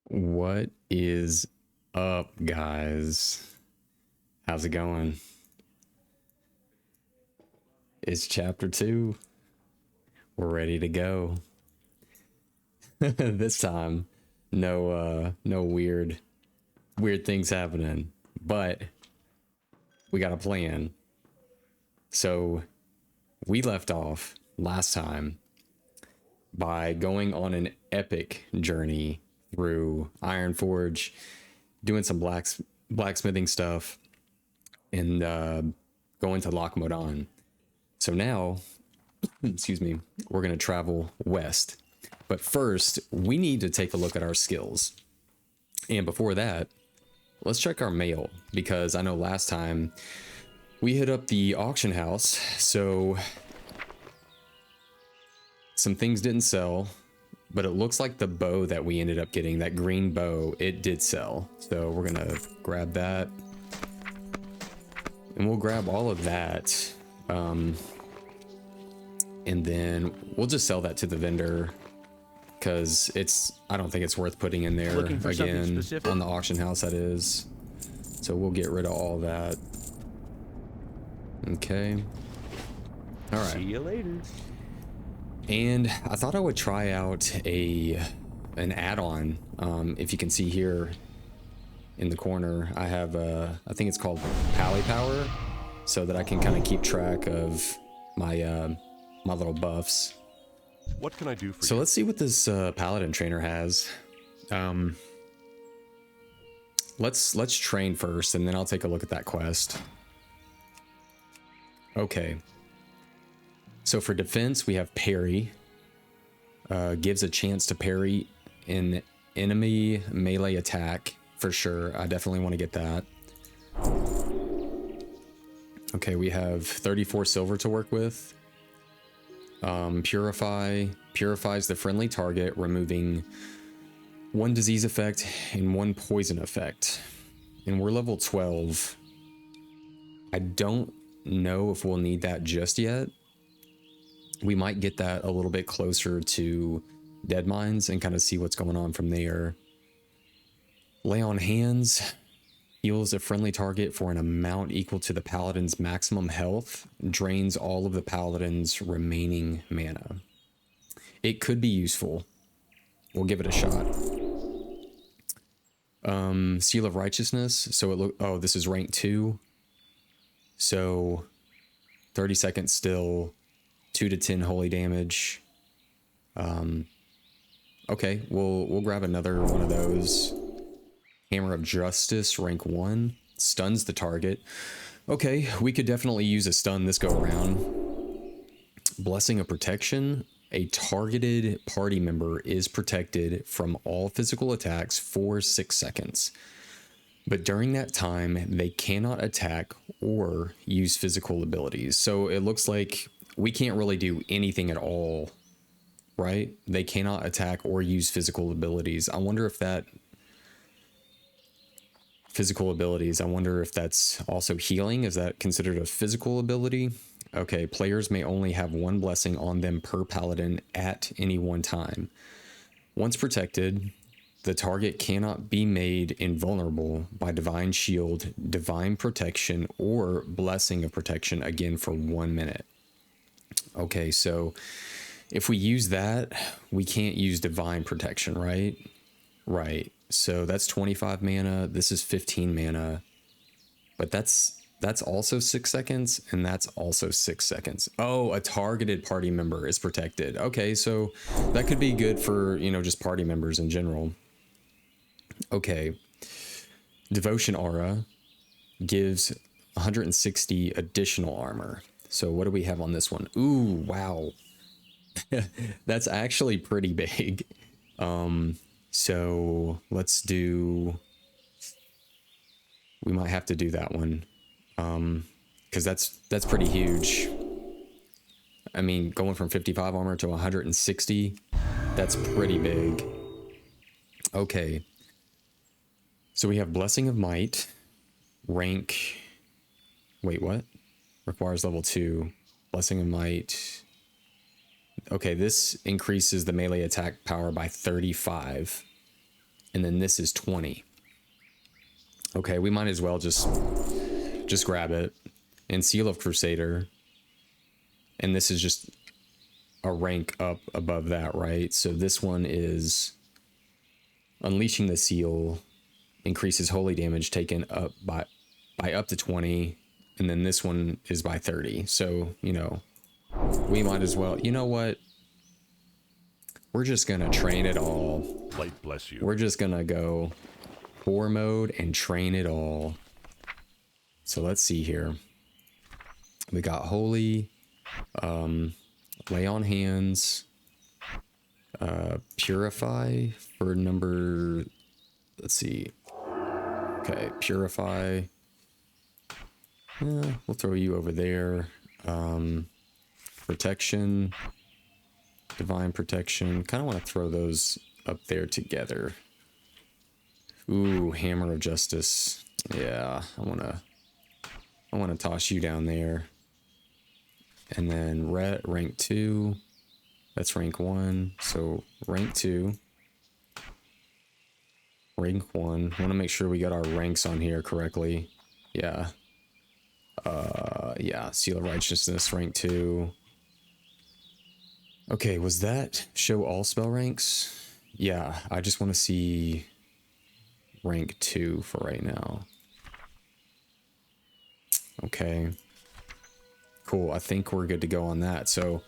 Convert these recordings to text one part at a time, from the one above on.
What is up, guys? How's it going? It's chapter 2. We're ready to go. This time, no weird things happening, but we got a plan. So we left off last time by going on an epic journey through Ironforge, doing some blacksmithing stuff, and going to Loch Modan. So now, excuse me, we're going to travel west. But first, we need to take a look at our skills. And before that, let's check our mail, because I know last time we hit up the auction house, so some things didn't sell, but it looks like the bow that we ended up getting, that green bow, it did sell. So we're gonna grab that, and we'll grab all of that, and then we'll just sell that to the vendor, because I don't think it's worth putting in there again on the auction house, that is. So we'll get rid of all that. Okay. All right. See you later. And I thought I would try out an add-on. If you can see here in the corner, I have I think it's called Pally Power, so that I can kind of keep track of my my little buffs. What can I do for you? So let's see what this Paladin trainer has. Let's train first, and then I'll take a look at that quest. Okay. So for defense, we have parry. Gives a chance to parry an enemy melee attack for sure. I definitely want to get that. Okay, we have 34 silver to work with. Purify purifies the friendly target, removing 1 disease effect and 1 poison effect. And we're level 12. I don't know if we'll need that just yet. We might get that a little bit closer to Dead Mines and kind of see what's going on from there. Lay on Hands heals a friendly target for an amount equal to the Paladin's maximum health, drains all of the Paladin's remaining mana. It could be useful. We'll give it a shot. Seal of Righteousness. So oh, this is rank 2. So 30 seconds still, 2 to 10 holy damage. Okay, we'll grab another one of those. Hammer of Justice, rank 1, stuns the target. Okay, we could definitely use a stun this go around. Blessing of Protection. A targeted party member is protected from all physical attacks for 6 seconds. But during that time, they cannot attack or use physical abilities. So it looks like we can't really do anything at all, right? They cannot attack or use physical abilities. I wonder if that physical abilities, I wonder if that's also healing. Is that considered a physical ability? Okay, players may only have 1 blessing on them per paladin at any one time. Once protected, the target cannot be made invulnerable by Divine Shield, Divine Protection, or Blessing of Protection again for 1 minute. Okay, so if we use that, we can't use Divine Protection, right? Right. So that's 25 mana. This is 15 mana. But that's also 6 seconds, and that's also 6 seconds. Oh, a targeted party member is protected. Okay, so that could be good for, you know, just party members in general. Okay. Devotion Aura gives 160 additional armor. So what do we have on this one? Ooh, wow. That's actually pretty big. So let's do, we might have to do that one. Because that's pretty huge. I mean, going from 55 armor to 160, that's pretty big. Okay. So we have Blessing of Might, rank, wait, what? Requires level 2. Blessing of Might. Okay, this increases the melee attack power by 35. and then this is 20. Okay, we might as well just grab it. And Seal of Crusader, and this is just a rank up above that, right? So this one is Unleashing the Seal, increases holy damage taken up by up to 20, and then this one is by 30. So, you know, we might as well, you know what? We're just gonna train it all. Light bless you. We're just gonna go core mode and train it all. So let's see here. We got Holy, Lay on Hands, Purify for number, let's see. Okay, Purify. We'll throw you over there. Protection, Divine Protection. Kind of want to throw those up there together. Ooh, Hammer of Justice. Yeah, I want to toss you down there. And then rank 2. That's rank 1. So rank 2. Rank 1. Want to make sure we got our ranks on here correctly. Yeah. Yeah, Seal of Righteousness, rank 2. Okay, was that show all spell ranks? Yeah, I just want to see rank 2 for right now. Okay. Cool, I think we're good to go on that. So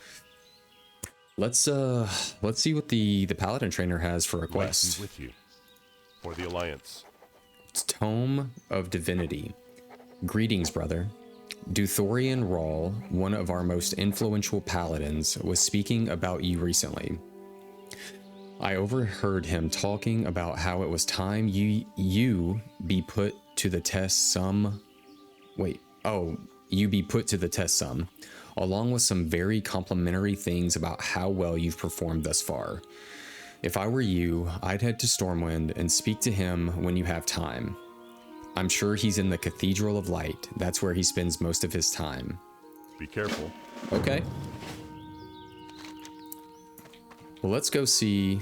let's see what the Paladin trainer has for a quest. With you. For the Alliance. It's Tome of Divinity. Greetings, brother. Duthorian Rawl, one of our most influential paladins, was speaking about you recently. I overheard him talking about how it was time you be put to the test some... Wait, oh, you be put to the test some, along with some very complimentary things about how well you've performed thus far. If I were you, I'd head to Stormwind and speak to him when you have time. I'm sure he's in the Cathedral of Light. That's where he spends most of his time. Be careful. Okay. Well, let's go see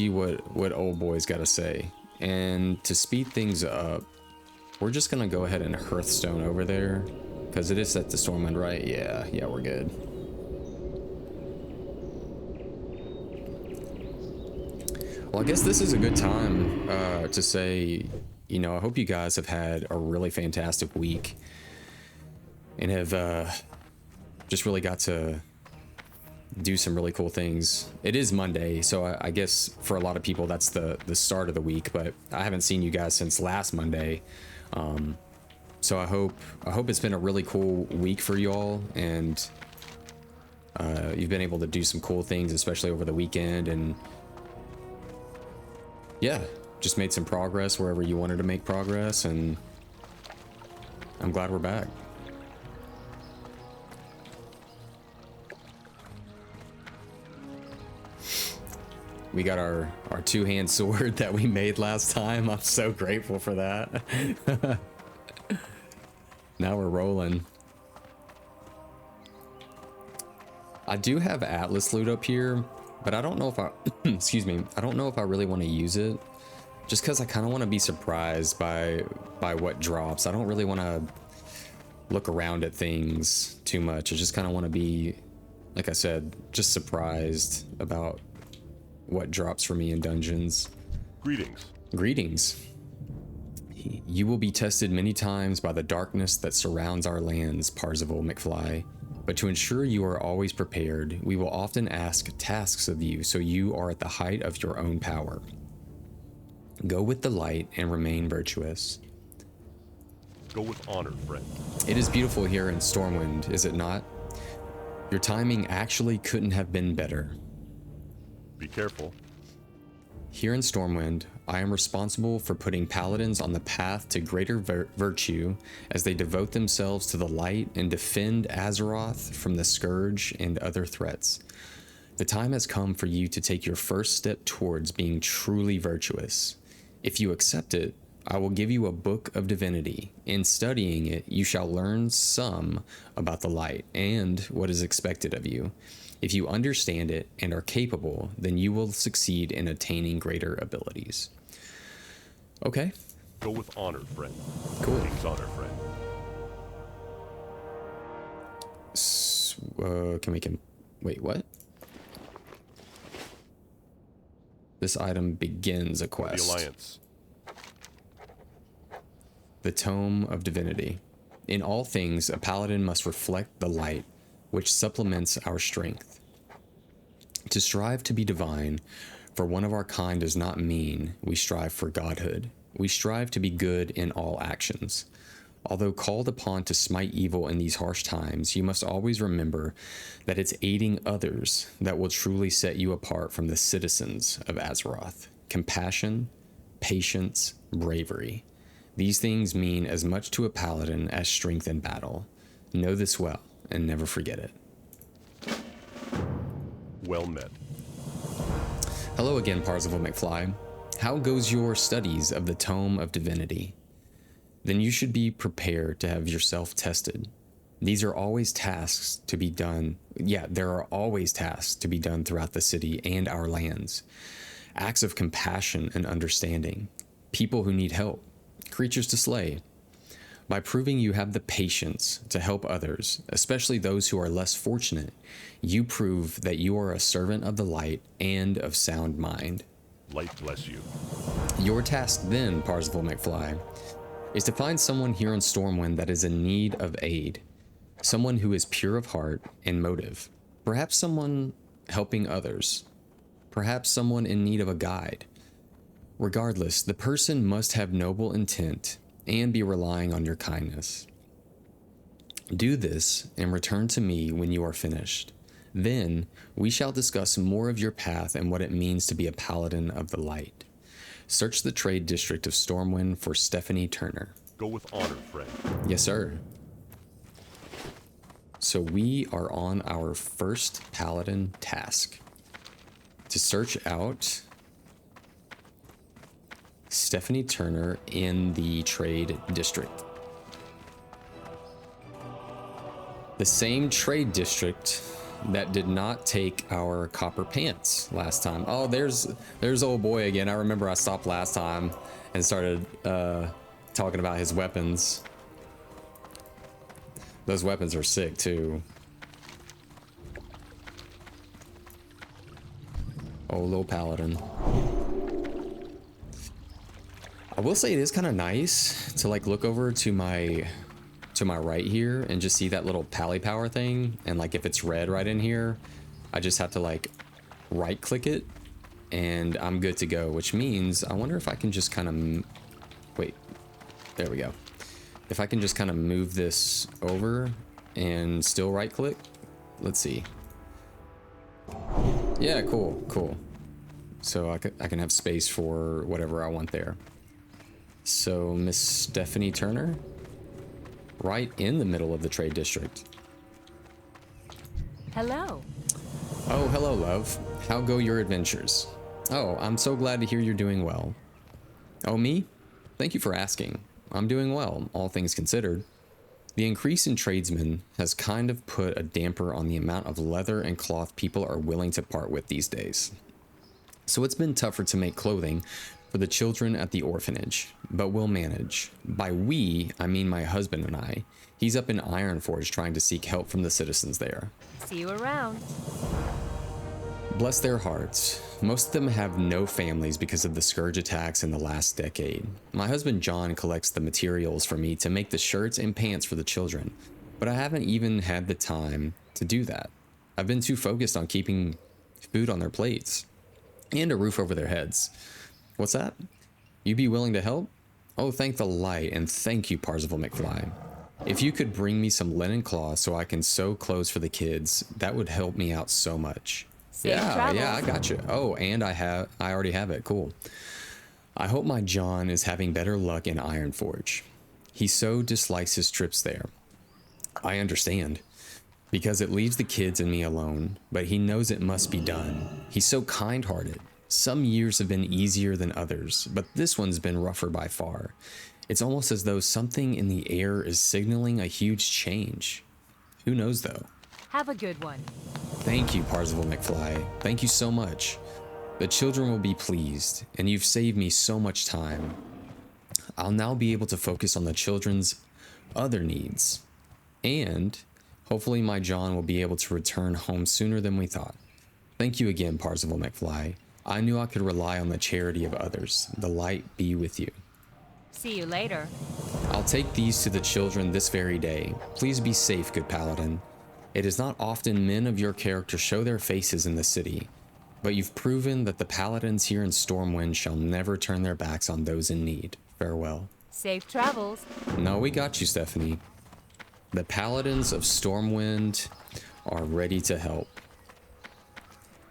what old boy's got to say. And to speed things up, we're just gonna go ahead and Hearthstone over there, because it is set to Stormwind, right? Yeah, we're good. Well, I guess this is a good time to say, you know, I hope you guys have had a really fantastic week and have just really got to do some really cool things. It is Monday, so I guess for a lot of people that's the start of the week, but I haven't seen you guys since last Monday. So I hope it's been a really cool week for y'all, and you've been able to do some cool things, especially over the weekend, and yeah, just made some progress wherever you wanted to make progress, and I'm glad we're back. We got our two-hand sword that we made last time. I'm so grateful for that. Now we're rolling. I do have Atlas loot up here, but I don't know if I excuse me, I don't know if I really want to use it, just because I kind of want to be surprised by what drops. I don't really want to look around at things too much. I just kind of want to be, like I said, just surprised about what drops for me in dungeons. Greetings. You will be tested many times by the darkness that surrounds our lands, Parzival McFly. But to ensure you are always prepared, we will often ask tasks of you so you are at the height of your own power. Go with the light and remain virtuous. Go with honor, friend. It is beautiful here in Stormwind, is it not? Your timing actually couldn't have been better. Be careful. Here in Stormwind, I am responsible for putting paladins on the path to greater virtue as they devote themselves to the light and defend Azeroth from the Scourge and other threats. The time has come for you to take your first step towards being truly virtuous. If you accept it, I will give you a book of divinity. In studying it, you shall learn some about the light and what is expected of you. If you understand it and are capable, then you will succeed in attaining greater abilities. Okay. Go with honor, friend. Cool. King's honor, friend. Wait, what? This item begins a For the quest. Alliance. The Tome of Divinity. In all things, a paladin must reflect the light, which supplements our strength. To strive to be divine, for one of our kind does not mean we strive for godhood. We strive to be good in all actions. Although called upon to smite evil in these harsh times, you must always remember that it's aiding others that will truly set you apart from the citizens of Azeroth. Compassion, patience, bravery. These things mean as much to a paladin as strength in battle. Know this well and never forget it. Well met. Hello again, Parzival McFly. How goes your studies of the Tome of Divinity? Then you should be prepared to have yourself tested. These are always tasks to be done. Yeah, there are always tasks to be done throughout the city and our lands. Acts of compassion and understanding. People who need help. Creatures to slay. By proving you have the patience to help others, especially those who are less fortunate, you prove that you are a servant of the light and of sound mind. Light bless you. Your task then, Parzival McFly, is to find someone here in Stormwind that is in need of aid. Someone who is pure of heart and motive. Perhaps someone helping others. Perhaps someone in need of a guide. Regardless, the person must have noble intent and be relying on your kindness. Do this and return to me when you are finished. Then we shall discuss more of your path and what it means to be a paladin of the light. Search the trade district of Stormwind for Stephanie Turner. Go with honor, friend. Yes, sir. So we are on our first paladin task. To search out Stephanie Turner in the trade district. The same trade district that did not take our copper pants last time. Oh, there's old boy again. I remember I stopped last time and started talking about his weapons. Those weapons are sick too. Oh, little paladin. I will say it is kind of nice to like look over to my right here and just see that little pally power thing, and like if it's red right in here, I just have to like right click it and I'm good to go, which means I wonder if I can just kind of wait, there we go. If I can just kind of move this over and still right click, let's see. Yeah, cool. So I can have space for whatever I want there. So Miss Stephanie Turner, right in the middle of the trade district. Hello. Oh, hello, love. How go your adventures? Oh, I'm so glad to hear you're doing well. Oh, me? Thank you for asking. I'm doing well, all things considered. The increase in tradesmen has kind of put a damper on the amount of leather and cloth people are willing to part with these days. So it's been tougher to make clothing for the children at the orphanage, but we'll manage. By we, I mean my husband and I. He's up in Ironforge trying to seek help from the citizens there. See you around. Bless their hearts. Most of them have no families because of the scourge attacks in the last decade. My husband John collects the materials for me to make the shirts and pants for the children, but I haven't even had the time to do that. I've been too focused on keeping food on their plates and a roof over their heads. What's that? You be willing to help? Oh, thank the light, and thank you, Parzival McFly. If you could bring me some linen cloth so I can sew clothes for the kids, that would help me out so much. Yeah, I got you. Oh, and I already have it. Cool. I hope my John is having better luck in Ironforge. He so dislikes his trips there. I understand, because it leaves the kids and me alone, but he knows it must be done. He's so kind-hearted. Some years have been easier than others, but this one's been rougher by far. It's almost as though something in the air is signaling a huge change. Who knows, though? Have a good one. Thank you, Parzival McFly. Thank you so much. The children will be pleased, and you've saved me so much time. I'll now be able to focus on the children's other needs. And hopefully my John will be able to return home sooner than we thought. Thank you again, Parzival McFly. I knew I could rely on the charity of others. The light be with you. See you later. I'll take these to the children this very day. Please be safe, good Paladin. It is not often men of your character show their faces in the city, but you've proven that the Paladins here in Stormwind shall never turn their backs on those in need. Farewell. Safe travels. No, we got you, Stephanie. The Paladins of Stormwind are ready to help.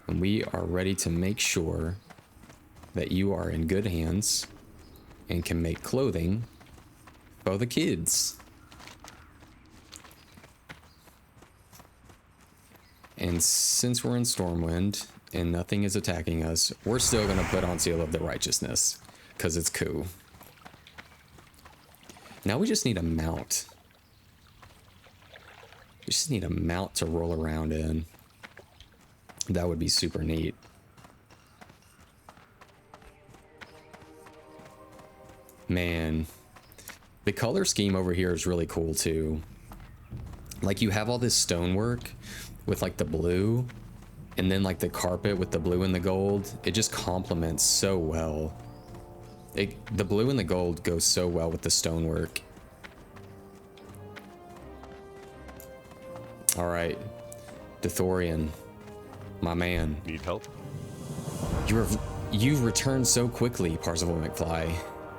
And we are ready to make sure that you are in good hands and can make clothing for the kids. And since we're in Stormwind and nothing is attacking us, we're still going to put on Seal of the Righteousness because it's cool. Now we just need a mount. We just need a mount to roll around in. That would be super neat. Man, the color scheme over here is really cool too. Like you have all this stonework with like the blue and then like the carpet with the blue and the gold. It just complements so well. The blue and the gold goes so well with the stonework. All right, Dithorian, my man. Need help? You've returned so quickly, Parzival McFly.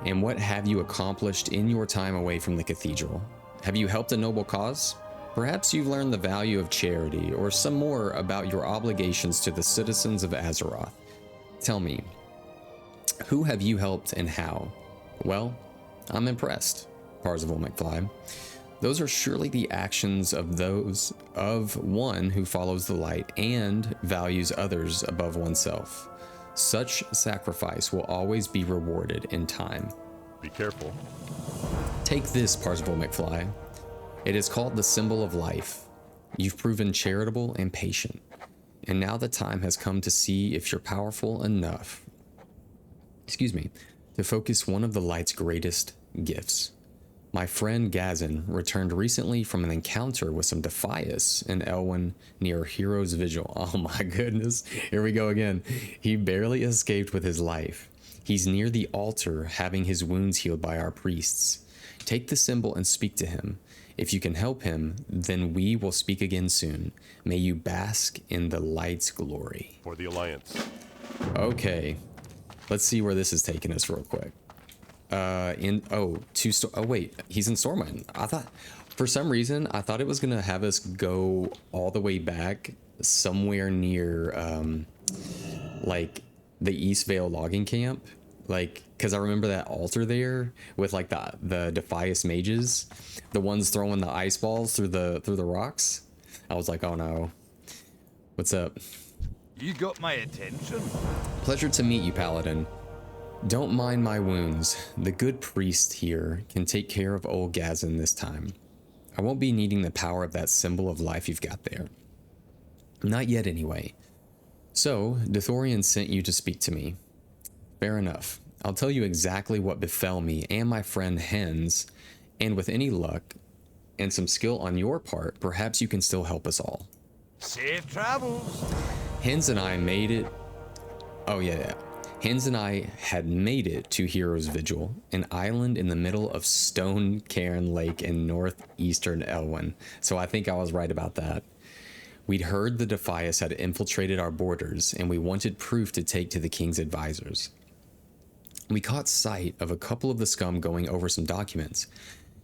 And what have you accomplished in your time away from the cathedral? Have you helped a noble cause? Perhaps you've learned the value of charity, or some more about your obligations to the citizens of Azeroth. Tell me, who have you helped and how? Well, I'm impressed, Parzival McFly. Those are surely the actions of one who follows the light and values others above oneself. Such sacrifice will always be rewarded in time. Be careful. Take this, Parzival McFly. It is called the Symbol of Life. You've proven charitable and patient, and now the time has come to see if you're powerful enough, to focus one of the light's greatest gifts. My friend Gazin returned recently from an encounter with some Defias in Elwyn near Hero's Vigil. Oh my goodness, here we go again. He barely escaped with his life. He's near the altar having his wounds healed by our priests. Take the symbol and speak to him. If you can help him, then we will speak again soon. May you bask in the light's glory. For the Alliance. Okay, let's see where this is taking us real quick. Wait, he's in Stormwind. I thought, for some reason, I thought it was gonna have us go all the way back somewhere near, like the East Vale logging camp, like, because I remember that altar there with like the Defias mages, the ones throwing the ice balls through the rocks. I was like, oh no, what's up? You got my attention. Pleasure to meet you, Paladin. Don't mind my wounds. The good priest here can take care of old Gazin this time. I won't be needing the power of that symbol of life you've got there. Not yet, anyway. So, Dithorian sent you to speak to me. Fair enough. I'll tell you exactly what befell me and my friend Henze, and with any luck and some skill on your part, perhaps you can still help us all. Safe travels. Henze and I made it. Oh, yeah. Henze and I had made it to Hero's Vigil, an island in the middle of Stone Cairn Lake in northeastern Elwyn. So I think I was right about that. We'd heard the Defias had infiltrated our borders, and we wanted proof to take to the king's advisors. We caught sight of a couple of the scum going over some documents,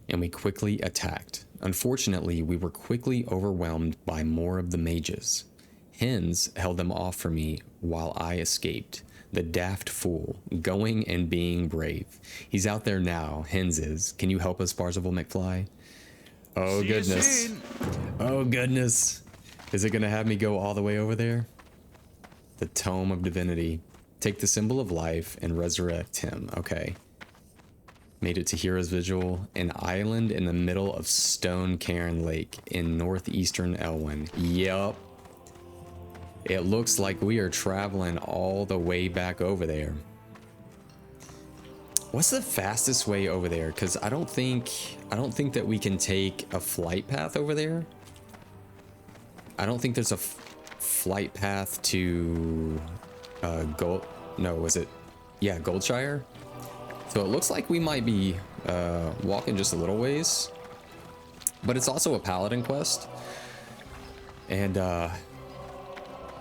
and we quickly attacked. Unfortunately, we were quickly overwhelmed by more of the mages. Henze held them off for me while I escaped. The daft fool, going and being brave. He's out there now, Henze is. Can you help us, Parzival McFly? Oh, See you goodness. soon. Oh, goodness. Is it going to have me go all the way over there? The Tome of Divinity. Take the symbol of life and resurrect him. Okay. Made it to Heroes Vigil, an island in the middle of Stone Cairn Lake in northeastern Elwyn. Yup. It looks like we are traveling all the way back over there. What's the fastest way over there? Because I don't think that we can take a flight path over there. I don't think there's a flight path to Gold. No, was it? Yeah, Goldshire. So it looks like we might be walking just a little ways, but it's also a Paladin quest, and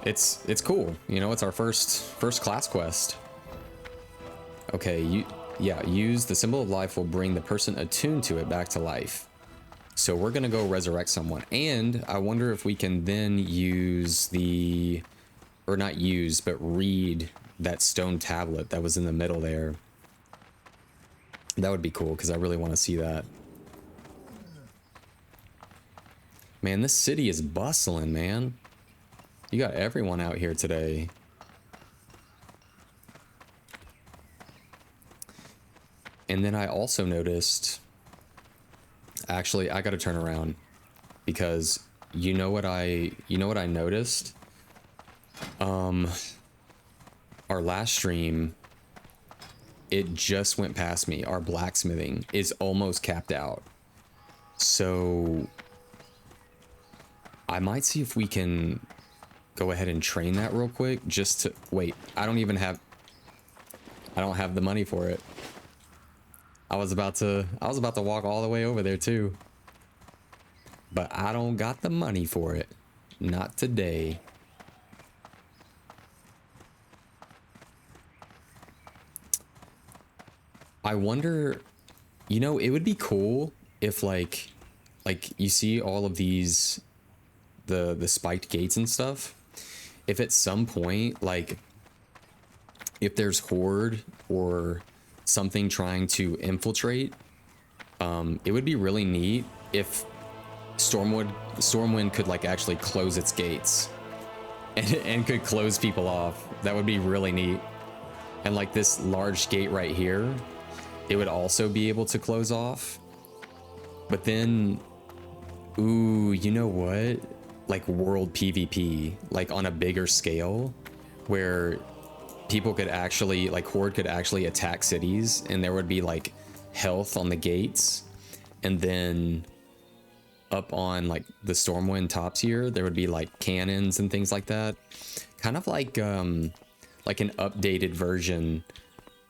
it's cool. You know, it's our first class quest. Okay, use the symbol of life will bring the person attuned to it back to life. So we're gonna go resurrect someone, and I wonder if we can then use or not use, but read that stone tablet that was in the middle there. That would be cool, because I really want to see that. Man, this city is bustling, man. You got everyone out here today. And then I also noticed... Actually, I got to turn around. Because you know what I noticed? Our last stream... It just went past me. Our blacksmithing is almost capped out. So I might see if we can go ahead and train that real quick just to wait. I don't have the money for it. I was about to walk all the way over there too. But I don't got the money for it. Not today. I wonder, you know, it would be cool if like you see all of these, the spiked gates and stuff. If at some point, like, if there's horde or something trying to infiltrate, it would be really neat if Stormwind could like actually close its gates and could close people off. That would be really neat. And like this large gate right here, it would also be able to close off. But then, ooh, you know what? Like world PvP, like on a bigger scale, where people could actually, like horde could actually attack cities, and there would be like health on the gates, and then up on like the Stormwind top tier, there would be like cannons and things like that. Kind of like an updated version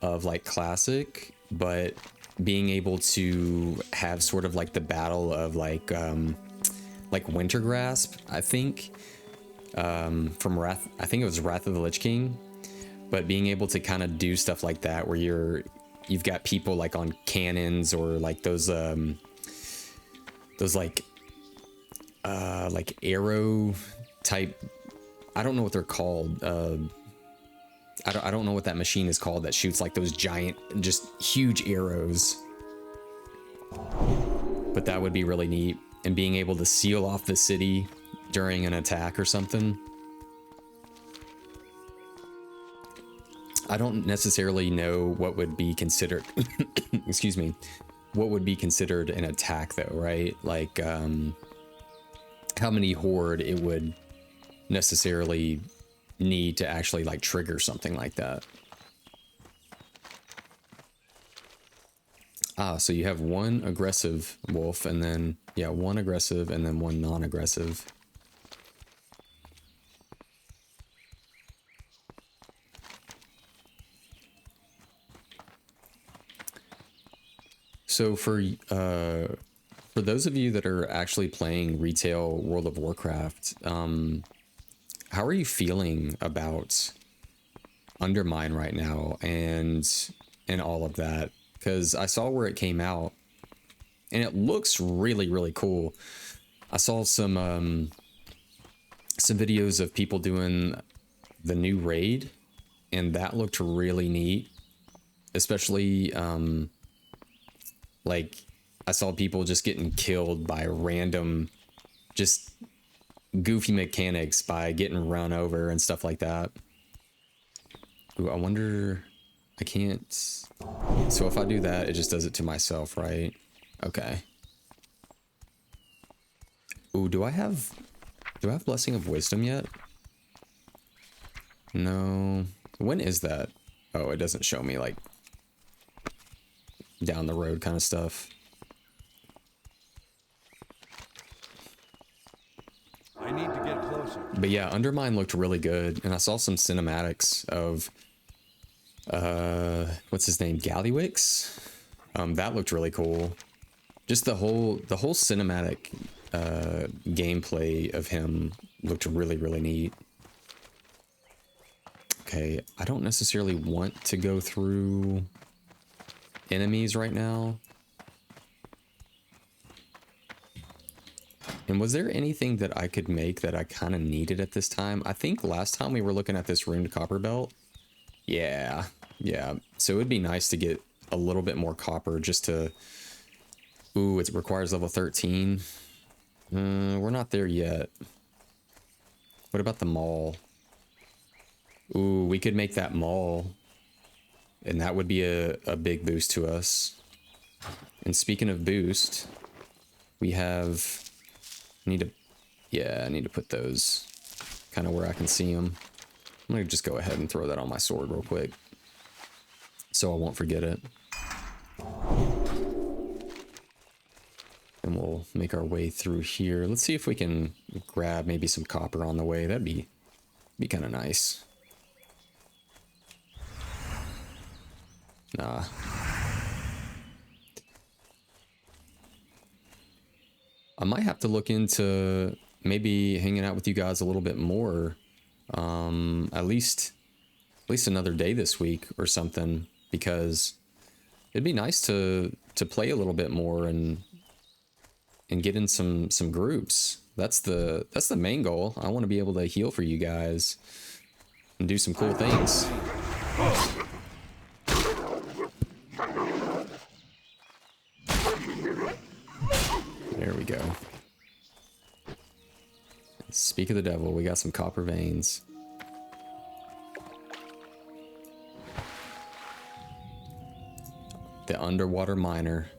of like Classic, but being able to have sort of like the battle of like Winter Grasp, I think, from Wrath. I think it was Wrath of the Lich King, but being able to kind of do stuff like that where you've got people like on cannons or like those like arrow type. I don't know what they're called. I don't know what that machine is called that shoots like those giant, just huge arrows. But that would be really neat. And being able to seal off the city during an attack or something. I don't necessarily know what would be considered, excuse me, what would be considered an attack though, right? Like, how many horde it would necessarily need to actually like trigger something like that. So you have one aggressive wolf, and then one aggressive and then one non-aggressive. So for those of you that are actually playing retail World of Warcraft, how are you feeling about Undermine right now and all of that? Because I saw where it came out, and it looks really, really cool. I saw some videos of people doing the new raid, and that looked really neat. Especially, like, I saw people just getting killed by random, just goofy mechanics by getting run over and stuff like that. Ooh, I wonder I can't. So if I do that, it just does it to myself, right? Okay. Ooh, do I have Blessing of Wisdom yet? No. When is that? Oh, it doesn't show me, like, down the road kind of stuff. I need to get closer. But yeah, Undermine looked really good, and I saw some cinematics of what's his name? Gallywix? That looked really cool. Just the whole cinematic gameplay of him looked really, really neat. Okay, I don't necessarily want to go through enemies right now. And was there anything that I could make that I kind of needed at this time? I think last time we were looking at this ruined copper belt. Yeah. So it would be nice to get a little bit more copper just to... Ooh, it requires level 13. We're not there yet. What about the maul? Ooh, we could make that maul. And that would be a big boost to us. And speaking of boost, we have... I need to put those kind of where I can see them. I'm going to just go ahead and throw that on my sword real quick, so I won't forget it. And we'll make our way through here. Let's see if we can grab maybe some copper on the way. That'd be kind of nice. Nah. I might have to look into maybe hanging out with you guys a little bit more. At least another day this week or something, because it'd be nice to play a little bit more and get in some groups. That's the main goal. I want to be able to heal for you guys and do some cool things. There we go. Speak of the devil, we got some copper veins. The underwater miner.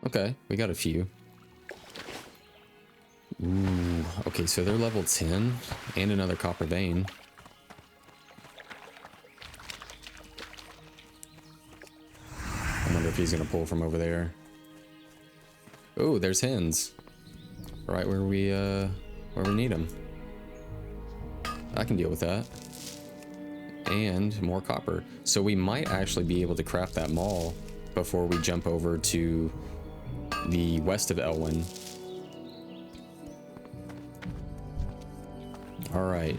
Okay, we got a few. Ooh, okay, so they're level 10 and another copper vein. I wonder if he's gonna pull from over there. Oh, there's Henze. Right where we need him. I can deal with that. And more copper. So we might actually be able to craft that maul before we jump over to the west of Elwyn. All right,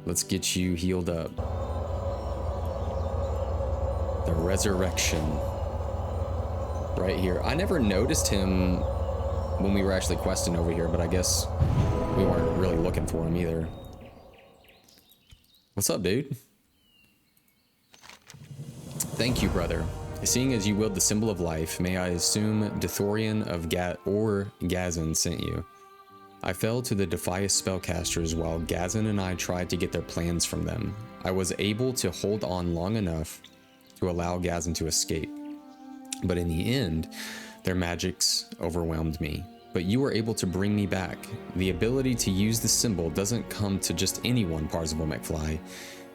let's get you healed up. The Resurrection. Right here. I never noticed him when we were actually questing over here, but I guess we weren't really looking for him either. What's up, dude? Thank you, brother. Seeing as you wield the symbol of life, may I assume Dithorian of Gazan sent you. I fell to the Defias spellcasters while Gazan and I tried to get their plans from them. I was able to hold on long enough to allow Gazan to escape. But in the end, their magics overwhelmed me. But you were able to bring me back. The ability to use the symbol doesn't come to just anyone, Parzival McFly.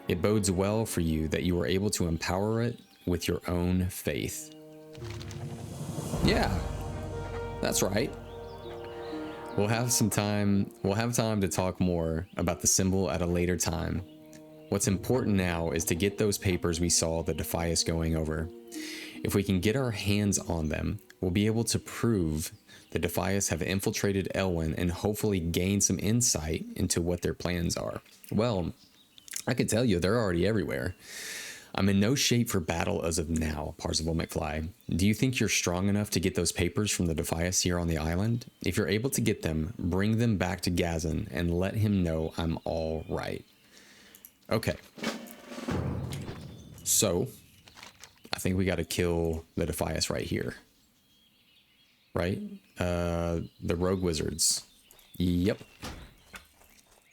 It bodes well for you that you were able to empower it with your own faith. Yeah, that's right. We'll have time to talk more about the symbol at a later time. What's important now is to get those papers we saw the Defias going over. If we can get our hands on them, we'll be able to prove the Defias have infiltrated Elwyn and hopefully gain some insight into what their plans are. Well, I can tell you they're already everywhere. I'm in no shape for battle as of now, Parzival McFly. Do you think you're strong enough to get those papers from the Defias here on the island? If you're able to get them, bring them back to Gazan and let him know I'm all right. Okay. So, I think we got to kill the Defias right here. right? The rogue wizards. Yep.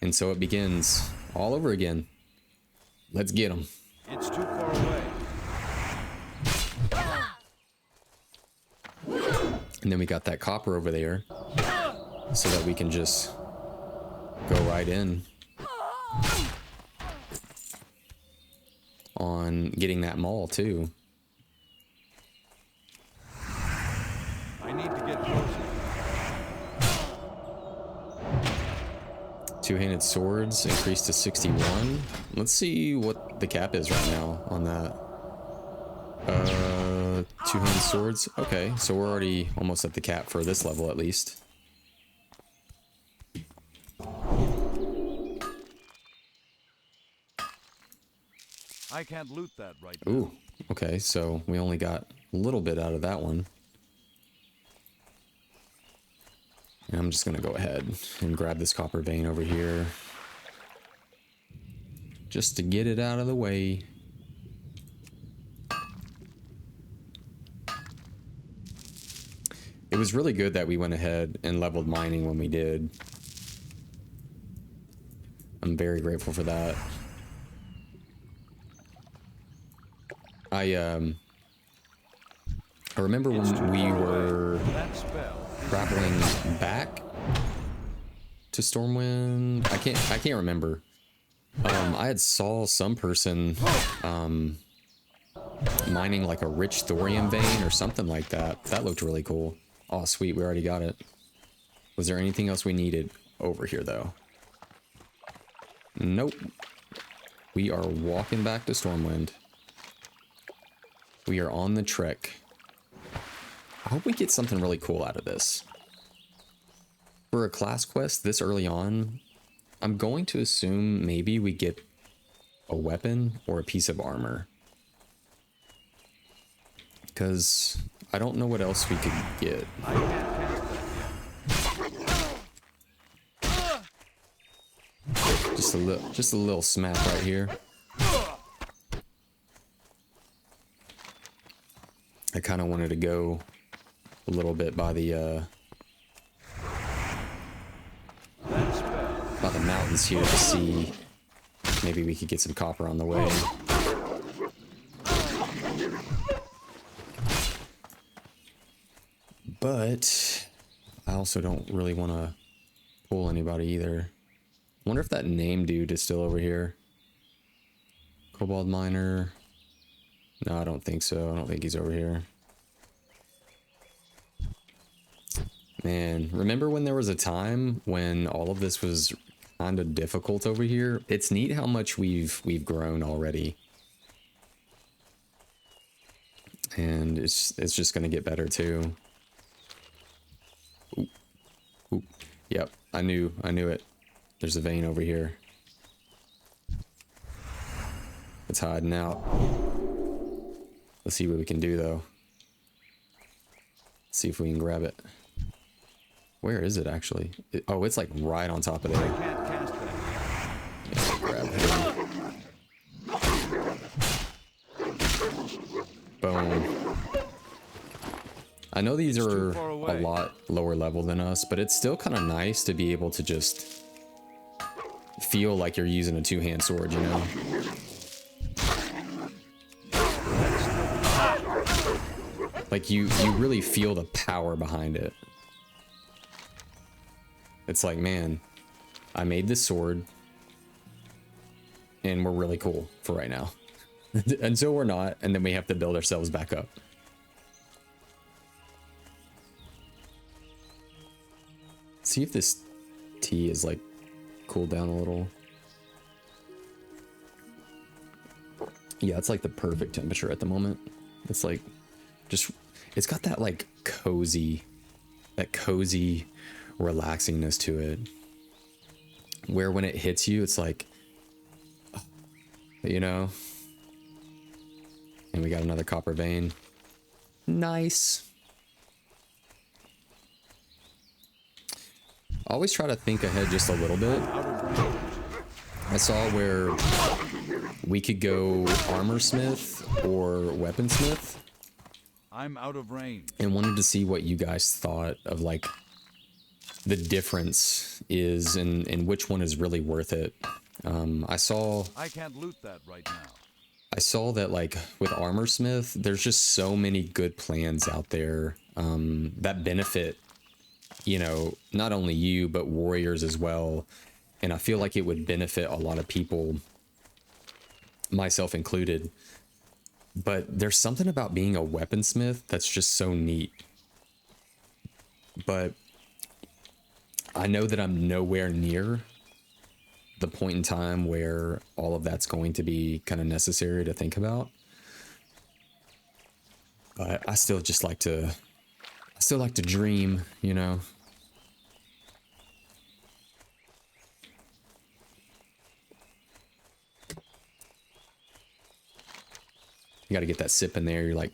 And so it begins all over again. Let's get them. It's too far away. And then we got that copper over there so that we can just go right in on getting that maul too. I need to get closer. Two-handed swords increased to 61. Let's see what the cap is right now on that. Two-handed swords. Okay, so we're already almost at the cap for this level at least. I can't loot that right now. Ooh, okay, so we only got a little bit out of that one. And I'm just gonna go ahead and grab this copper vein over here just to get it out of the way. It was really good that we went ahead and leveled mining when we did. I'm very grateful for that. I remember when we were traveling back to Stormwind. I can't remember. I had saw some person mining like a rich thorium vein or something like that. That looked really cool. Oh, sweet, we already got it. Was there anything else we needed over here though? Nope. We are walking back to Stormwind. We are on the trek. I hope we get something really cool out of this. For a class quest this early on, I'm going to assume maybe we get a weapon or a piece of armor. Because I don't know what else we could get. Just a little smack right here. I kind of wanted to go a little bit by the mountains here to see maybe we could get some copper on the way. But I also don't really want to pull anybody either. Wonder if that name dude is still over here. Cobalt miner. No, I don't think so. I don't think he's over here. Man, remember when there was a time when all of this was kind of difficult over here? It's neat how much we've grown already. And it's just gonna get better too. Ooh. Ooh. Yep, I knew it. There's a vein over here. It's hiding out. Let's see what we can do though. See if we can grab it. Where is it actually? Oh, it's like right on top of there. Yeah, grab him. Boom. I know these are a lot lower level than us, but it's still kind of nice to be able to just feel like you're using a two-hand sword, you know? Like you really feel the power behind it. It's like, man, I made this sword and we're really cool for right now. Until we're not, and then we have to build ourselves back up. See if this tea is like cooled down a little. Yeah, it's like the perfect temperature at the moment. It's like just, it's got that like cozy relaxingness to it, where when it hits you, it's like, you know. And we got another copper vein. Nice. Always try to think ahead just a little bit. I saw where we could go armor smith or weaponsmith. I'm out of range. and wanted to see what you guys thought of like the difference is and which one is really worth it. I saw can't loot that right now. that like with Armorsmith, there's just so many good plans out there that benefit, you know, not only you but warriors as well. And I feel like it would benefit a lot of people, myself included. But there's something about being a weaponsmith that's just so neat. But I know that I'm nowhere near the point in time where all of that's going to be kind of necessary to think about. But I still like to dream, you know. You got to get that sip in there. You're like,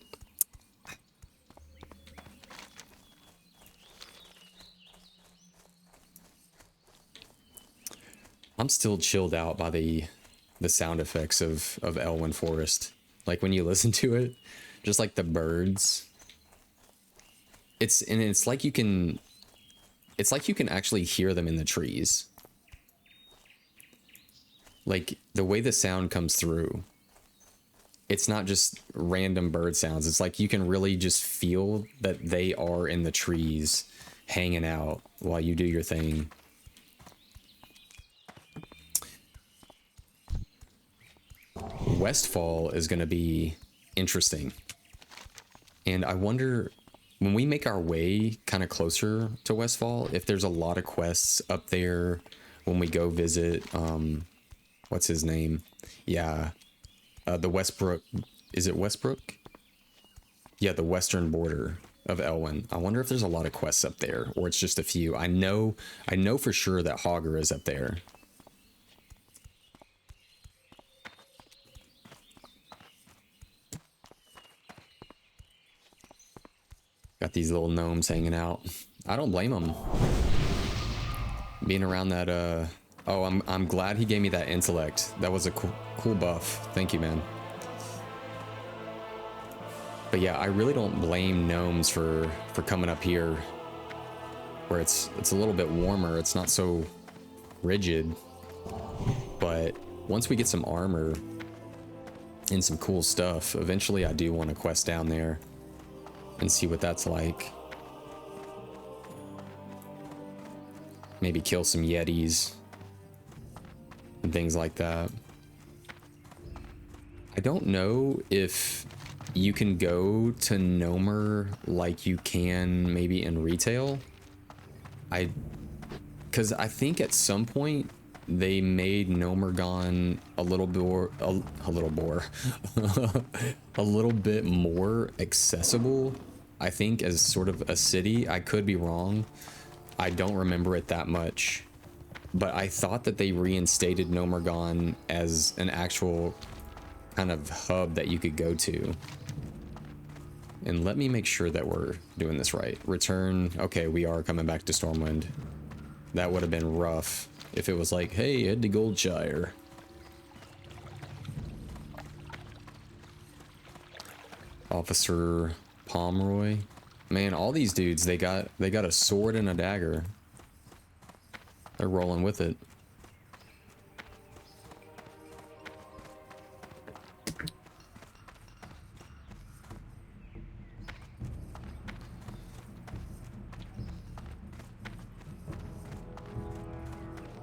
I'm still chilled out by the sound effects of Elwyn Forest. Like when you listen to it, just like the birds. It's like you can actually hear them in the trees. Like the way the sound comes through. It's not just random bird sounds. It's like you can really just feel that they are in the trees hanging out while you do your thing. Westfall is going to be interesting. And I wonder, when we make our way kind of closer to Westfall, if there's a lot of quests up there when we go visit, what's his name? Yeah. The Westbrook, is it Westbrook? Yeah, the western border of Elwyn. I wonder if there's a lot of quests up there, or it's just a few. I know for sure that Hogger is up there. Got these little gnomes hanging out. I don't blame them. Being around that, oh, I'm glad he gave me that intellect. That was a cool buff. Thank you, man. But yeah, I really don't blame gnomes for coming up here where it's a little bit warmer. It's not so rigid. But once we get some armor and some cool stuff, eventually I do want to quest down there and see what that's like. Maybe kill some yetis and things like that. I don't know if you can go to Gnomer like you can maybe in retail. Because I think at some point they made Gnomergon a little bit more accessible, I think, as sort of a city. I could be wrong. I don't remember it that much. But I thought that they reinstated Gnomergon as an actual kind of hub that you could go to. And let me make sure that we're doing this right. Return. Okay, we are coming back to Stormwind. That would have been rough if it was like, hey, head to Goldshire. Officer Pomeroy. Man, all these dudes, they got a sword and a dagger. They're rolling with it.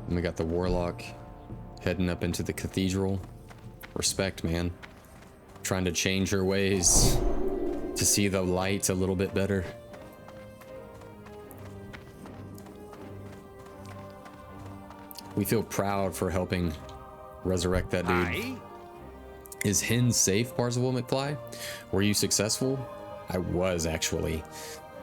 And we got the warlock heading up into the cathedral. Respect, man. Trying to change her ways to see the light a little bit better. We feel proud for helping resurrect that dude. Aye. Is Henze safe, Parzival McFly? Were you successful? I was, actually.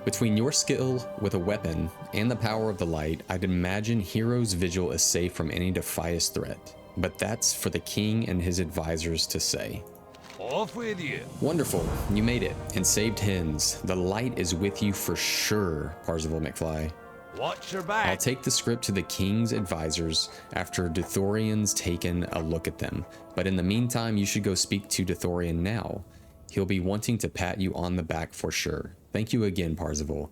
Between your skill with a weapon and the power of the light, I'd imagine Hero's Vigil is safe from any Defias threat. But that's for the king and his advisors to say. Off with you. Wonderful, you made it and saved Henze. The light is with you for sure, Parzival McFly. Watch your back. I'll take the script to the king's advisors after Dithorian's taken a look at them. But in the meantime, you should go speak to Dithorian now. He'll be wanting to pat you on the back for sure. Thank you again, Parzival.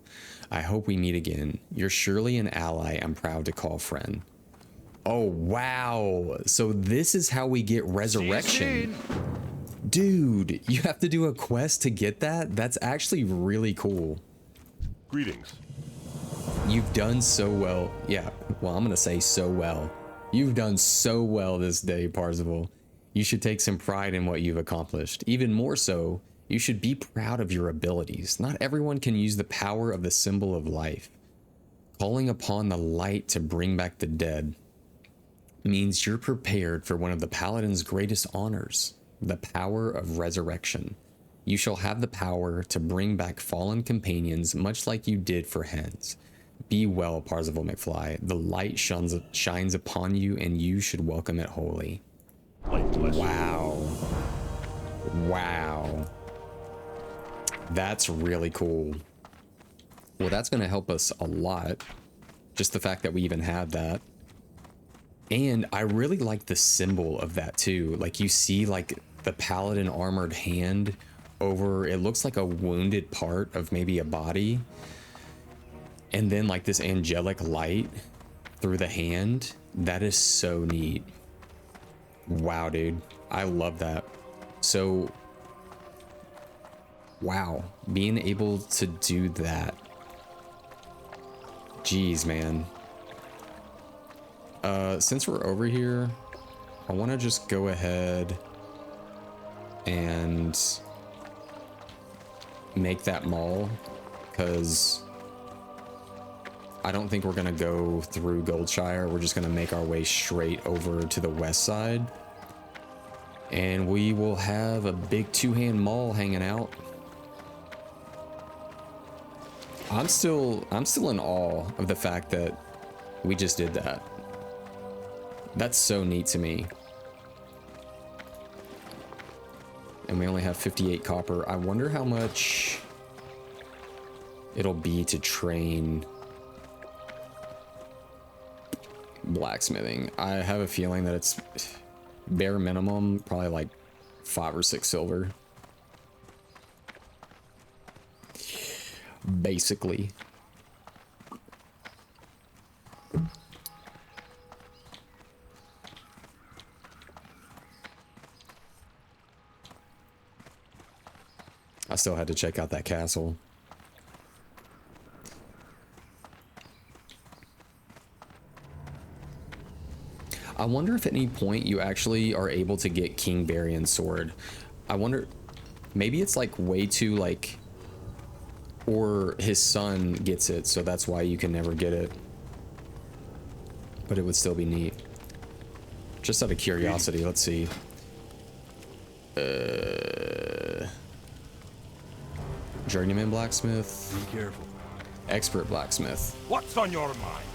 I hope we meet again. You're surely an ally I'm proud to call friend. Oh, wow. So this is how we get Resurrection. Dude, you have to do a quest to get that? That's actually really cool. Greetings. You've done so well. Yeah, well, I'm going to say so well. You've done so well this day, Parzival. You should take some pride in what you've accomplished. Even more so, you should be proud of your abilities. Not everyone can use the power of the symbol of life. Calling upon the light to bring back the dead means you're prepared for one of the Paladin's greatest honors, the power of resurrection. You shall have the power to bring back fallen companions, much like you did for Henze. Be well, Parzival McFly. The light shines upon you, and you should welcome it wholly. Light bless you. Wow. Wow. That's really cool. Well, that's going to help us a lot. Just the fact that we even had that. And I really like the symbol of that too. Like you see like the Paladin armored hand over, it looks like a wounded part of maybe a body. And then like this angelic light through the hand. That is so neat. Wow, dude. I love that. So, wow. Being able to do that. Jeez, man. Since we're over here, I want to just go ahead and make that mall, because I don't think we're going to go through Goldshire. We're just going to make our way straight over to the west side. And we will have a big two-hand mall hanging out. I'm still in awe of the fact that we just did that. That's so neat to me. And we only have 58 copper. I wonder how much it'll be to train blacksmithing. I have a feeling that it's bare minimum, probably like 5 or 6 silver. Basically. I still had to check out that castle. I wonder if at any point you actually are able to get King Barion's sword. I wonder, maybe it's like way too like, or his son gets it, so that's why you can never get it. But it would still be neat. Just out of curiosity, let's see. Journeyman blacksmith. Be careful. Expert blacksmith. What's on your mind?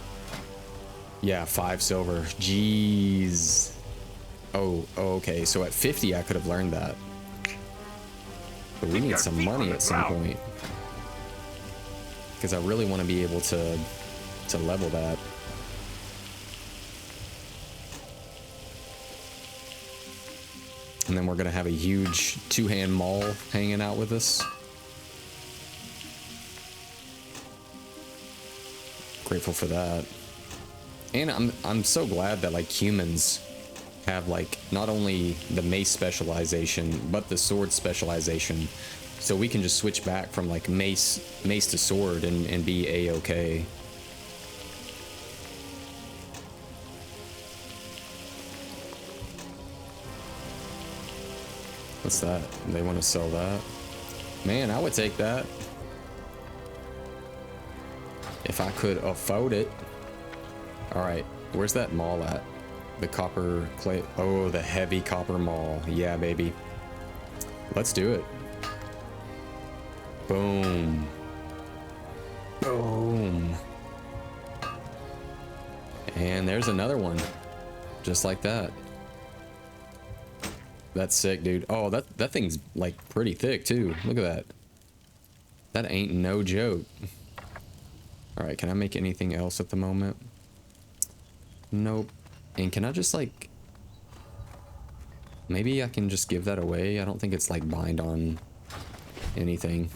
Yeah, 5 silver. Jeez. Oh, okay. So at 50, I could have learned that. But we need some money at some point. Because I really want to be able to level that. And then we're going to have a huge two-hand maul hanging out with us. Grateful for that. And I'm so glad that like humans have like not only the mace specialization but the sword specialization, so we can just switch back from like mace to sword and be a-okay. What's that? They want to sell that? Man, I would take that if I could afford it. All right, where's that mall at? The copper clay. Oh, the Heavy Copper Maul. Yeah, baby. Let's do it. Boom. Boom. And there's another one. Just like that. That's sick, dude. Oh, that thing's like pretty thick too. Look at that. That ain't no joke. All right, can I make anything else at the moment? Nope. And can I just like, maybe I can just give that away? I don't think it's like bind on anything.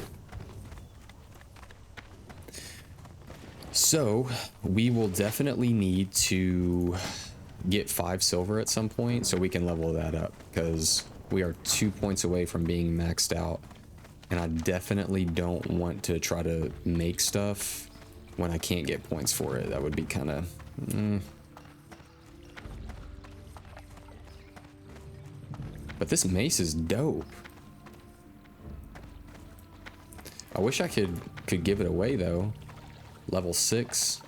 So we will definitely need to get 5 silver at some point so we can level that up, because we are 2 points away from being maxed out, and I definitely don't want to try to make stuff when I can't get points for it. That would be kind of But this mace is dope. I wish I could give it away though. Level 6.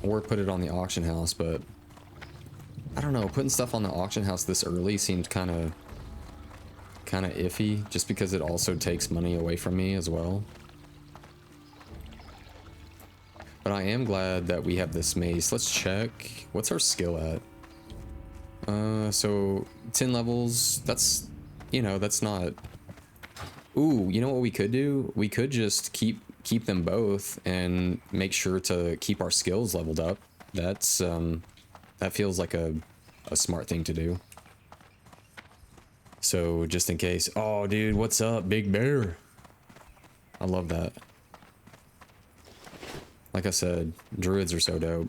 Or put it on the auction house, but I don't know, putting stuff on the auction house this early seemed kind of iffy, just because it also takes money away from me as well. But I am glad that we have this mace. Let's check. What's our skill at? So 10 levels. That's, you know, that's not... Ooh, you know what we could do? We could just keep them both and make sure to keep our skills leveled up. That's that feels like a smart thing to do. So just in case. Oh dude, what's up, Big Bear? I love that. Like I said, druids are so dope.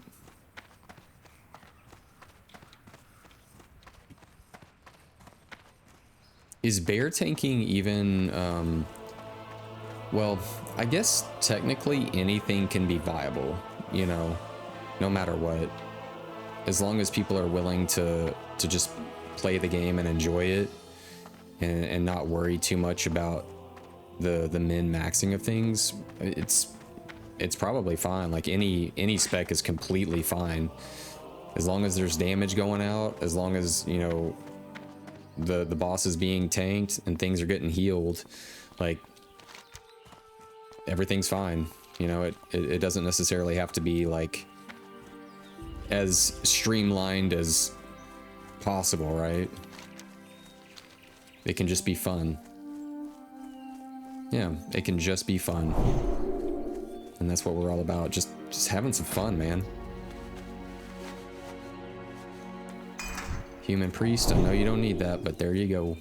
Is bear tanking even well, I guess technically anything can be viable, you know, no matter what. As long as people are willing to just play the game and enjoy it and not worry too much about the min-maxing of things, it's probably fine. Like any spec is completely fine. As long as there's damage going out, as long as, you know, the boss is being tanked and things are getting healed, like everything's fine. You know, it doesn't necessarily have to be like as streamlined as possible, right? It can just be fun. Yeah, it can just be fun. And that's what we're all about. Just having some fun, man. Human priest, I know you don't need that, but there you go.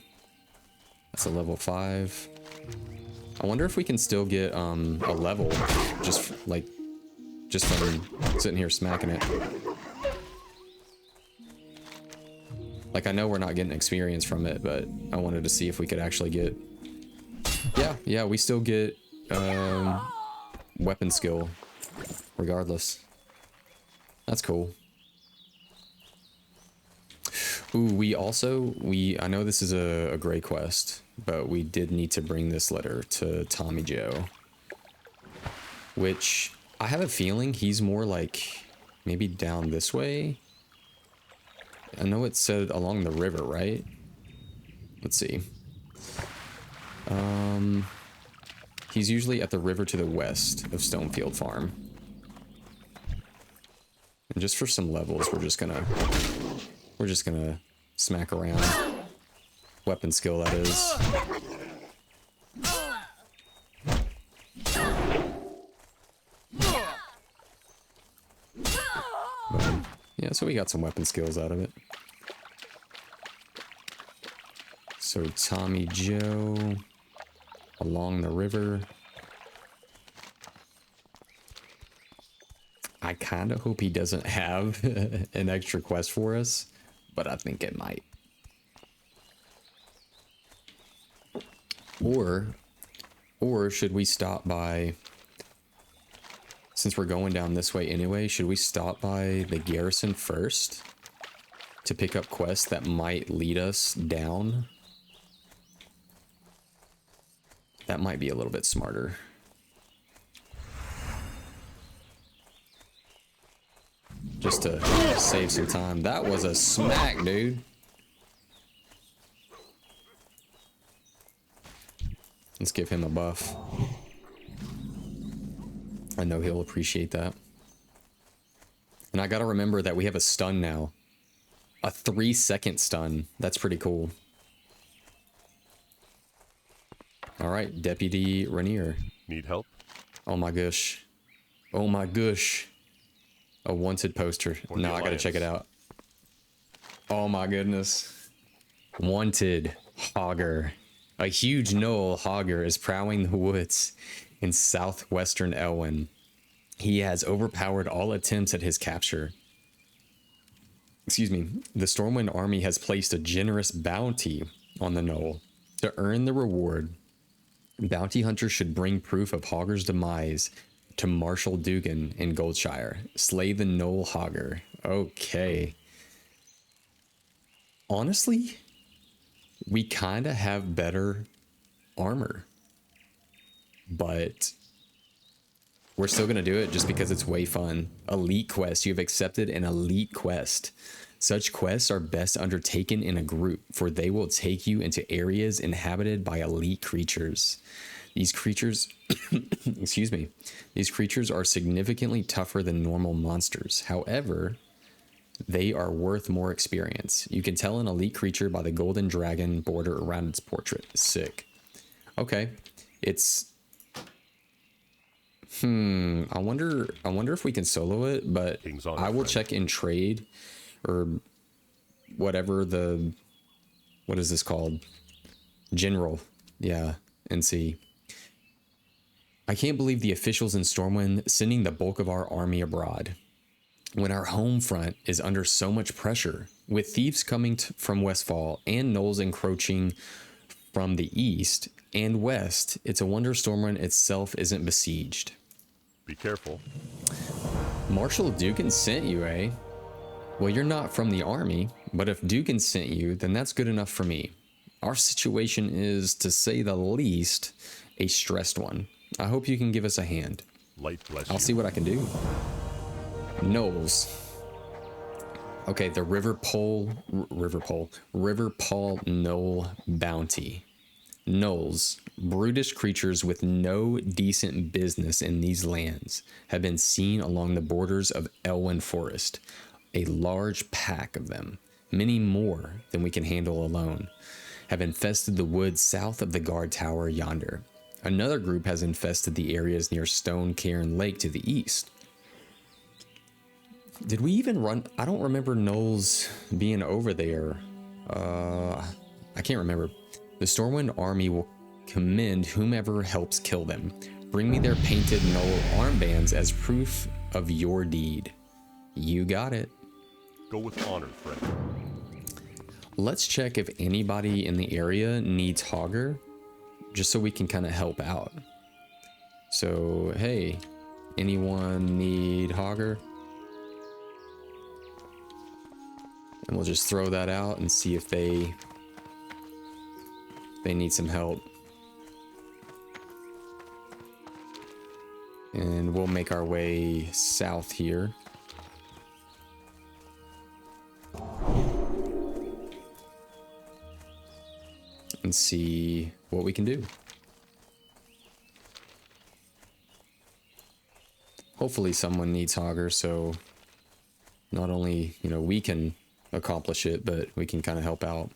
That's a level 5. I wonder if we can still get a level just from sitting here smacking it. Like, I know we're not getting experience from it, but I wanted to see if we could actually get... Yeah, we still get weapon skill regardless. That's cool. Ooh, I know this is a gray quest, but we did need to bring this letter to Tommy Joe, which I have a feeling he's more like maybe down this way. I know it said along the river, right? Let's see. He's usually at the river to the west of Stonefield Farm. And just for some levels, we're just gonna smack around. Weapon skill, that is. Yeah, so we got some weapon skills out of it. So Tommy Joe along the river. I kind of hope he doesn't have an extra quest for us, but I think it might. Or should we stop by, since we're going down this way anyway, should we stop by the garrison first to pick up quests that might lead us down? That might be a little bit smarter. Just to save some time. That was a smack, dude. Let's give him a buff. I know he'll appreciate that. And I gotta remember that we have a stun now. A 3-second stun. That's pretty cool. Alright, Deputy Rainier. Need help? Oh my gosh. Oh my gosh. A wanted poster. For No, the I gotta check it Alliance. out. Oh my goodness. Wanted Hogger. A huge gnoll Hogger is prowling the woods in southwestern Elwyn. He has overpowered all attempts at his capture. Excuse me. The Stormwind army has placed a generous bounty on the gnoll. To earn the reward, bounty hunters should bring proof of Hogger's demise to Marshal Dugan in Goldshire. Slay the gnoll Hogger. Okay. Honestly, we kind of have better armor, but we're still going to do it just because it's way fun. Elite quest. You have accepted an elite quest. Such quests are best undertaken in a group, for they will take you into areas inhabited by elite creatures. These creatures, excuse me, these creatures are significantly tougher than normal monsters. However, they are worth more experience. You can tell an elite creature by the golden dragon border around its portrait. Sick. Okay. It's I wonder if we can solo it, but I will check in trade or whatever what is this called? General. Yeah, and see. I can't believe the officials in Stormwind sending the bulk of our army abroad when our home front is under so much pressure, with thieves coming from Westfall and gnolls encroaching from the east and west. It's a wonder Stormwind itself isn't besieged. Be careful. Marshal Dugan sent you, eh? Well, you're not from the army, but if Dugan sent you, then that's good enough for me. Our situation is, to say the least, a stressed one. I hope you can give us a hand. Light bless I'll you. see what I can do. Gnolls. Okay, the River Pole Gnoll Bounty. Gnolls, brutish creatures with no decent business in these lands, have been seen along the borders of Elwyn Forest. A large pack of them, many more than we can handle alone, have infested the woods south of the guard tower yonder. Another group has infested the areas near Stone Cairn Lake to the east. Did we even run? I don't remember gnolls being over there. I can't remember. The Stormwind army will commend whomever helps kill them. Bring me their painted gnoll armbands as proof of your deed. You got it. Go with honor, friend. Let's check if anybody in the area needs Hogger, just so we can kind of help out. So, hey, anyone need Hogger? And we'll just throw that out and see if they need some help. And we'll make our way south here. And see what we can do. Hopefully someone needs Hogger, so not only, we can accomplish it, but we can kind of help out.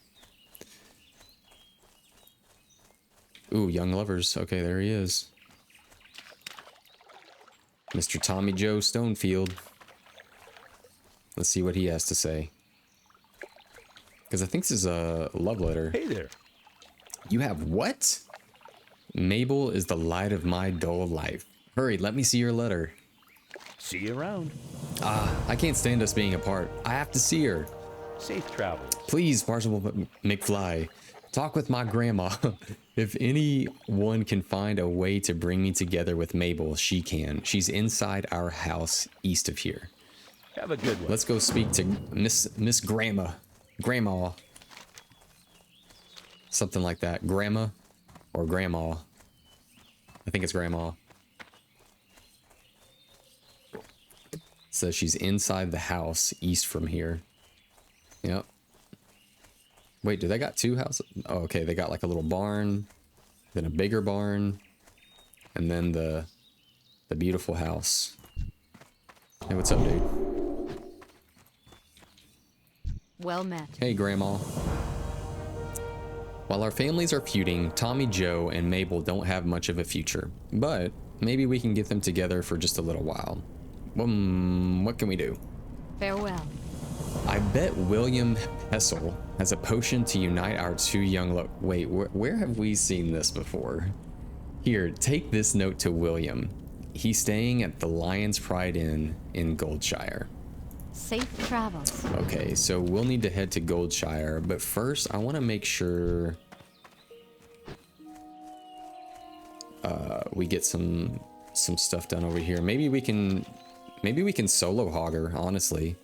Ooh, young lovers. Okay, there he is. Mr. Tommy Joe Stonefield. Let's see what he has to say. Because I think this is a love letter. Hey there. You have what? Mabel is the light of my dull life. Hurry, let me see your letter. See you around. I can't stand us being apart. I have to see her. Safe travels. Please, Marshal McFly, talk with my grandma. If anyone can find a way to bring me together with Mabel, she can. She's inside our house east of here. Have a good one. Let's go speak to Miss Grandma. Grandma. Something like that. Grandma or Grandma. I think it's Grandma. So she's inside the house east from here. Yep. Wait, do they got two houses? Oh, okay. They got like a little barn, then a bigger barn, and then the beautiful house. Hey, what's up, dude? Well met. Hey, Grandma. While our families are feuding, Tommy Joe and Mabel don't have much of a future, but maybe we can get them together for just a little while. What can we do? Farewell. I bet William Hessel has a potion to unite our two young wait, where have we seen this before? Here, take this note to William. He's staying at the Lion's Pride Inn in Goldshire. Safe travels. Okay, so we'll need to head to Goldshire, but first I want to make sure we get some stuff done over here. Maybe we can solo Hogger, honestly,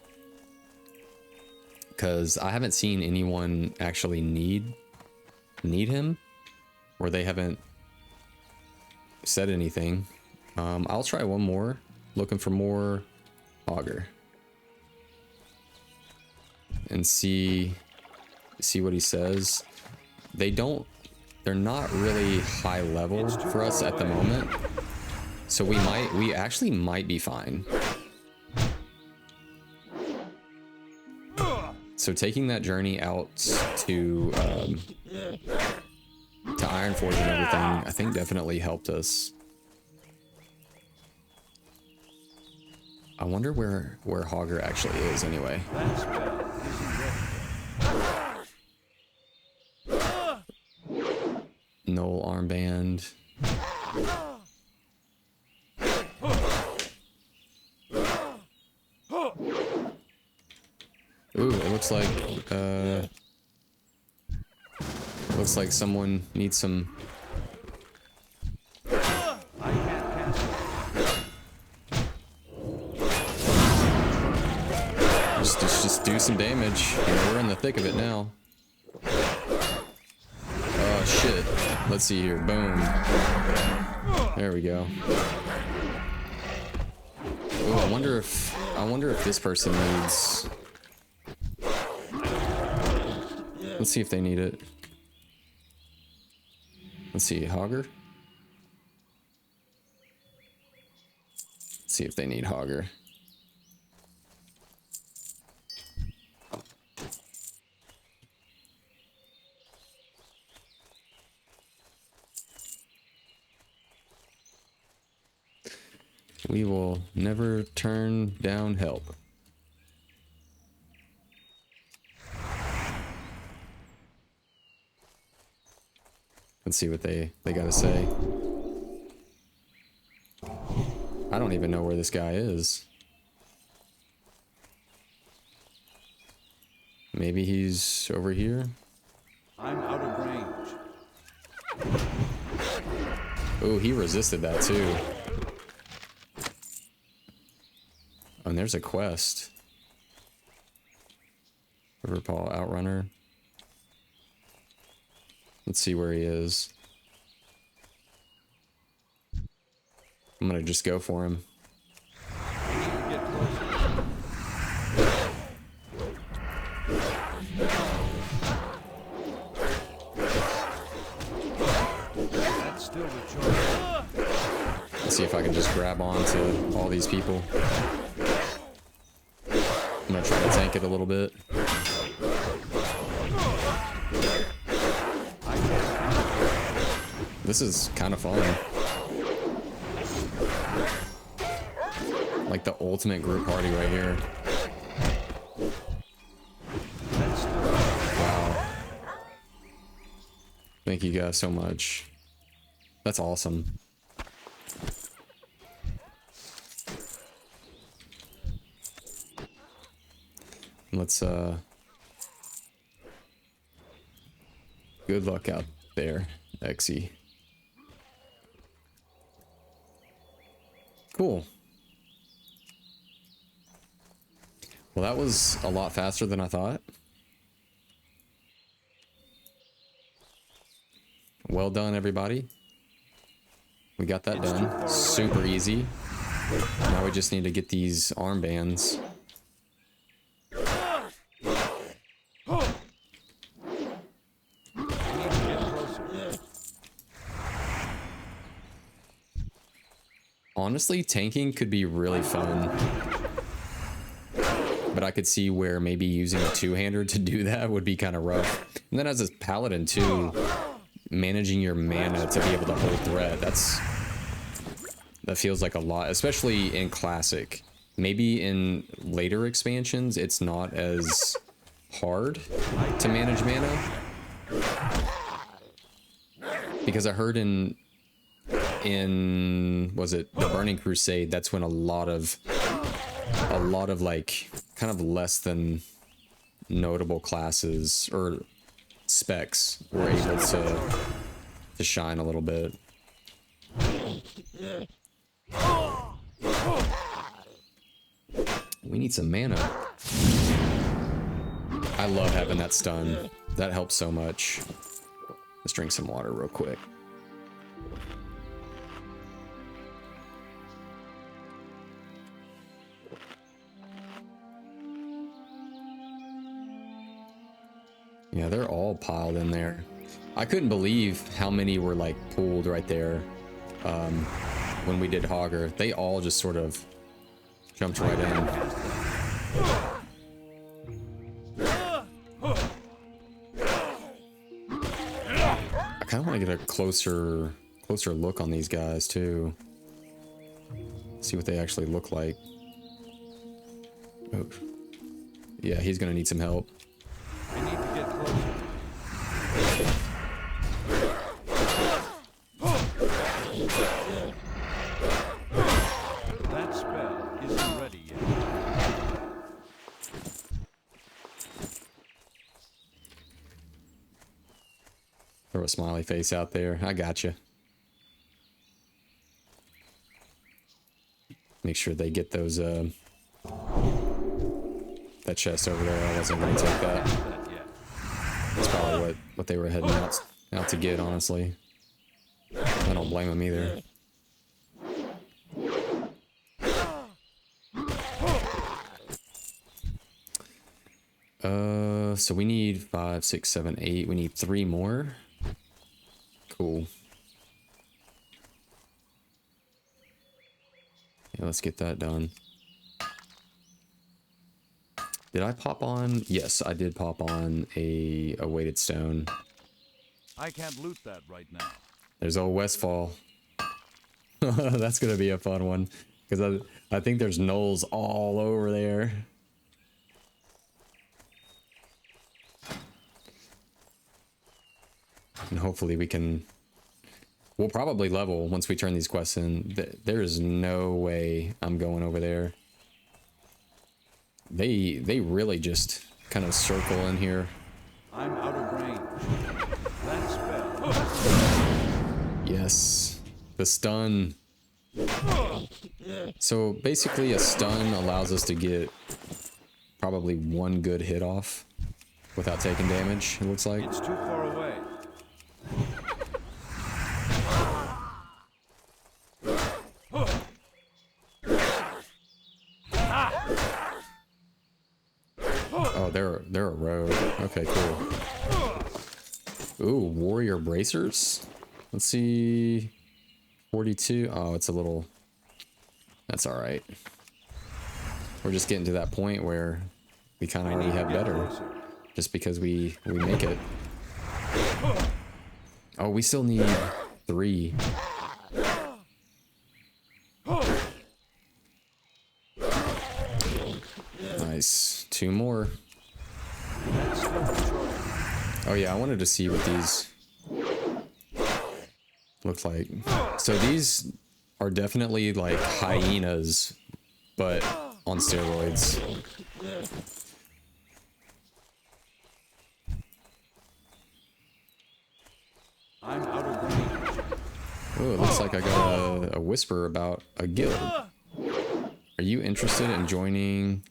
because I haven't seen anyone actually need him, or they haven't said anything. I'll try one more, looking for more Hogger, and see what he says. They're not really high level for us at the moment, so we actually might be fine. So taking that journey out to Ironforge and everything, I think definitely helped us. I wonder where Hogger actually is anyway. Knoll armband. Ooh, it looks like someone needs some. Just do some damage. You know, we're in the thick of it now. Oh shit. Let's see here. Boom. There we go. Oh, I wonder if this person needs. Let's see if they need it. Let's see, Hogger. Let's see if they need Hogger. We will never turn down help. Let's see what they gotta say. I don't even know where this guy is. Maybe he's over here? I'm out of range. Oh, he resisted that too. Oh, and there's a quest. Riverpaw Outrunner. Let's see where he is. I'm gonna just go for him. Get closer. That's still the charge. Let's see if I can just grab on to all these people. I'm gonna try to tank it a little bit. This is kind of fun. Like the ultimate group party right here. Wow. Thank you guys so much. That's awesome. Let's good luck out there, Exy. Cool. Well, that was a lot faster than I thought. Well done, everybody. We got that done. Super easy. Now we just need to get these armbands. Honestly, tanking could be really fun. But I could see where maybe using a two-hander to do that would be kind of rough. And then as a paladin too, managing your mana to be able to hold threat, that feels like a lot, especially in classic. Maybe in later expansions, it's not as hard to manage mana. Because I heard in was it the Burning Crusade, that's when a lot of like kind of less than notable classes or specs were able to shine a little bit. We need some mana. I love having that stun. That helps so much. Let's drink some water real quick. Yeah, they're all piled in there. I couldn't believe how many were like pooled right there when we did Hogger. They all just sort of jumped right in. I kind of want to get a closer look on these guys too. See what they actually look like. Oh. Yeah, he's gonna need some help. I need to get closer. That spell isn't ready yet. Throw a smiley face out there. I gotcha. Make sure they get those that chest over there. I wasn't gonna take that. That's probably what they were heading out to get, honestly. I don't blame them either. So we need 5, 6, 7, 8. We need 3 more. Cool. Yeah, let's get that done. Did I pop on? Yes, I did pop on a weighted stone. I can't loot that right now. There's old Westfall. That's gonna be a fun one because I think there's gnolls all over there. And hopefully we'll probably level once we turn these quests in. There is no way I'm going over there. They really just kind of circle in here. I'm out of range. That spell. Yes, the stun. So basically a stun allows us to get probably 1 good hit off without taking damage, it looks like. It's too far away. Oh, they're a rogue. Okay, cool. Ooh, warrior bracers. Let's see. 42. Oh, it's a little. That's all right. We're just getting to that point where we kind of already have better, just because we make it. Oh, we still need 3. Nice. 2 more. Oh yeah, I wanted to see what these look like. So these are definitely like hyenas, but on steroids. I'm out of range. Oh, it looks like I got a whisper about a guild. Are you interested in joining?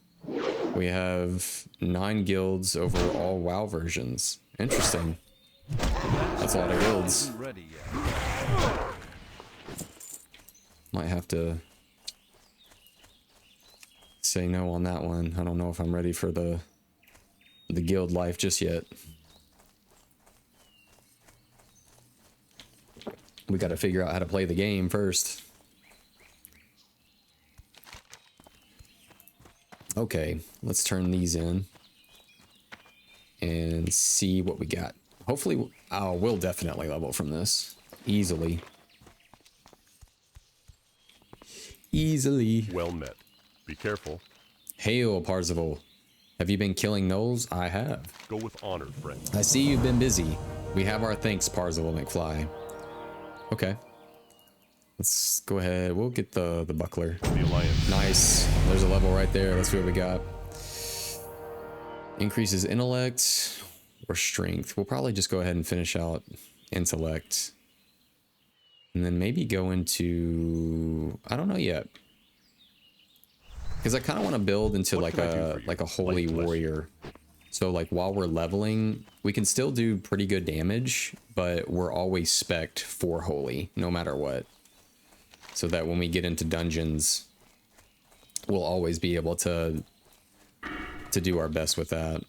We have 9 guilds over all WoW versions. Interesting. That's a lot of guilds. Isn't ready yet. Might have to say no on that one. I don't know if I'm ready for the guild life just yet. We got to figure out how to play the game first. Okay, let's turn these in and see what we got. Hopefully, we'll definitely level from this easily. Easily. Well met. Be careful. Hail, Parzival. Have you been killing gnolls? I have. Go with honor, friend. I see you've been busy. We have our thanks, Parzival McFly. Okay. Let's go ahead. We'll get the buckler. The Alliance. Nice. There's a level right there. Let's see what we got. Increases intellect or strength. We'll probably just go ahead and finish out intellect. And then maybe go into... I don't know yet. Because I kind of want to build into like a holy warrior. So like while we're leveling, we can still do pretty good damage, but we're always spec'd for holy, no matter what. So that when we get into dungeons, we'll always be able to do our best with that.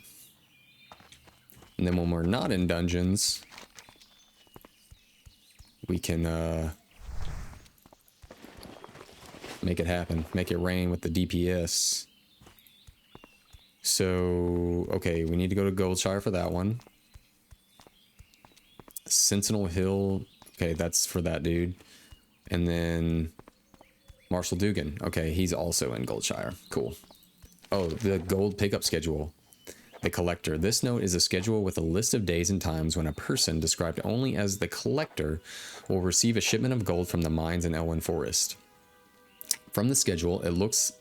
And then when we're not in dungeons, we can make it happen, make it rain with the DPS. So, okay, we need to go to Goldshire for that one. Sentinel Hill, okay, that's for that dude. And then Marshal Dugan, okay, he's also in Goldshire, cool. Oh, the gold pickup schedule. The Collector. This note is a schedule with a list of days and times when a person described only as the Collector will receive a shipment of gold from the mines in Elwyn Forest. From the schedule, it looks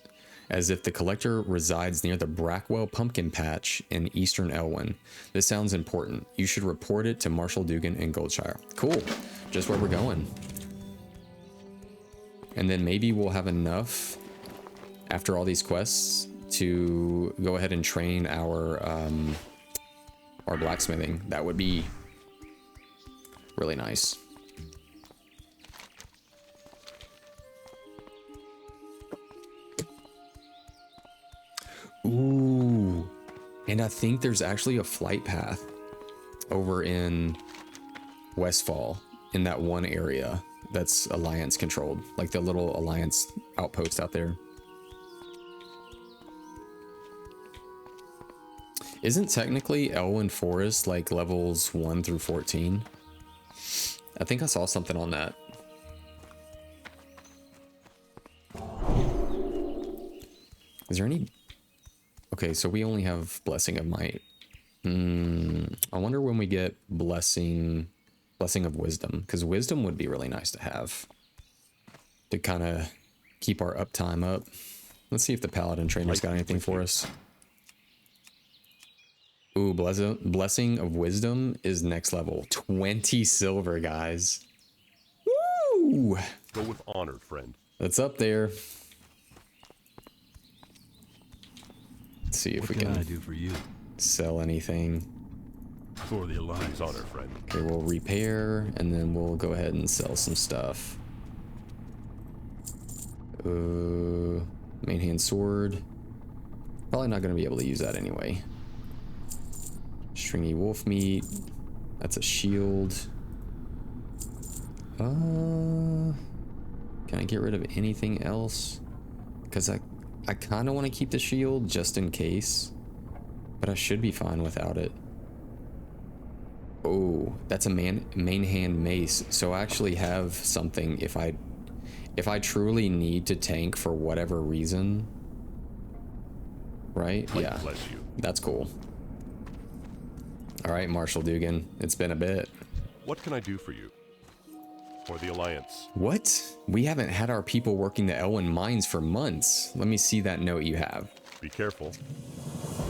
as if the Collector resides near the Brackwell Pumpkin Patch in eastern Elwyn. This sounds important. You should report it to Marshal Dugan in Goldshire. Cool. Just where we're going. And then maybe we'll have enough after all these quests to go ahead and train our blacksmithing. That would be really nice. Ooh, and I think there's actually a flight path over in Westfall in that one area that's Alliance controlled, like the little Alliance outpost out there. Isn't technically Elwyn Forest like levels 1 through 14? I think I saw something on that. Is there any... Okay, so we only have Blessing of Might. I wonder when we get Blessing of Wisdom, because Wisdom would be really nice to have to kind of keep our uptime up. Let's see if the Paladin trainer's got anything for us. Ooh, Blessing of Wisdom is next level. 20 silver, guys. Woo! Go with honor, friend. That's up there. Let's see if we can I do for you? sell anything. For the Alliance. Honor, friend. Okay, we'll repair, and then we'll go ahead and sell some stuff. Main hand sword. Probably not going to be able to use that anyway. Stringy wolf meat. That's a shield. Can I get rid of anything else? Because I kind of want to keep the shield just in case, but I should be fine without it. Oh, that's a main hand mace. So I actually have something if I truly need to tank for whatever reason. Right? Yeah. Bless you. That's cool. All right, Marshal Dugan. It's been a bit. What can I do for you? For the Alliance. What? We haven't had our people working the Elwyn mines for months. Let me see that note you have. Be careful.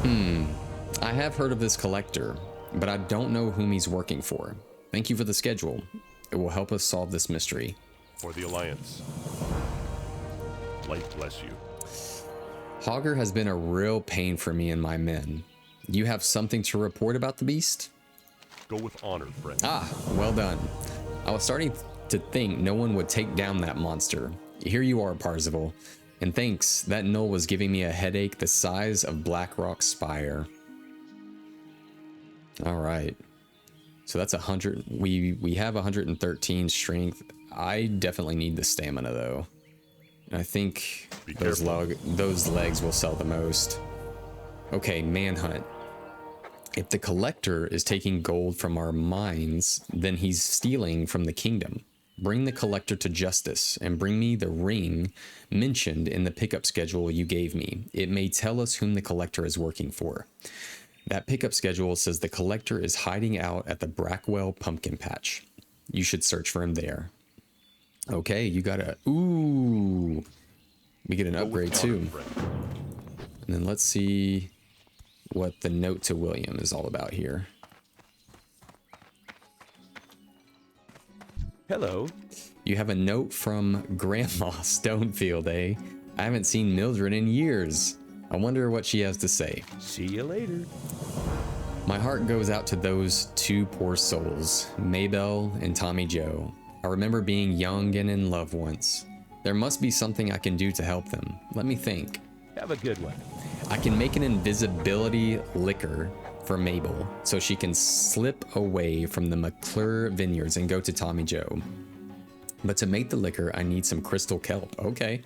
I have heard of this Collector, but I don't know whom he's working for. Thank you for the schedule. It will help us solve this mystery. For the Alliance. Light bless you. Hogger has been a real pain for me and my men. You have something to report about the beast? Go with honor, friend. Ah, well done. I was starting to think no one would take down that monster. Here you are, Parzival. And thanks, that gnoll was giving me a headache the size of Blackrock's spire. All right. So that's 100. We have 113 strength. I definitely need the stamina though. And I think those legs will sell the most. Okay, manhunt. If the Collector is taking gold from our mines, then he's stealing from the kingdom. Bring the collector to justice and bring me the ring mentioned in the pickup schedule you gave me. It may tell us whom the collector is working for. That pickup schedule says the collector is hiding out at the Brackwell pumpkin patch. You should search for him there. Okay, you got a... Ooh! We get an upgrade too. And then let's see what the note to William is all about here. Hello. You have a note from Grandma Stonefield, eh? I haven't seen Mildred in years. I wonder what she has to say. See you later. My heart goes out to those two poor souls, Mabel and Tommy Joe. I remember being young and in love once. There must be something I can do to help them. Let me think. Have a good one. I can make an invisibility liquor for Mabel so she can slip away from the McClure vineyards and go to Tommy Joe. But to make the liquor, I need some crystal kelp. Okay.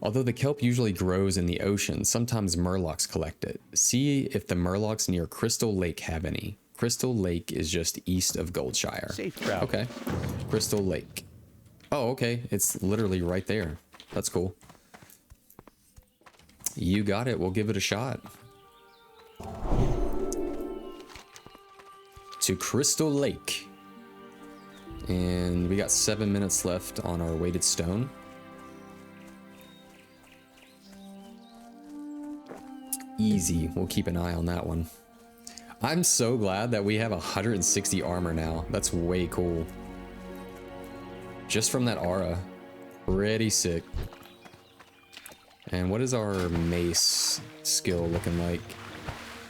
Although the kelp usually grows in the ocean, sometimes murlocs collect it. See if the murlocs near Crystal Lake have any. Crystal Lake is just east of Goldshire. Safe travel. Okay. Crystal Lake. Oh, okay. It's literally right there. That's cool. You got it. We'll give it a shot. To Crystal Lake. And we got 7 minutes left on our weighted stone. Easy. We'll keep an eye on that one. I'm so glad that we have 160 armor now. That's way cool. Just from that aura. Pretty sick. And what is our mace skill looking like?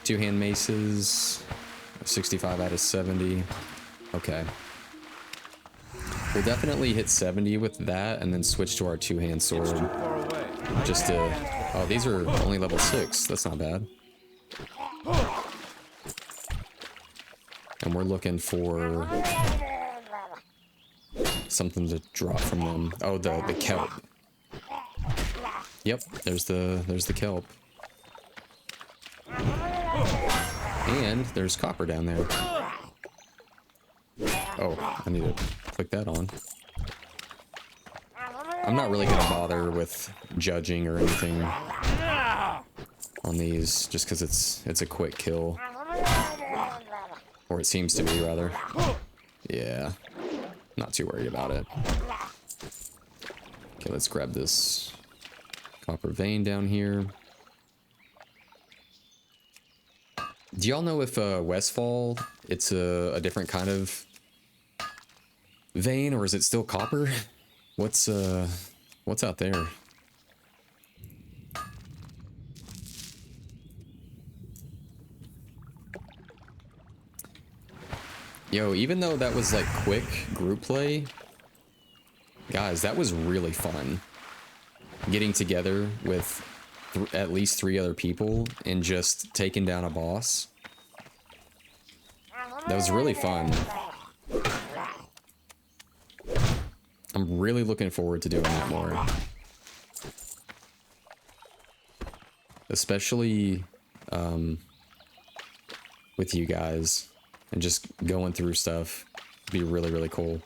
Two-hand maces. 65 out of 70. Okay. We'll definitely hit 70 with that and then switch to our two-hand sword. Just to... Oh, these are only level 6. That's not bad. And we're looking for something to drop from them. Oh, the kelp. Yep, there's the kelp. And there's copper down there. Oh, I need to click that on. I'm not really gonna bother with judging or anything on these, just because it's a quick kill. Or it seems to be, rather. Yeah, not too worried about it. Okay, let's grab this copper vein down here. Do y'all know if Westfall, it's a different kind of vein, or is it still copper? What's out there? Yo, even though that was like quick group play, guys, that was really fun. Getting together with at least 3 other people and just taking down a boss. That was really fun. I'm really looking forward to doing that more. Especially with you guys and just going through stuff. It'd be really, really cool.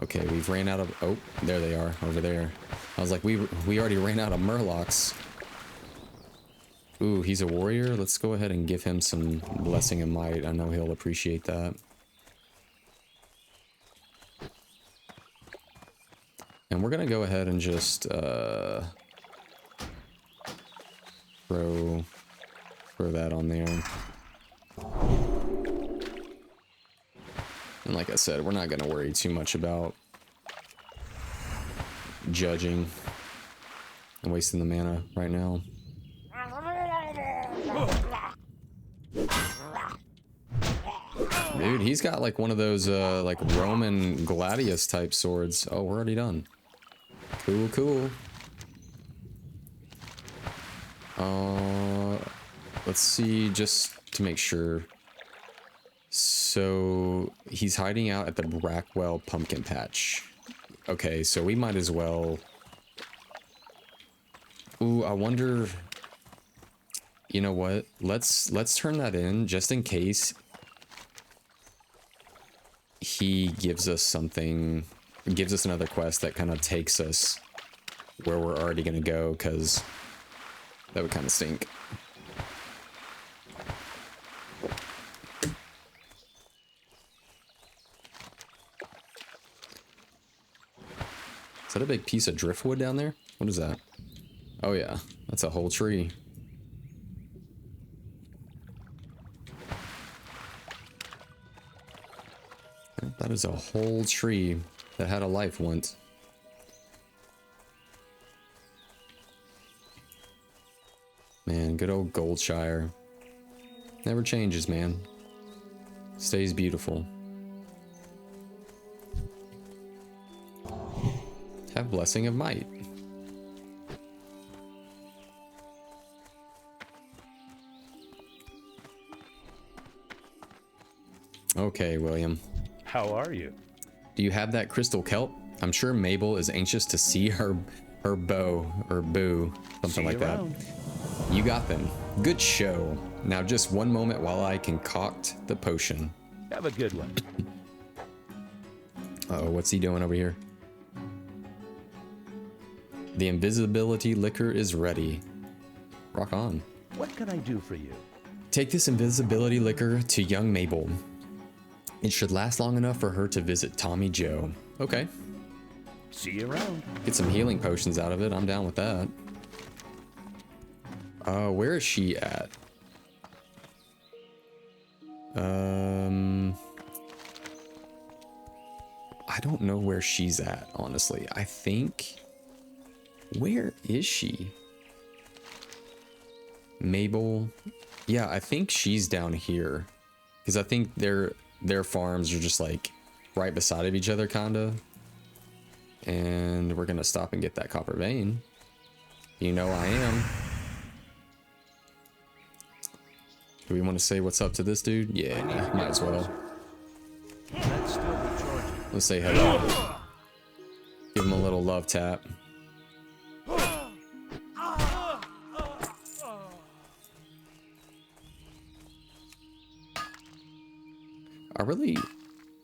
Okay, we've ran out of... Oh, there they are, over there. I was like, we already ran out of murlocs. Ooh, he's a warrior. Let's go ahead and give him some blessing and might. I know he'll appreciate that. And we're gonna go ahead and just throw that on there. And like I said, we're not gonna worry too much about judging and wasting the mana right now. Dude, he's got like one of those like Roman gladius type swords. Oh, we're already done. Cool, cool. Let's see, just to make sure. So he's hiding out at the Brackwell pumpkin patch. Okay, so we might as well. Ooh, I wonder. You know what? Let's turn that in just in case he gives us something gives us another quest that kind of takes us where we're already going to go, because that would kind of stink. Is that a big piece of driftwood down there? What is that? Oh yeah, that's a whole tree. That is a whole tree that had a life once. Man, good old Goldshire. Never changes, man. Stays beautiful. Have Blessing of Might. Okay, William. How are you? Do you have that crystal kelp? I'm sure Mabel is anxious to see her bow or boo, something like that. You got them. Good show. Now just one moment while I concoct the potion. Have a good one. Uh-oh, what's he doing over here? The invisibility liquor is ready. Rock on. What can I do for you? Take this invisibility liquor to young Mabel. It should last long enough for her to visit Tommy Joe. Okay. See you around. Get some healing potions out of it. I'm down with that. Where is she at? I don't know where she's at, honestly. I think... Where is she? Mabel? Yeah, I think she's down here. Because I think their farms are just like right beside of each other, kinda. And we're gonna stop and get that copper vein. You know I am. Do we want to say what's up to this dude? Yeah, might as well. That's still recharging. Let's say hello. Give him a little love tap.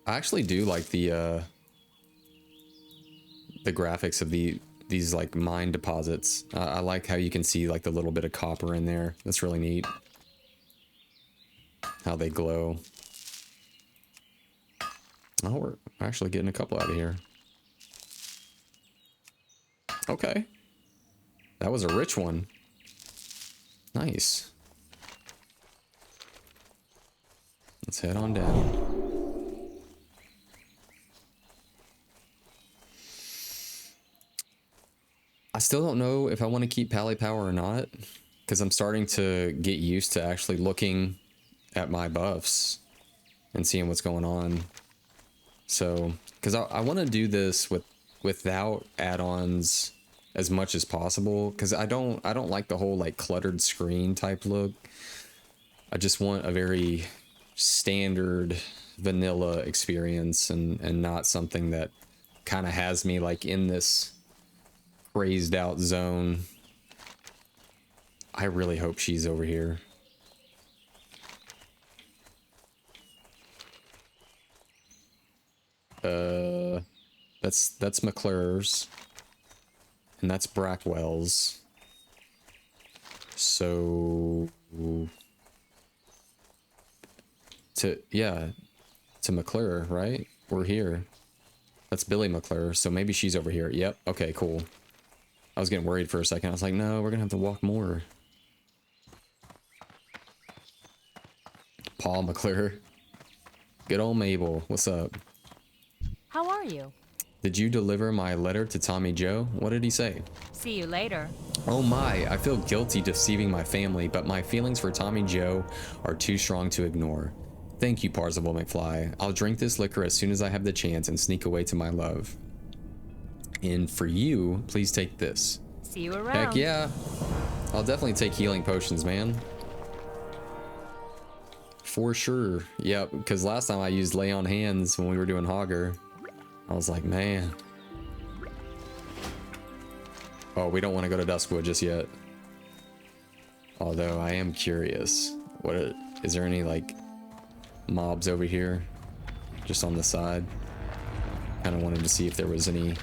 I actually do like the graphics of these like mine deposits. I like how you can see like the little bit of copper in there. That's really neat. How they glow. Oh, we're actually getting a couple out of here. Okay. That was a rich one. Nice. Let's head on down. I still don't know if I want to keep Pally Power or not, because I'm starting to get used to actually looking at my buffs and seeing what's going on. So, because I want to do this without add-ons as much as possible, because I don't like the whole like cluttered screen type look. I just want a very standard vanilla experience and not something that kind of has me like in this crazed out zone. I really hope she's over here. That's McClure's, and that's Brackwell's. So to McClure, right? We're here. That's Billy McClure, so maybe she's over here. Yep. Okay, cool. I was getting worried for a second. I was like, no, we're gonna have to walk more. Paul McClure. Good old Mabel. What's up? How are you? Did you deliver my letter to Tommy Joe? What did he say? See you later. Oh my, I feel guilty deceiving my family, but my feelings for Tommy Joe are too strong to ignore. Thank you, Parzival McFly. I'll drink this liquor as soon as I have the chance and sneak away to my love. And for you, please take this. See you around. Heck yeah. I'll definitely take healing potions, man. For sure. Yep, because last time I used lay on hands when we were doing Hogger. I was like, man. Oh, we don't want to go to Duskwood just yet. Although I am curious. Is there any like mobs over here? Just on the side? Kind of wanted to see if there was any...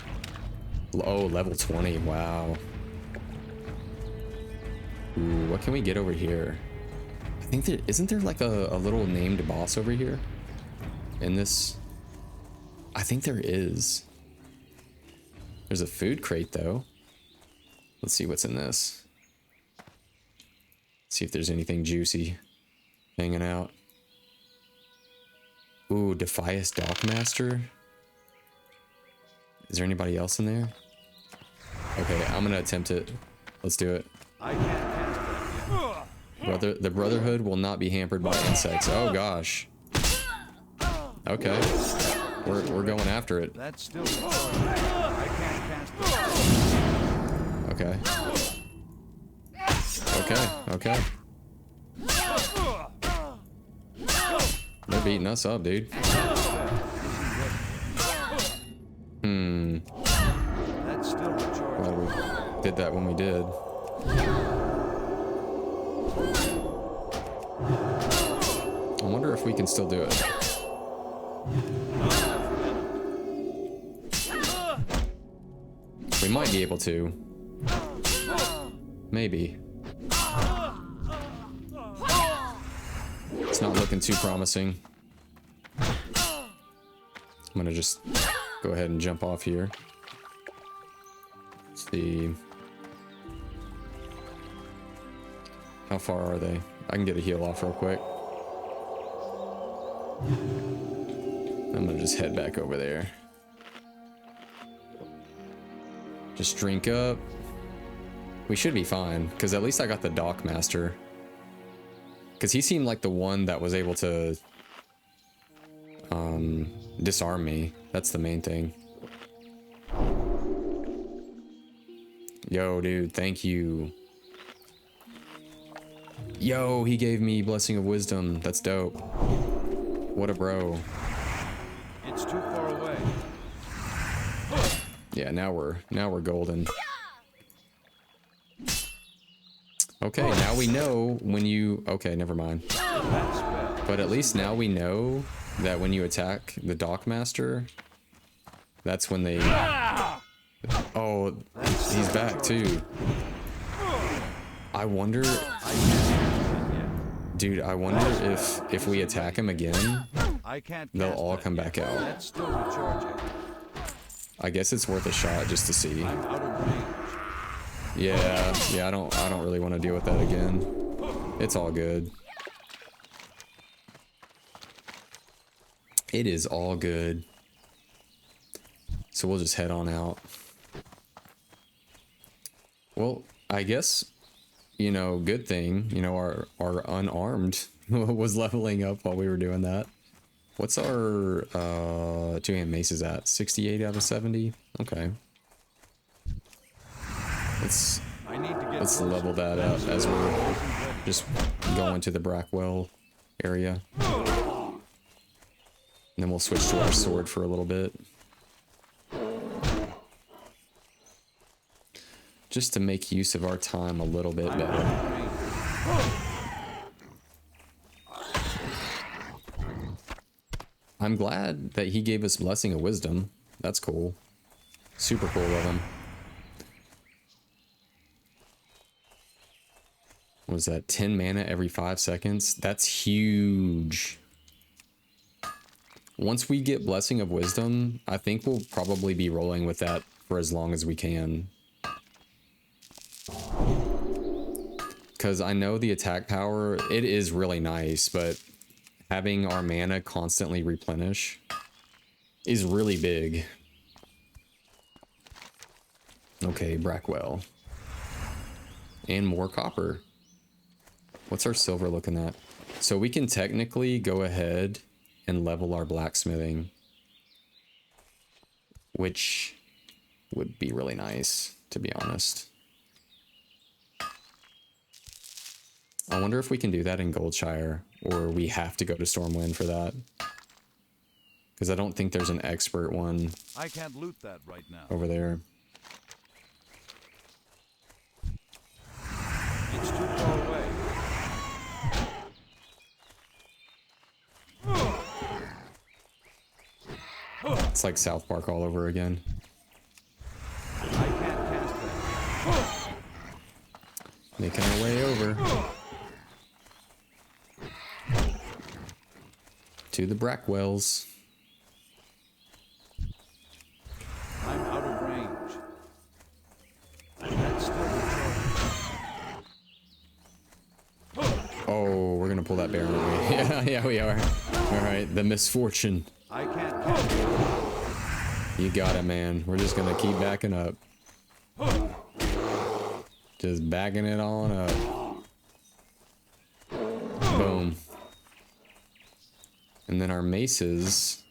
Oh, level 20. Wow. Ooh, what can we get over here? I think there... Isn't there like a little named boss over here? In this... I think there is. There's a food crate, though. Let's see what's in this. See if there's anything juicy hanging out. Ooh, Defias Dockmaster. Is there anybody else in there? Okay, I'm gonna attempt it. Let's do it. I can't cast that. The Brotherhood will not be hampered by insects. Oh gosh. Okay. We're going after it. That's still I can't cast that. Okay. Okay. They're beating us up, dude. That's still recharging. Well, we did that when we did. I wonder if we can still do it. We might be able to. Maybe. It's not looking too promising. I'm gonna just go ahead and jump off here. Let's see. How far are they? I can get a heal off real quick. I'm gonna just head back over there. Just drink up. We should be fine, because at least I got the Dockmaster. Because he seemed like the one that was able to disarm me. That's the main thing. Yo, dude, thank you. Yo, he gave me Blessing of Wisdom. That's dope. What a bro. It's too far away. Yeah, now we're golden. Okay, now we know when you... Okay, never mind. But at least now we know that when you attack the Dockmaster, that's when they... Oh, he's back too. I wonder... Dude, I wonder if we attack him again, I can't they'll cast all that come yet. back out. That's still recharging. I guess it's worth a shot just to see. I'm out of range. Yeah, I don't really want to deal with that again. It's all good. It is all good. So we'll just head on out. Well, I guess, you know, good thing, you know, our unarmed was leveling up while we were doing that. What's our two-hand maces at? 68 out of 70? Okay. Let's level that up as we're just going to the Brackwell area. And then we'll switch to our sword for a little bit. Just to make use of our time a little bit better. I'm glad that he gave us Blessing of Wisdom. That's cool. Super cool of him. What was that? 10 mana every 5 seconds? That's huge. Once we get Blessing of Wisdom, I think we'll probably be rolling with that for as long as we can. Because I know the attack power, it is really nice, but having our mana constantly replenish is really big. Okay, Brackwell. And more copper. What's our silver looking at? So we can technically go ahead and level our blacksmithing, which would be really nice, to be honest. I wonder if we can do that in Goldshire, or we have to go to Stormwind for that. Because I don't think there's an expert one I can't loot that right now. over there. It's too far away. It's like South Park all over again. I can't cast that. Making our way over to the Brackwells. I'm out of range. That's still recharging. Oh, we're gonna pull that bear, aren't we? Yeah, we are. All right, the misfortune. I can't cast it. You got it, man. We're just gonna keep backing up. Just backing it on up. Boom. And then our maces.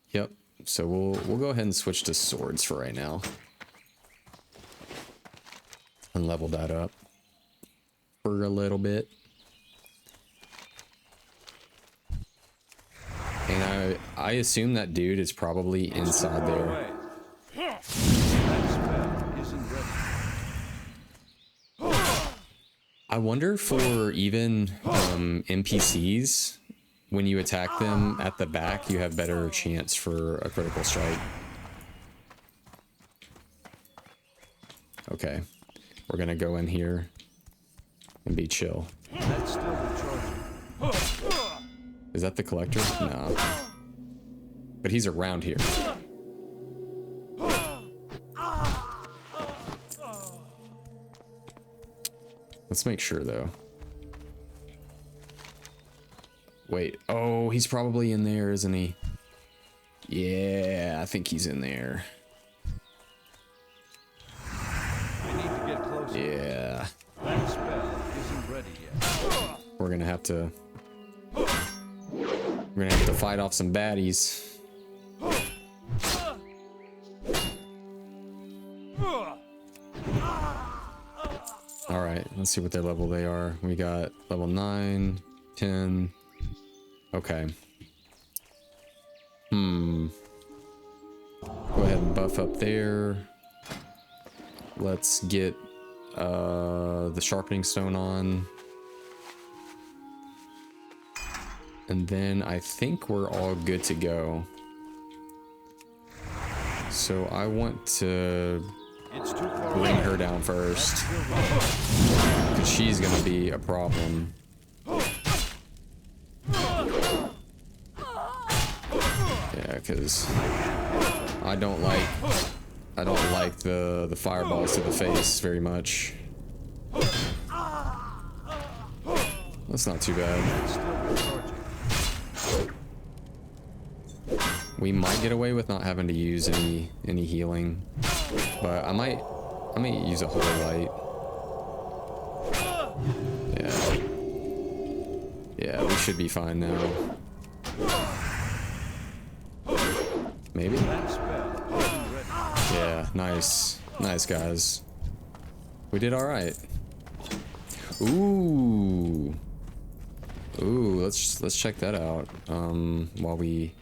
Yep. So we'll go ahead and switch to swords for right now. And level that up for a little bit. And I assume that dude is probably inside there. That spell isn't ready. I wonder for even NPCs, when you attack them at the back, you have better chance for a critical strike. Okay, we're gonna go in here and be chill. That's still recharging. Is that the collector? No. But he's around here. Let's make sure though. Wait, oh, he's probably in there, isn't he? Yeah, I think he's in there. I need to get closer. Yeah. That spell isn't ready yet. We're gonna have to fight off some baddies. Alright, let's see what their level they are. We got level 9, 10. Okay. Go ahead and buff up there. Let's get the sharpening stone on. And then I think we're all good to go. So I want to It's too far bring away. her down first, Still running. because she's gonna be a problem. Yeah, because I don't like the fireballs to the face very much. That's not too bad. Still recharging. We might get away with not having to use any healing, but I might use a holy light. Yeah, we should be fine now. Maybe? That spell isn't ready. Yeah, nice guys. We did all right. Ooh, let's check that out while we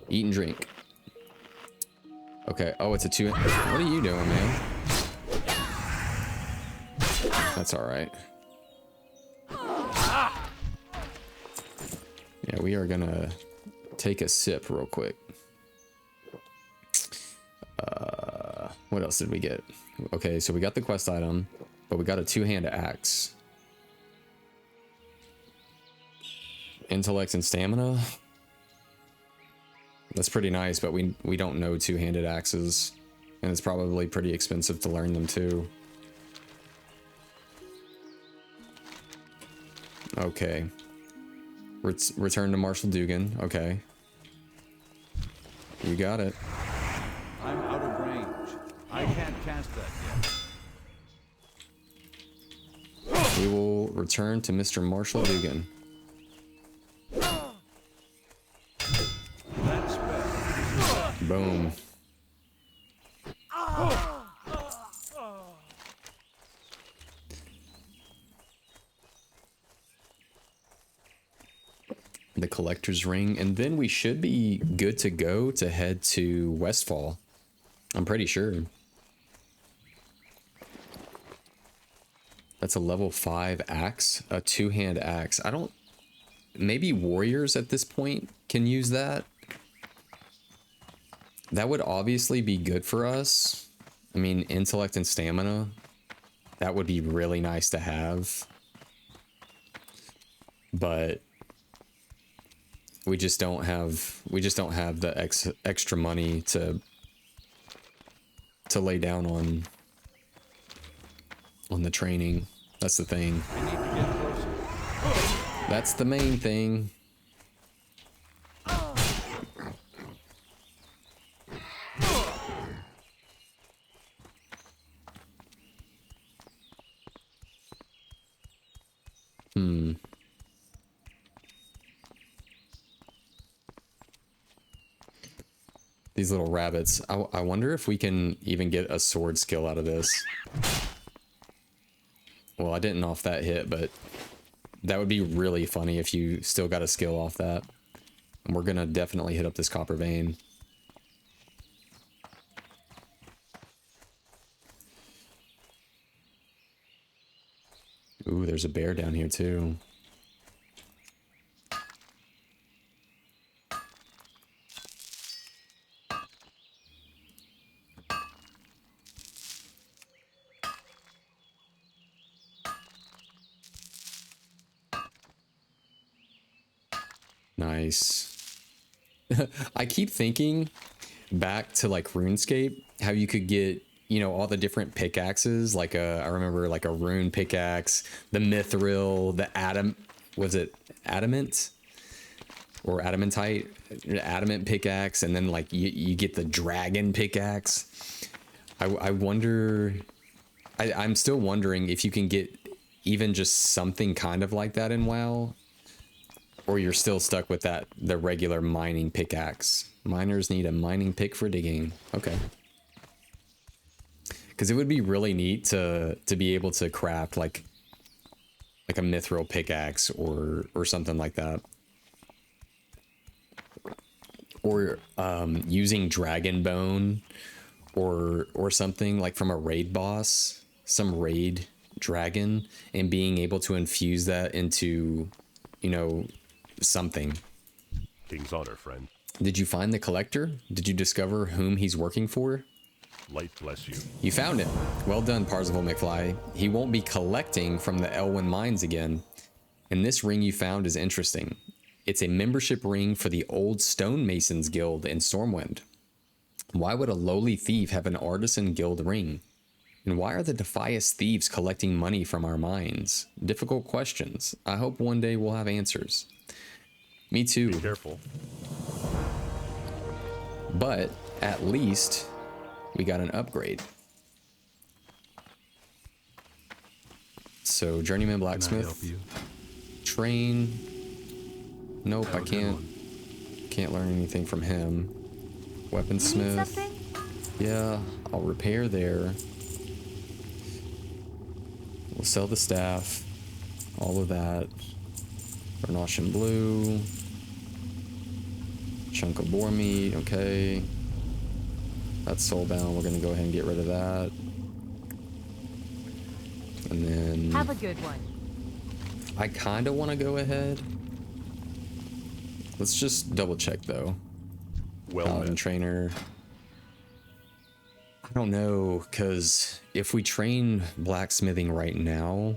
eat and drink. Okay. Oh, it's a 2. What are you doing, man? That's all right. Yeah, we are gonna take a sip real quick. What else did we get? Okay, so we got the quest item, but we got a 2-handed axe. Intellect and stamina. That's pretty nice, but we don't know 2-handed axes, and it's probably pretty expensive to learn them too. Okay. Return to Marshal Dugan. Okay. You got it. I'm out of range. I can't cast that yet. We will return to Mr. Marshal Dugan. That spell. Boom. The collector's ring, and then we should be good to go to head to Westfall. I'm pretty sure. That's a level 5 axe, a 2-hand axe. I don't, maybe warriors at this point can use that. That would obviously be good for us. I mean, intellect and stamina. That would be really nice to have. But we just don't have the extra money to lay down on the training. That's the thing. I need to get closer. That's the main thing. These little rabbits. I wonder if we can even get a sword skill out of this. Well, I didn't off that hit, but that would be really funny if you still got a skill off that. And we're gonna definitely hit up this copper vein. Ooh, there's a bear down here too. Nice. I keep thinking back to like RuneScape, how you could get, you know, all the different pickaxes. Like I remember like a rune pickaxe, the mithril, the was it adamant or adamantite, adamant pickaxe, and then like you get the dragon pickaxe. I wonder. I'm still wondering if you can get even just something kind of like that in WoW. Or you're still stuck with the regular mining pickaxe. Miners need a mining pick for digging. Okay. Because it would be really neat to be able to craft like a mithril pickaxe or something like that. Or using dragon bone or something like from a raid boss, some raid dragon, and being able to infuse that into, you know, something. King's honor, friend. Did you find the collector? Did you discover whom he's working for? Light bless you. You found it. Well done, Parzival McFly. He won't be collecting from the Elwyn mines again. And this ring you found is interesting. It's a membership ring for the Old Stonemasons Guild in Stormwind. Why would a lowly thief have an artisan guild ring? And why are the Defias thieves collecting money from our mines? Difficult questions. I hope one day we'll have answers. Me too. Be careful. But at least we got an upgrade. So Journeyman Blacksmith. Train. Nope, I can't learn anything from him. Weaponsmith. Yeah, I'll repair there. We'll sell the staff. All of that. Vernashian blue. Chunk of boar meat, okay. That's soulbound, we're gonna go ahead and get rid of that. And then Have a good one. I kinda wanna go ahead. Let's just double check though. Well Paladin met. trainer. I don't know, cause if we train blacksmithing right now,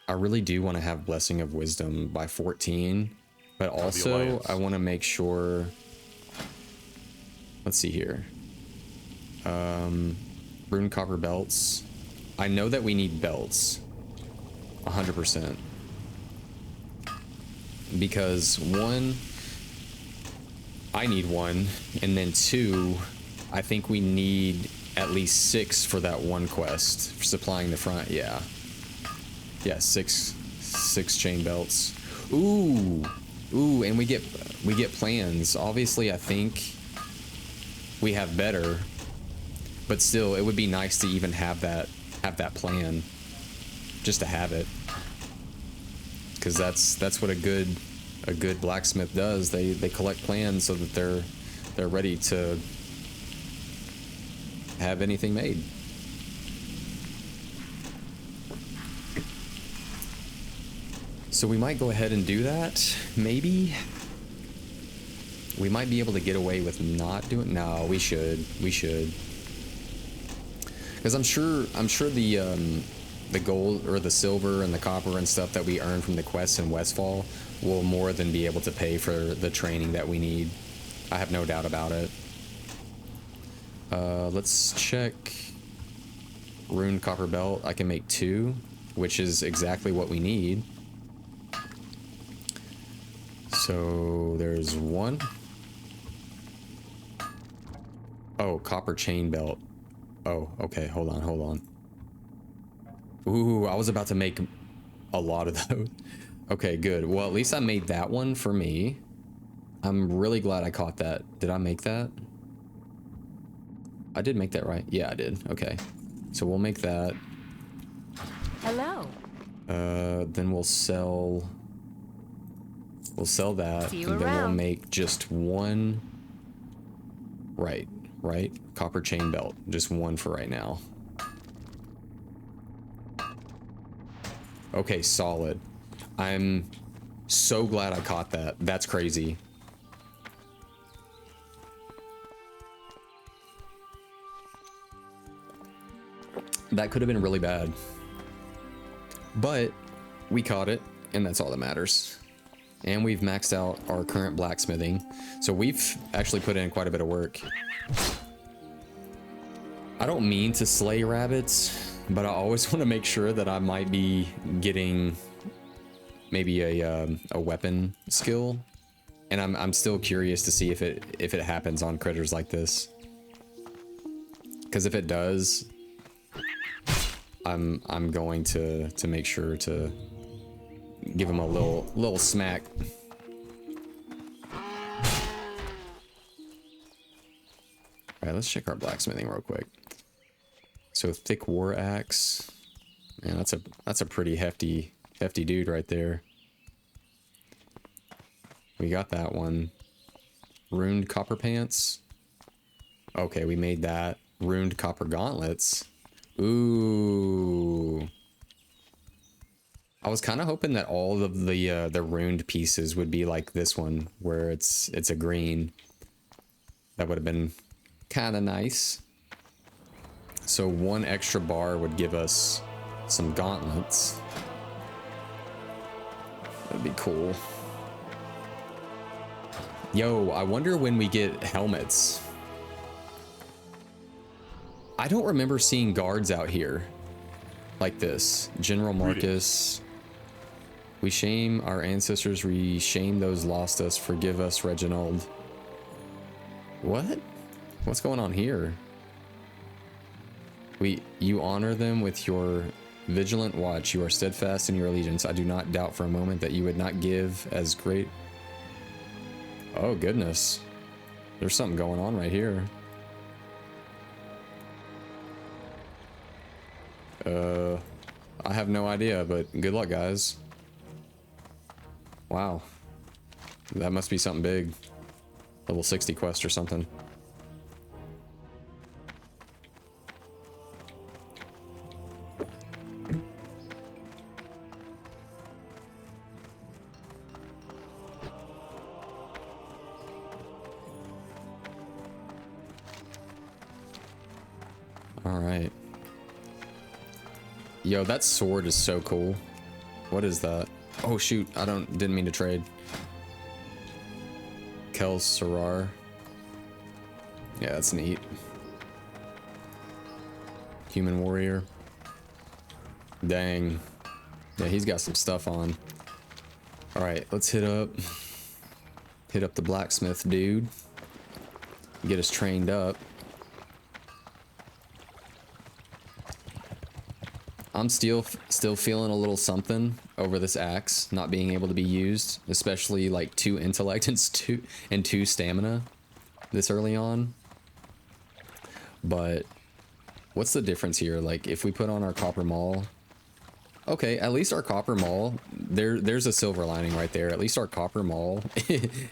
I really do want to have Blessing of Wisdom by 14, but also I want to make sure. Let's see here. Rune copper belts. I know that we need belts. 100%. Because one, I need one, and then two, I think we need at least 6 for that one quest for supplying the front. Yeah, six chain belts. Ooh, and we get plans. Obviously, I think we have better, but still, it would be nice to even have that plan, just to have it, because that's what a good blacksmith does. They collect plans so that they're ready to have anything made. So we might go ahead and do that, maybe. We might be able to get away with not doing. No, we should. We should. Because I'm sure the gold or the silver and the copper and stuff that we earn from the quests in Westfall will more than be able to pay for the training that we need. I have no doubt about it. Let's check runed copper belt. I can make 2, which is exactly what we need. So there's 1. Oh, copper chain belt. Oh, okay, hold on. Ooh, I was about to make a lot of those. Okay, good. Well, at least I made that one for me. I'm really glad I caught that. Did I make that? I did make that, right? Yeah, I did. Okay. So we'll make that. Hello. Then we'll sell that, See you and then we'll around. make just 1. Right. Copper chain belt. Just 1 for right now. Okay, solid. I'm so glad I caught that. That's crazy. That could have been really bad. But we caught it, and that's all that matters. And we've maxed out our current blacksmithing. So we've actually put in quite a bit of work. I don't mean to slay rabbits, but I always want to make sure that I might be getting maybe a weapon skill. And I'm still curious to see if it happens on critters like this. Because if it does, I'm going to make sure to give him a little smack. All right, let's check our blacksmithing real quick. So thick war axe, man, that's a pretty hefty dude right there. We got that one. Runed copper pants. Okay, we made that. Runed copper gauntlets. Ooh. I was kind of hoping that all of the runed pieces would be like this one, where it's a green. That would have been kind of nice. So 1 extra bar would give us some gauntlets. That'd be cool. Yo, I wonder when we get helmets. I don't remember seeing guards out here like this. General Marcus. We shame our ancestors, we shame those lost us, forgive us, Reginald. What? What's going on here? You honor them with your vigilant watch. You are steadfast in your allegiance. I do not doubt for a moment that you would not give as great. Oh, goodness. There's something going on right here. I have no idea, but good luck, guys. Wow. That must be something big. Level 60 quest or something. All right. Yo, that sword is so cool. What is that? Oh shoot, didn't mean to trade. Kel Sarar. Yeah, that's neat. Human warrior. Dang. Yeah, he's got some stuff on. All right, let's hit up the blacksmith dude. Get us trained up. I'm still feeling a little something over this axe not being able to be used, especially like 2 intellect and 2 stamina this early on. But what's the difference here? Like if we put on our copper maul, okay, at least our copper maul, there's a silver lining right there. At least our copper maul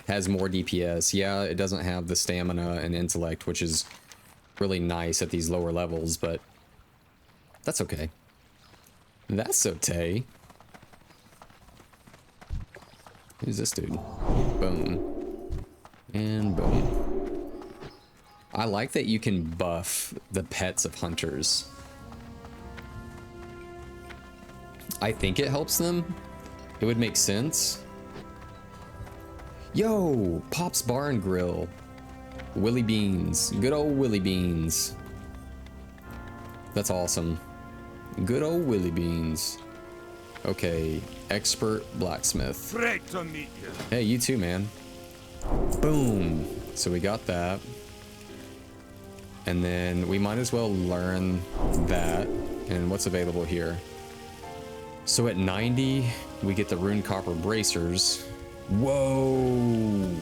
has more DPS. Yeah, it doesn't have the stamina and intellect, which is really nice at these lower levels, but that's okay. That's okay. Who's this dude? Boom. And boom. I like that you can buff the pets of hunters. I think it helps them. It would make sense. Yo, Pop's Bar and Grill. Willy Beans. Good old Willy Beans. That's awesome. Good old Willy Beans. Okay, expert blacksmith. Great to meet you. Hey, you too, man. Boom. So we got that. And then we might as well learn that. And what's available here? So at 90, we get the rune copper bracers. Whoa.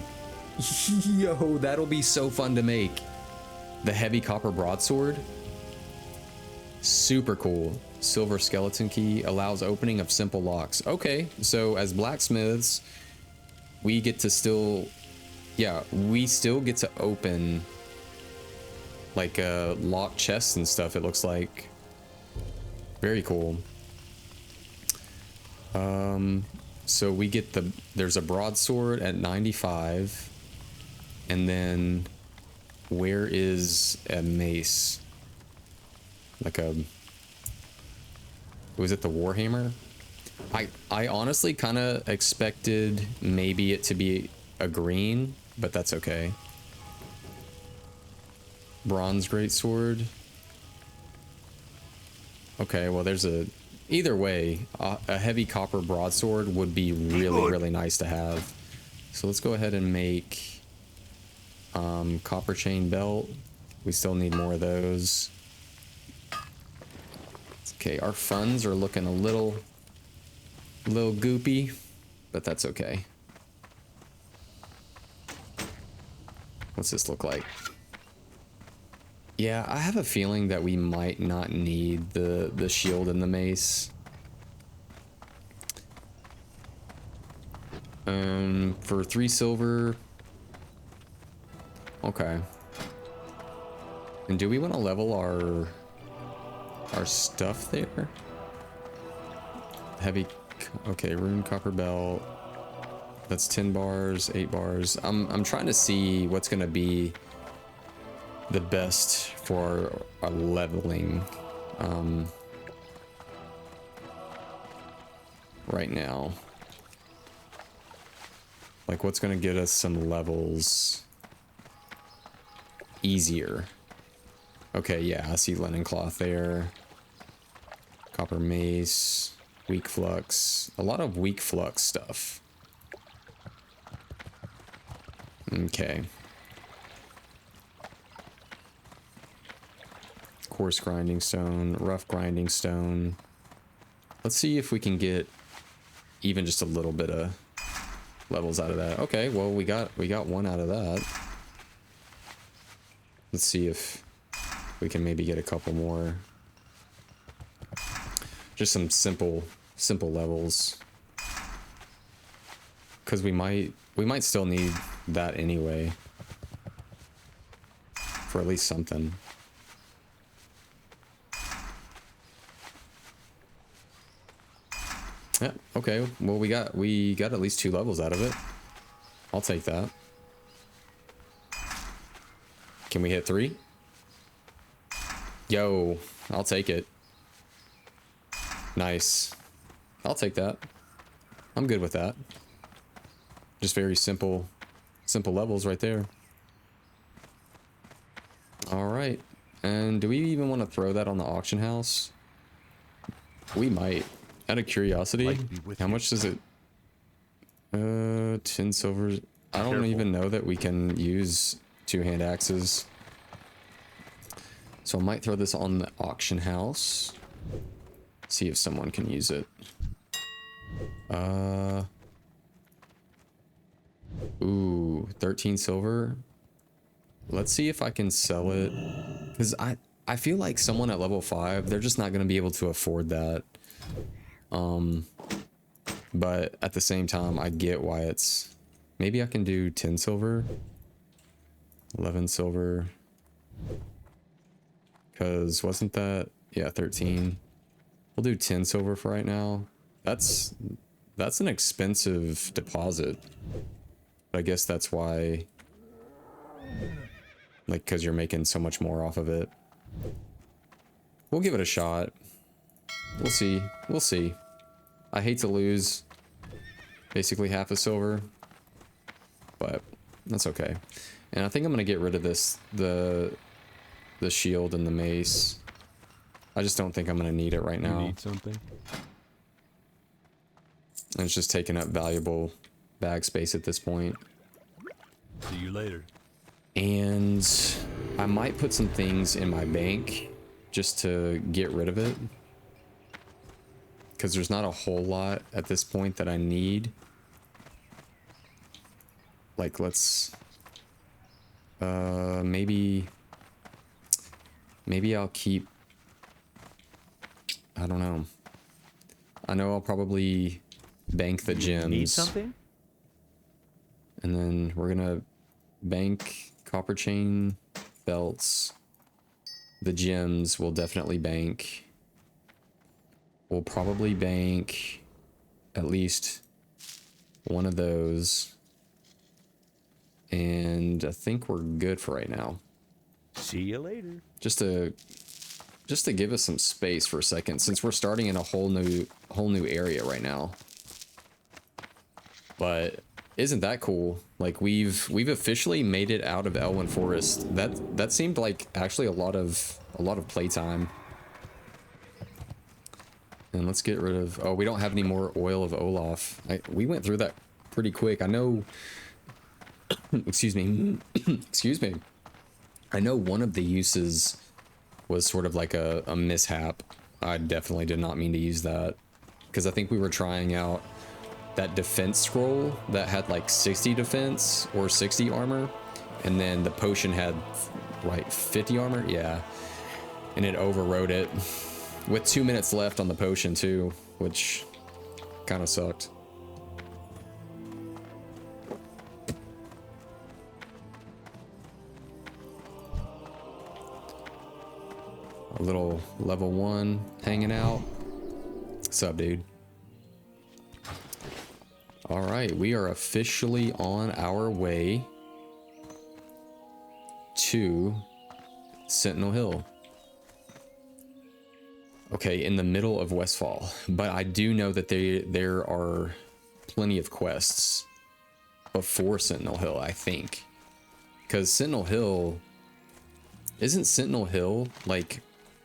Yo, that'll be so fun to make. The heavy copper broadsword. Super cool. Silver skeleton key allows opening of simple locks. Okay, so as blacksmiths, we get to still, yeah, we still get to open like lock chests and stuff, it looks like. Very cool. So we get there's a broadsword at 95, and then where is a mace? Like was it the Warhammer? I honestly kind of expected maybe it to be a green, but that's okay. Bronze greatsword. Okay, well there's either way, a heavy copper broadsword would be really nice to have. So let's go ahead and make copper chain belt. We still need more of those. Okay, our funds are looking a little goopy, but that's okay. What's this look like? Yeah, I have a feeling that we might not need the shield and the mace. For 3 silver. Okay. And do we want to level our stuff there? Heavy, okay, rune copper belt. That's 10 bars, 8 bars. I'm trying to see what's gonna be the best for our leveling right now. Like what's gonna get us some levels easier. Okay, yeah, I see linen cloth there. Copper mace, weak flux, a lot of weak flux stuff. Okay. Coarse grinding stone, rough grinding stone. Let's see if we can get even just a little bit of levels out of that. Okay, well we got one out of that. Let's see if we can maybe get a couple more. Just some simple levels. Cause we might still need that anyway. For at least something. Yeah, okay. Well, we got at least 2 levels out of it. I'll take that. Can we hit 3? Yo, I'll take it. Nice. I'll take that. I'm good with that. Just very simple levels right there. All right. And do we even want to throw that on the auction house? We might. Out of curiosity, how much does it? 10 silver. I don't even know that we can use 2-hand axes. So I might throw this on the auction house. See if someone can use it. Ooh, 13 silver. Let's see if I can sell it. Because I feel like someone at level 5, they're just not going to be able to afford that. But at the same time, I get why it's... Maybe I can do 10 silver. 11 silver. Because wasn't that... Yeah, 13. We'll do 10 silver for right now. That's an expensive deposit. But I guess that's why like because you're making so much more off of it. We'll give it a shot. We'll see. We'll see. I hate to lose basically half a silver, but that's okay. And I think I'm gonna get rid of this, the shield and the mace. I just don't think I'm gonna need it right now. You need something? And it's just taking up valuable bag space at this point. See you later. And I might put some things in my bank just to get rid of it, because there's not a whole lot at this point that I need. Like, let's maybe I'll keep, I don't know. I know I'll probably bank the gems. Need something? And then we're gonna bank copper chain belts. The gems will definitely bank. We'll probably bank at least one of those. And I think we're good for right now. See you later. Just to give us some space for a second, since we're starting in a whole new area right now. But isn't that cool? Like we've officially made it out of Elwyn Forest. That seemed like actually a lot of playtime. And let's get rid of, oh, we don't have any more oil of Olaf. We went through that pretty quick. I know excuse me. Excuse me. I know one of the uses was sort of like a mishap. I definitely did not mean to use that, because I think we were trying out that defense scroll that had like 60 defense or 60 armor, and then the potion had like 50 armor. Yeah, and it overrode it with 2 minutes left on the potion too, which kind of sucked. A little level 1 hanging out. What's up, dude? All right, we are officially on our way to Sentinel Hill. Okay, in the middle of Westfall, but I do know that there are plenty of quests before Sentinel Hill, I think. Because isn't Sentinel Hill like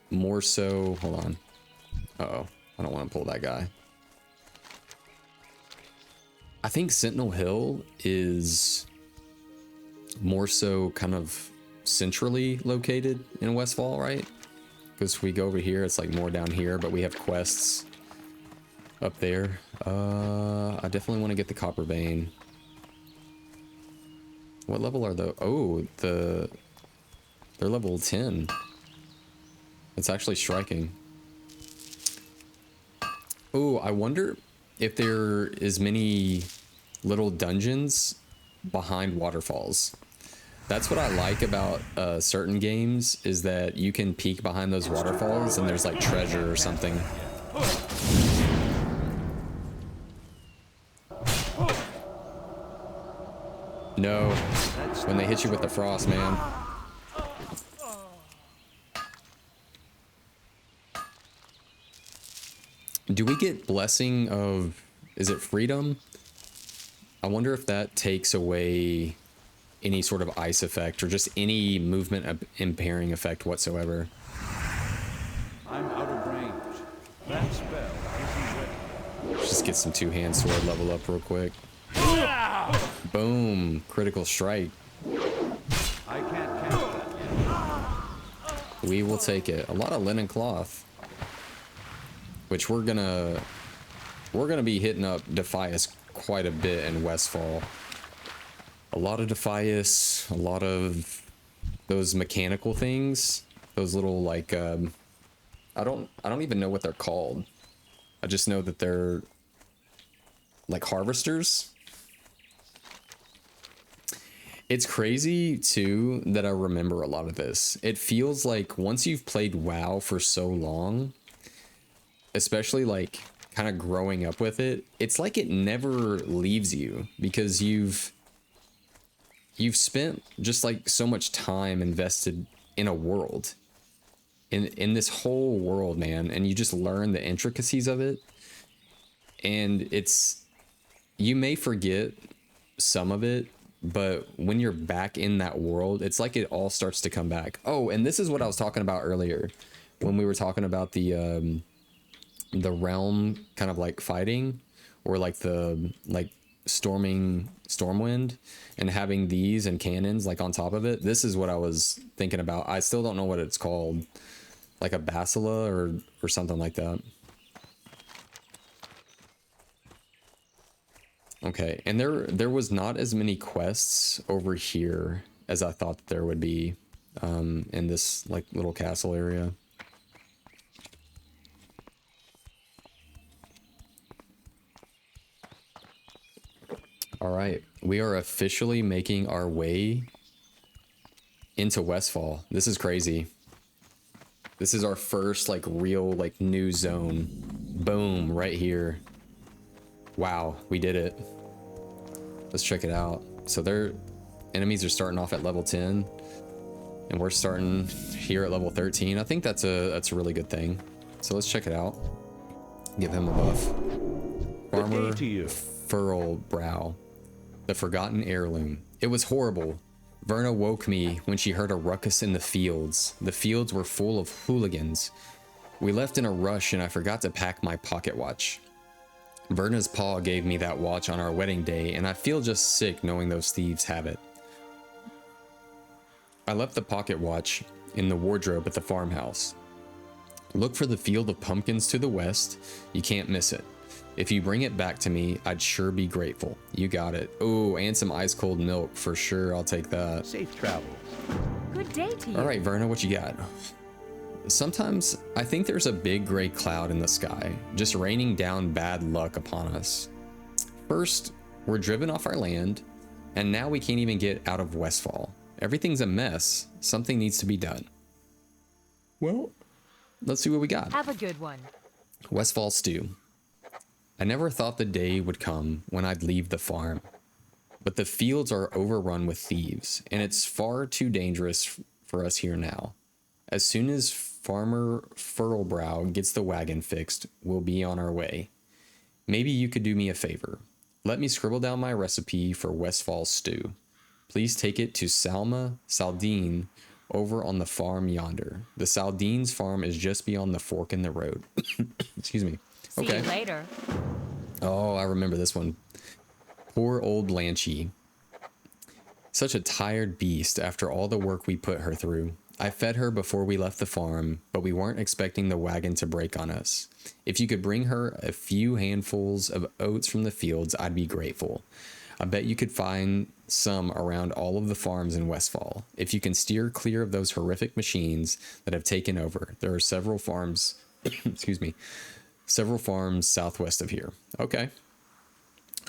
more so, hold on. Uh-oh, I don't want to pull that guy. I think Sentinel Hill is more so kind of centrally located in Westfall, right? Because we go over here, it's like more down here, but we have quests up there. I definitely want to get the Copper Vein. What level are the, oh, they're level 10. It's actually striking. Oh, I wonder if there is many little dungeons behind waterfalls. That's what I like about certain games, is that you can peek behind those waterfalls and there's like treasure or something. No, when they hit you with the frost, man. Do we get blessing of, is it freedom? I wonder if that takes away any sort of ice effect or just any movement impairing effect whatsoever. I'm out of range. That spell isn't ready. Let's just get some two-hand sword level up real quick. Boom, critical strike. I can't count that yet. We will take it. A lot of linen cloth, which we're gonna be hitting up Defias quite a bit in Westfall. A lot of Defias, a lot of those mechanical things, those little like I don't even know what they're called. I just know that they're like harvesters. It's crazy too that I remember a lot of this. It feels like once you've played WoW for so long, especially like kind of growing up with it, it's like it never leaves you, because you've you've spent just like so much time invested in a world, in this whole world, man, and you just learn the intricacies of it. And you may forget some of it, but when you're back in that world, it's like it all starts to come back. Oh, and this is what I was talking about earlier when we were talking about the realm kind of like fighting, or like the Stormwind, and having these and cannons like on top of it. This is what I was thinking about. I still don't know what it's called, like a basila or something like that. Okay, and there was not as many quests over here as I thought there would be in this like little castle area. All right, we are officially making our way into Westfall. This is crazy. This is our first like real like new zone. Boom, right here. Wow, we did it. Let's check it out. So their enemies are starting off at level 10, and we're starting here at level 13. I think that's a really good thing. So let's check it out. Give him a buff. Farmer Furl Brow, the forgotten heirloom. It was horrible. Verna woke me when she heard a ruckus in the fields. The fields were full of hooligans. We left in a rush and I forgot to pack my pocket watch. Verna's paw gave me that watch on our wedding day, and I feel just sick knowing those thieves have it. I left the pocket watch in the wardrobe at the farmhouse. Look for the field of pumpkins to the west. You can't miss it. If you bring it back to me, I'd sure be grateful. You got it. Oh, and some ice cold milk for sure. I'll take that. Safe travels. Good day to you. All right, Verna, what you got? Sometimes I think there's a big gray cloud in the sky, just raining down bad luck upon us. First, we're driven off our land, and now we can't even get out of Westfall. Everything's a mess. Something needs to be done. Well, let's see what we got. Have a good one. Westfall stew. I never thought the day would come when I'd leave the farm, but the fields are overrun with thieves, and it's far too dangerous for us here now. As soon as Farmer Furlbrow gets the wagon fixed, we'll be on our way. Maybe you could do me a favor. Let me scribble down my recipe for Westfall stew. Please take it to Salma Saldine over on the farm yonder. The Saldine's farm is just beyond the fork in the road. Excuse me. See you later. Oh, I remember this one. Poor old Blanchie. Such a tired beast after all the work we put her through. I fed her before we left the farm, but we weren't expecting the wagon to break on us. If you could bring her a few handfuls of oats from the fields, I'd be grateful. I bet you could find some around all of the farms in Westfall. If you can steer clear of those horrific machines that have taken over, there are several farms, excuse me, several farms southwest of here. Okay.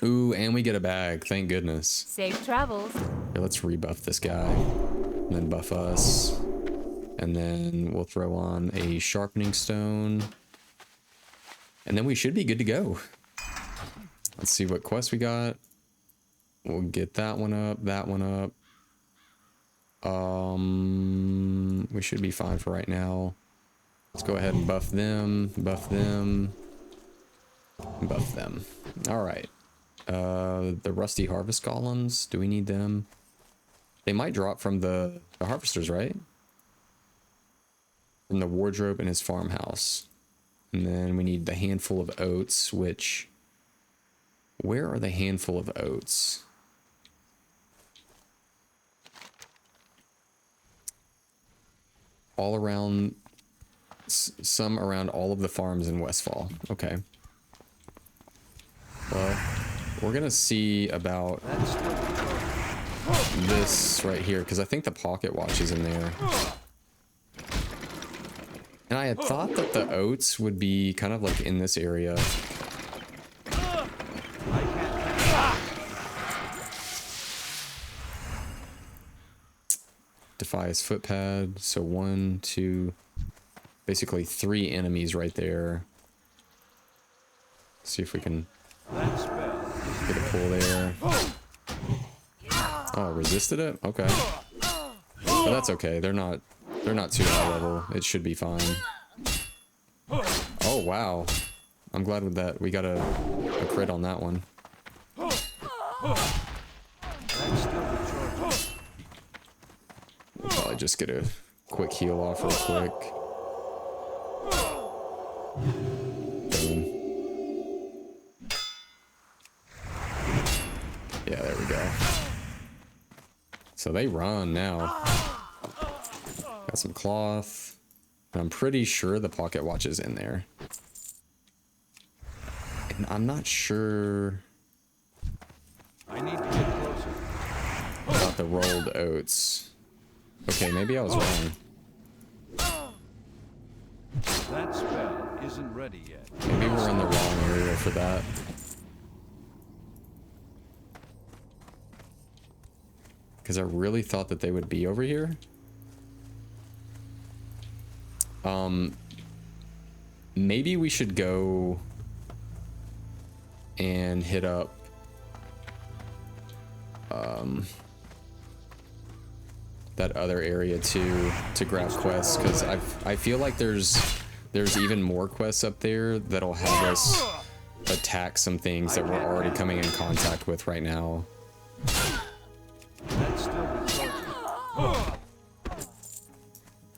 Ooh, and we get a bag. Thank goodness. Safe travels. Here, let's rebuff this guy, and then buff us. And then we'll throw on a sharpening stone. And then we should be good to go. Let's see what quest we got. We'll get that one up, that one up. We should be fine for right now. Let's go ahead and buff them, buff them, buff them. All right. The rusty harvest golems, do we need them? They might drop from the harvesters, right? From the wardrobe in his farmhouse. And then we need the handful of oats, which... Where are the handful of oats? All around... Some around all of the farms in Westfall. Okay. Well, we're gonna see about this right here, because I think the pocket watch is in there. And I had thought that the oats would be kind of like in this area. Defias footpad. So 1, 2, basically 3 enemies right there. See if we can get a pull there. Oh, resisted it? Okay. But that's okay. They're not too high level. It should be fine. Oh, wow. I'm glad with that. We got a crit on that one. That's still recharging. We'll probably just get a quick heal off real quick. Boom. Yeah, there we go. So they run now. Got some cloth. And I'm pretty sure the pocket watch is in there. And I'm not sure I need to get closer. about the rolled oats. Okay, maybe I was wrong. That spell isn't ready yet. Maybe we're in the wrong area for that. Because I really thought that they would be over here. Maybe we should go and hit up that other area too to grab quests, because I feel like there's even more quests up there that'll have us attack some things that we're already coming in contact with right now. That's still recharging.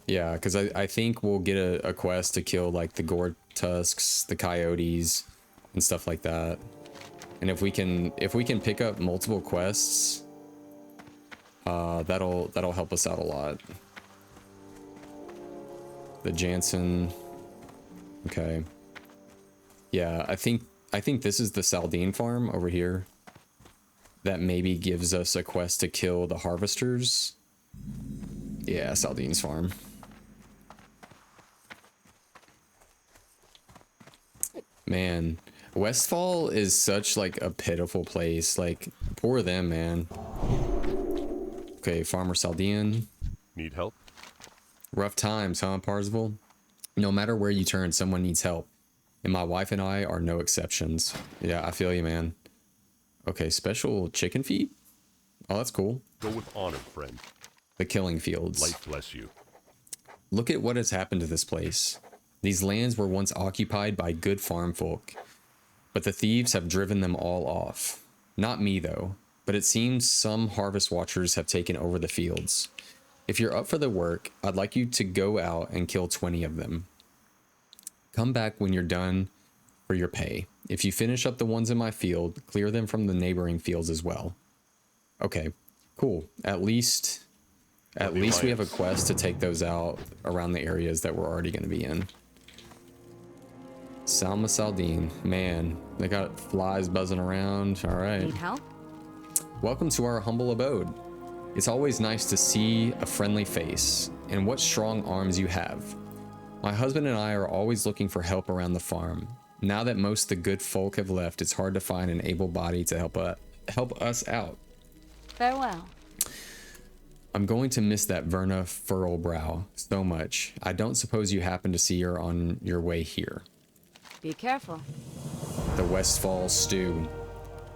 Yeah, because I think we'll get a quest to kill like the gore tusks, the coyotes, and stuff like that. And if we can pick up multiple quests, that'll help us out a lot. The Jansen. Okay. Yeah, I think this is the Saldine farm over here. That maybe gives us a quest to kill the harvesters. Yeah, Saldine's farm. Man, Westfall is such like a pitiful place. Like, poor them, man. Okay, Farmer Saldean. Need help? Rough times, huh, Parzival? No matter where you turn, someone needs help. And my wife and I are no exceptions. Yeah, I feel you, man. Okay, special chicken feed? Oh, that's cool. Go with honor, friend. The killing fields. Light bless you. Look at what has happened to this place. These lands were once occupied by good farm folk, but the thieves have driven them all off. Not me, though, but it seems some harvest watchers have taken over the fields. If you're up for the work, I'd like you to go out and kill 20 of them. Come back when you're done for your pay. If you finish up the ones in my field, clear them from the neighboring fields as well. Okay, cool. At least we have a quest to take those out around the areas that we're already going to be in. Salma Saldine, man, they got flies buzzing around. All right. Need help? Welcome to our humble abode. It's always nice to see a friendly face, and what strong arms you have. My husband and I are always looking for help around the farm. Now that most of the good folk have left, it's hard to find an able body to help us out. Farewell. I'm going to miss that Verna Furlbrow so much. I don't suppose you happen to see her on your way here. Be careful. The Westfall stew.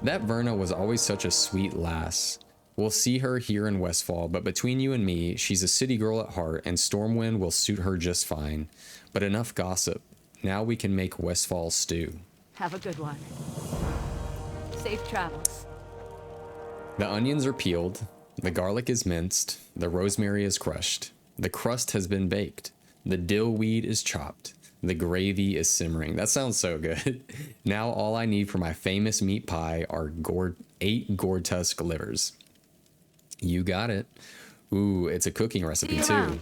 That Verna was always such a sweet lass. We'll see her here in Westfall, but between you and me, she's a city girl at heart, and Stormwind will suit her just fine. But enough gossip. Now we can make Westfall stew. Have a good one. Safe travels. The onions are peeled, the garlic is minced, the rosemary is crushed, the crust has been baked, the dill weed is chopped, the gravy is simmering. That sounds so good. Now all I need for my famous meat pie are 8 gourd tusk livers. You got it. Ooh, it's a cooking recipe too.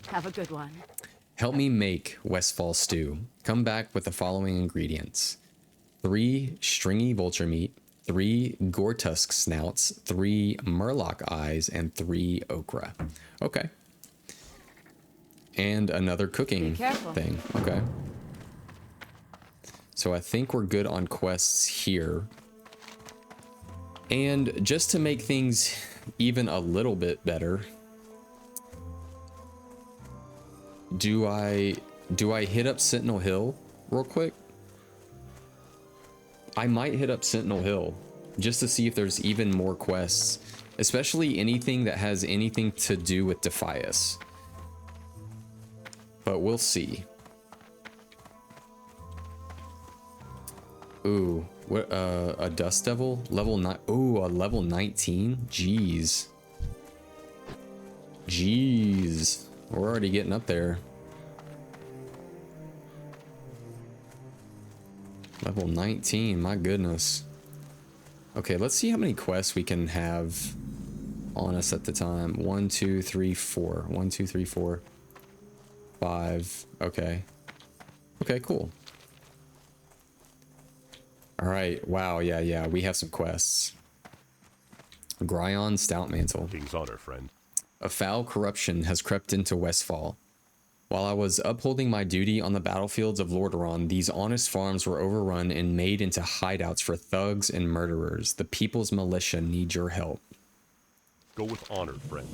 Have a good one. Help me make Westfall stew. Come back with the following ingredients: 3 stringy vulture meat, 3 gourd tusk snouts, 3 murloc eyes, and 3 okra. Okay. And another cooking thing. Okay. So I think we're good on quests here. And just to make things even a little bit better, do I hit up Sentinel Hill real quick? I might hit up Sentinel Hill just to see if there's even more quests, especially anything that has anything to do with Defias. But we'll see. Ooh, what, a Dust Devil? Level 9. Ooh, a level 19? Jeez. Jeez. We're already getting up there. Level 19, my goodness. Okay, let's see how many quests we can have on us at the time. 1, 2, 3, 4. 1, 2, 3, 4. 5. Okay. Okay, cool. Alright, wow, yeah, we have some quests. Gryon Stoutmantle. King's honor, friend. A foul corruption has crept into Westfall. While I was upholding my duty on the battlefields of Lordaeron, these honest farms were overrun and made into hideouts for thugs and murderers. The people's militia need your help. Go with honor, friend.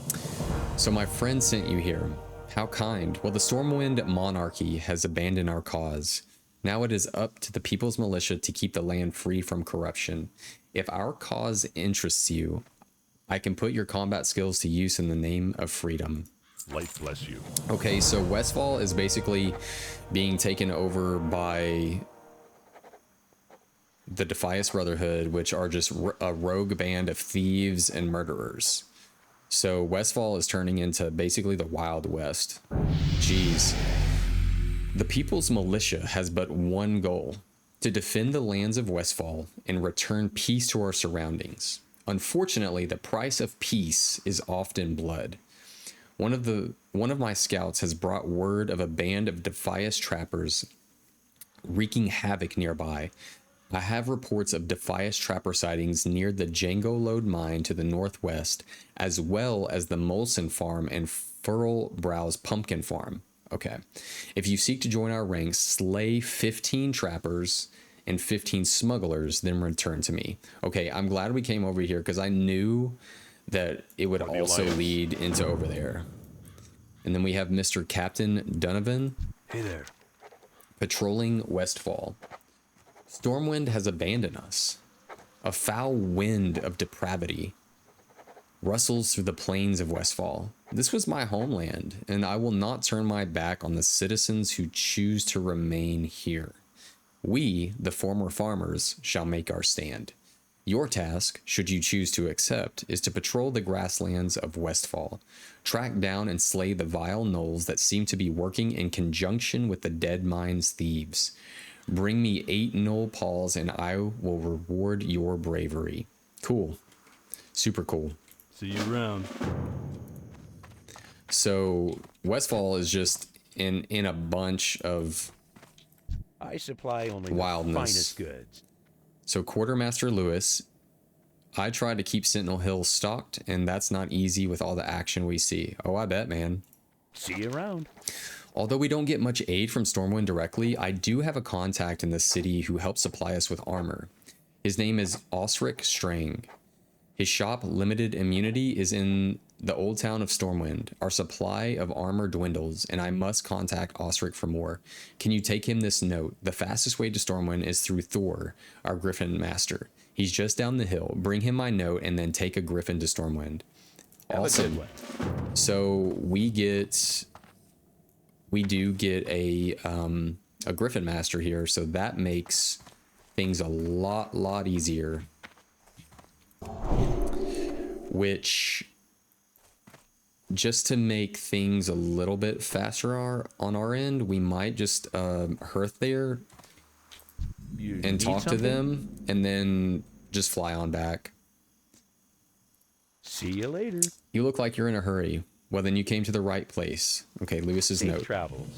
So my friend sent you here. How kind. Well, the Stormwind monarchy has abandoned our cause. Now it is up to the people's militia to keep the land free from corruption. If our cause interests you, I can put your combat skills to use in the name of freedom. Light bless you. Okay, so Westfall is basically being taken over by the Defias Brotherhood, which are just a rogue band of thieves and murderers. So Westfall is turning into basically the Wild West. Jeez. The people's militia has but one goal: to defend the lands of Westfall and return peace to our surroundings. Unfortunately, the price of peace is often blood. One of my scouts has brought word of a band of Defias trappers wreaking havoc nearby. I have reports of Defias trapper sightings near the Django Lode mine to the northwest, as well as the Molson farm and Furl Brow's pumpkin farm. Okay. If you seek to join our ranks, slay 15 trappers and 15 smugglers, then return to me. Okay, I'm glad we came over here because I knew that it would also lead into over there. And then we have Mr. Captain Donovan. Hey there. Patrolling Westfall. Stormwind has abandoned us. A foul wind of depravity rustles through the plains of Westfall. This was my homeland, and I will not turn my back on the citizens who choose to remain here. We, the former farmers, shall make our stand. Your task, should you choose to accept, is to patrol the grasslands of Westfall, track down and slay the vile gnolls that seem to be working in conjunction with the Dead Mines thieves. Bring me 8 gnoll paws and I will reward your bravery. Cool. Super cool. See you around. So Westfall is just in a bunch of I supply only wildness. the finest goods. So Quartermaster Lewis, I try to keep Sentinel Hill stocked, and that's not easy with all the action we see. Oh, I bet, man. See you around. Although we don't get much aid from Stormwind directly, I do have a contact in the city who helps supply us with armor. His name is Osric Strang. His shop, Limited Immunity, is in the old town of Stormwind. Our supply of armor dwindles, and I must contact Osric for more. Can you take him this note? The fastest way to Stormwind is through Thor, our Griffin Master. He's just down the hill. Bring him my note, and then take a Griffin to Stormwind. Awesome. So we do get a Griffin Master here, so that makes things a lot easier. Which, just to make things a little bit faster on our end, we might just hearth there and talk to them, and then just fly on back. See you later. You look like you're in a hurry. Well, then you came to the right place. Okay, Lewis's Safe note. travels.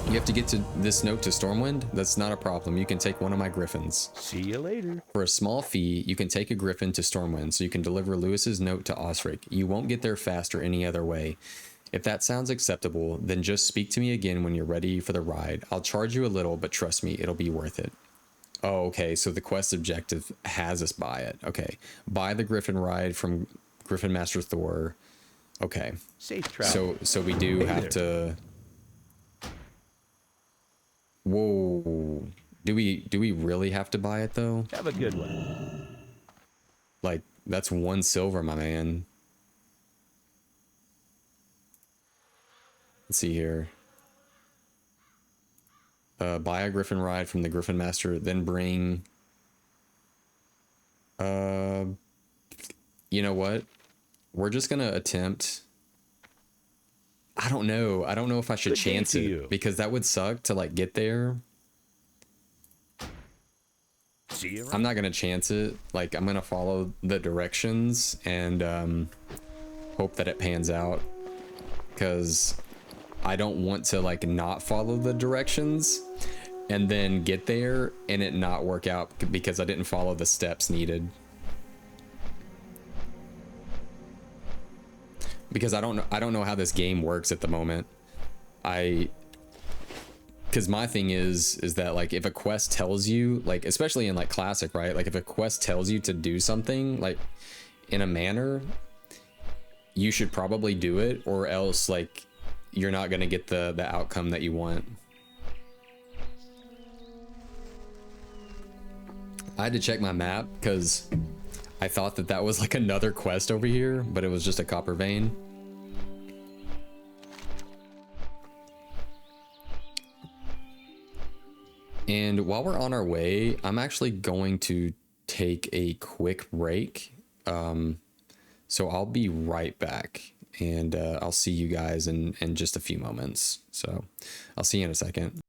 You have to get to this note to Stormwind? That's not a problem. You can take one of my griffins. See you later. For a small fee, you can take a griffin to Stormwind, so you can deliver Lewis's note to Osric. You won't get there faster any other way. If that sounds acceptable, then just speak to me again when you're ready for the ride. I'll charge you a little, but trust me, it'll be worth it. Oh, okay, so the quest objective has us buy it. Okay, buy the griffin ride from Griffin Master Thor. Okay. Safe travel. So we do have to. Whoa. Do we really have to buy it though? Have a good one. like, that's 1 silver, my man. Let's see here. Buy a Griffin ride from the Griffin Master, then bring... you know what? We're just gonna attempt... I don't know. I don't know if I should chance it, because that would suck to, like, get there. I'm not gonna chance it. Like, I'm gonna follow the directions and hope that it pans out, because I don't want to, like, not follow the directions and then get there and it not work out because I didn't follow the steps needed. Because I don't know how this game works at the moment. Because my thing is that, like, if a quest tells you, like, especially in, like, classic, right? Like, if a quest tells you to do something, like, in a manner, you should probably do it, or else, like, you're not gonna get the outcome that you want. I had to check my map because I thought that was, like, another quest over here, but it was just a copper vein. And while we're on our way, I'm actually going to take a quick break. So I'll be right back, and I'll see you guys in just a few moments. So I'll see you in a second.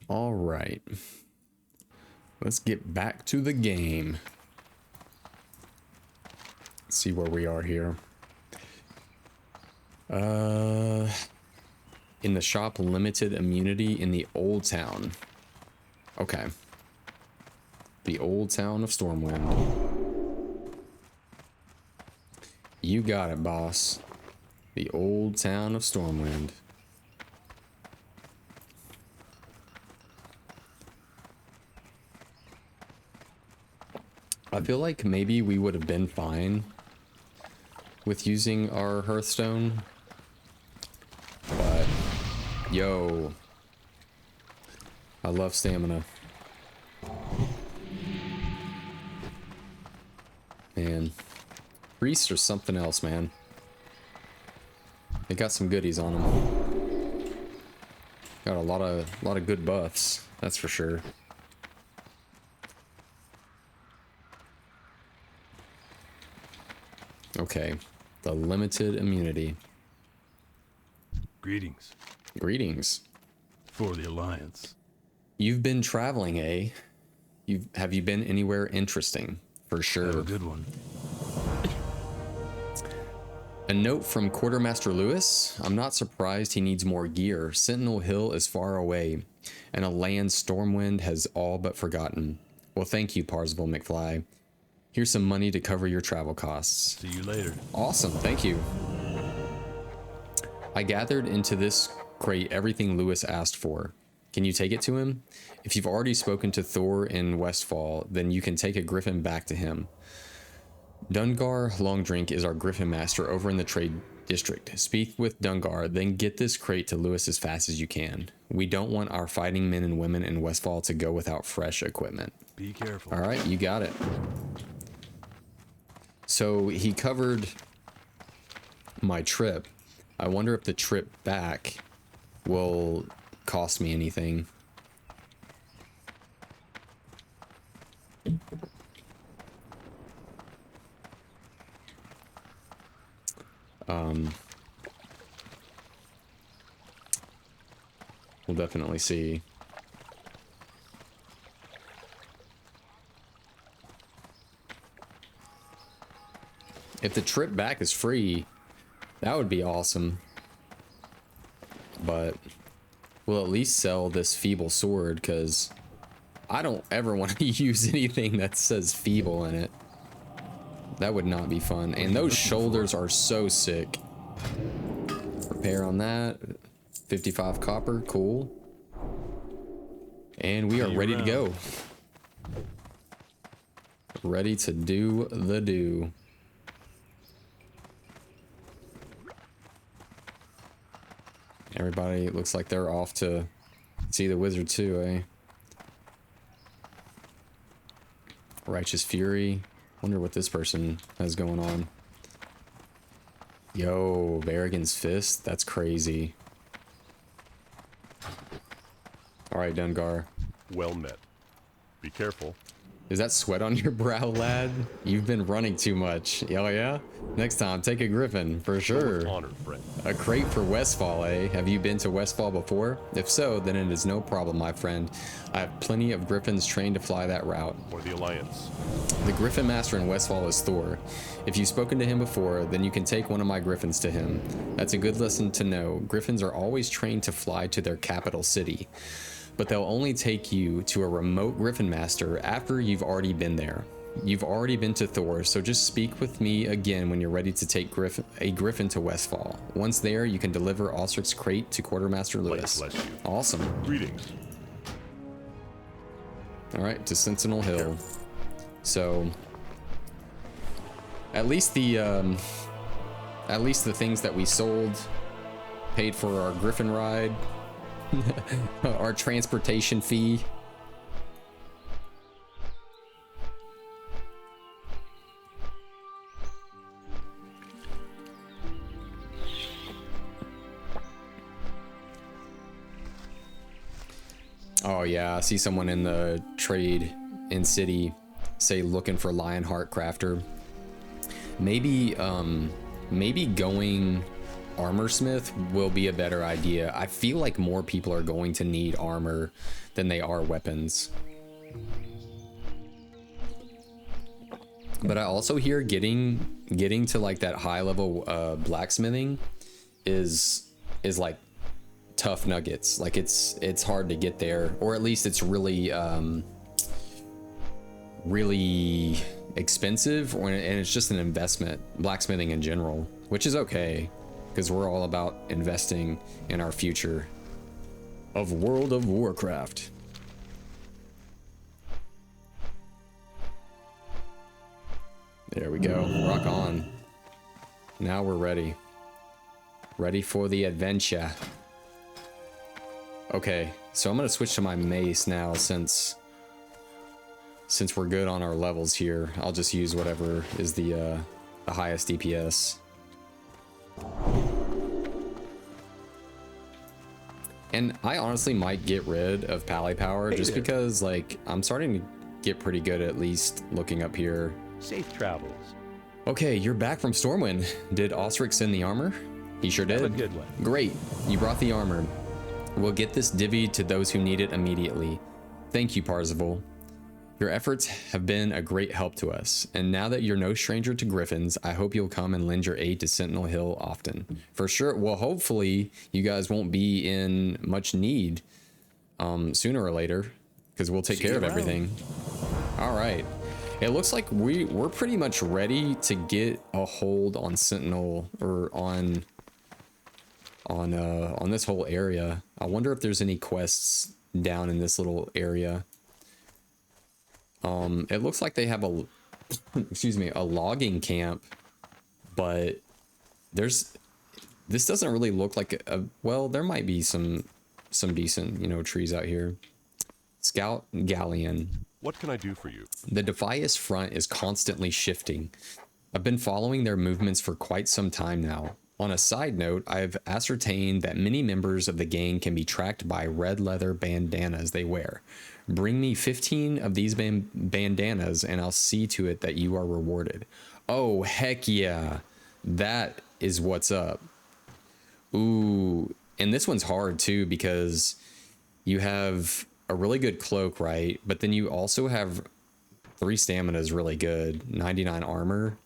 All right, let's get back to the game. Let's see where we are here. In the shop, limited immunity in the old town. Okay. The old town of Stormwind. You got it, boss. The old town of Stormwind. I feel like maybe we would have been fine with using our Hearthstone, but yo, I love stamina. Man, priests are something else, man. They got some goodies on them. Got a lot of good buffs, that's for sure. Okay, the limited immunity. Greetings. Greetings. For the Alliance. You've been traveling, eh? Have you been anywhere interesting? For sure. Have a good one. A note from Quartermaster Lewis. I'm not surprised he needs more gear. Sentinel Hill is far away. and a land Stormwind has all but forgotten. Well, thank you, Parzival McFly. Here's some money to cover your travel costs. See you later. Awesome, thank you. I gathered into this crate everything Lewis asked for. Can you take it to him? If you've already spoken to Thor in Westfall, then you can take a griffin back to him. Dungar Longdrink is our griffin master over in the trade district. Speak with Dungar, then get this crate to Lewis as fast as you can. We don't want our fighting men and women in Westfall to go without fresh equipment. Be careful. All right, you got it. So he covered my trip. I wonder if the trip back will cost me anything. We'll definitely see. If the trip back is free, that would be awesome. But we'll at least sell this feeble sword, because I don't ever want to use anything that says feeble in it. That would not be fun. And those shoulders are so sick. Repair on that. 55 copper, cool. And we are ready to go. Ready to do the do. Everybody looks like they're off to see the wizard too, eh? Righteous Fury. Wonder what this person has going on. Yo, Berrigan's Fist. That's crazy. Alright, Dungar. Well met. Be careful. Is that sweat on your brow, lad? You've been running too much. Oh yeah? Next time, take a griffin, for sure. Honor, friend. A crate for Westfall, eh? Have you been to Westfall before? If so, then it is no problem, my friend. I have plenty of griffins trained to fly that route. For the Alliance. The Griffin Master in Westfall is Thor. If you've spoken to him before, then you can take one of my griffins to him. That's a good lesson to know. Griffins are always trained to fly to their capital city, but they'll only take you to a remote Griffin Master after you've already been there. You've already been to Thor, so just speak with me again when you're ready to take a griffin to Westfall. Once there, you can deliver Osric's crate to Quartermaster Lewis. Bless you. Awesome. Greetings. All right, to Sentinel Hill. So, at least the things that we sold paid for our griffin ride, our transportation fee. Oh yeah, I see someone in the trade in city say looking for Lionheart Crafter. Maybe maybe going Armorsmith will be a better idea. I feel like more people are going to need armor than they are weapons. But I also hear getting to like that high level blacksmithing is like tough nuggets. Like it's hard to get there, or at least it's really really expensive, and it's just an investment, blacksmithing in general, which is okay because we're all about investing in our future of World of Warcraft. There we go. Rock on. Now we're ready. Ready for the adventure. Okay, so I'm gonna switch to my mace now since we're good on our levels here. I'll just use whatever is the highest DPS. And I honestly might get rid of Pally Power just because like I'm starting to get pretty good at least looking up here. Safe travels. Okay, you're back from Stormwind. Did Osric send the armor? He sure did. Have a good one. Great, you brought the armor. We'll get this divvied to those who need it immediately. Thank you, Parzival. Your efforts have been a great help to us, and now that you're no stranger to griffins, I hope you'll come and lend your aid to Sentinel Hill often. For sure. Well, hopefully you guys won't be in much need sooner or later, because we'll take care of everything. All right. It looks like we're pretty much ready to get a hold on Sentinel, or on this whole area. I wonder if there's any quests down in this little area. It looks like they have a excuse me, a logging camp, but this doesn't really look like well, there might be some decent, you know, trees out here. Scout Galleon. What can I do for you? The Defias front is constantly shifting. I've been following their movements for quite some time now. On a side note, I've ascertained that many members of the gang can be tracked by red leather bandanas they wear. Bring me 15 of these bandanas and I'll see to it that you are rewarded. Oh, heck yeah. That is what's up. Ooh, and this one's hard too, because you have a really good cloak, right? But then you also have 3 stamina is really good. 99 armor.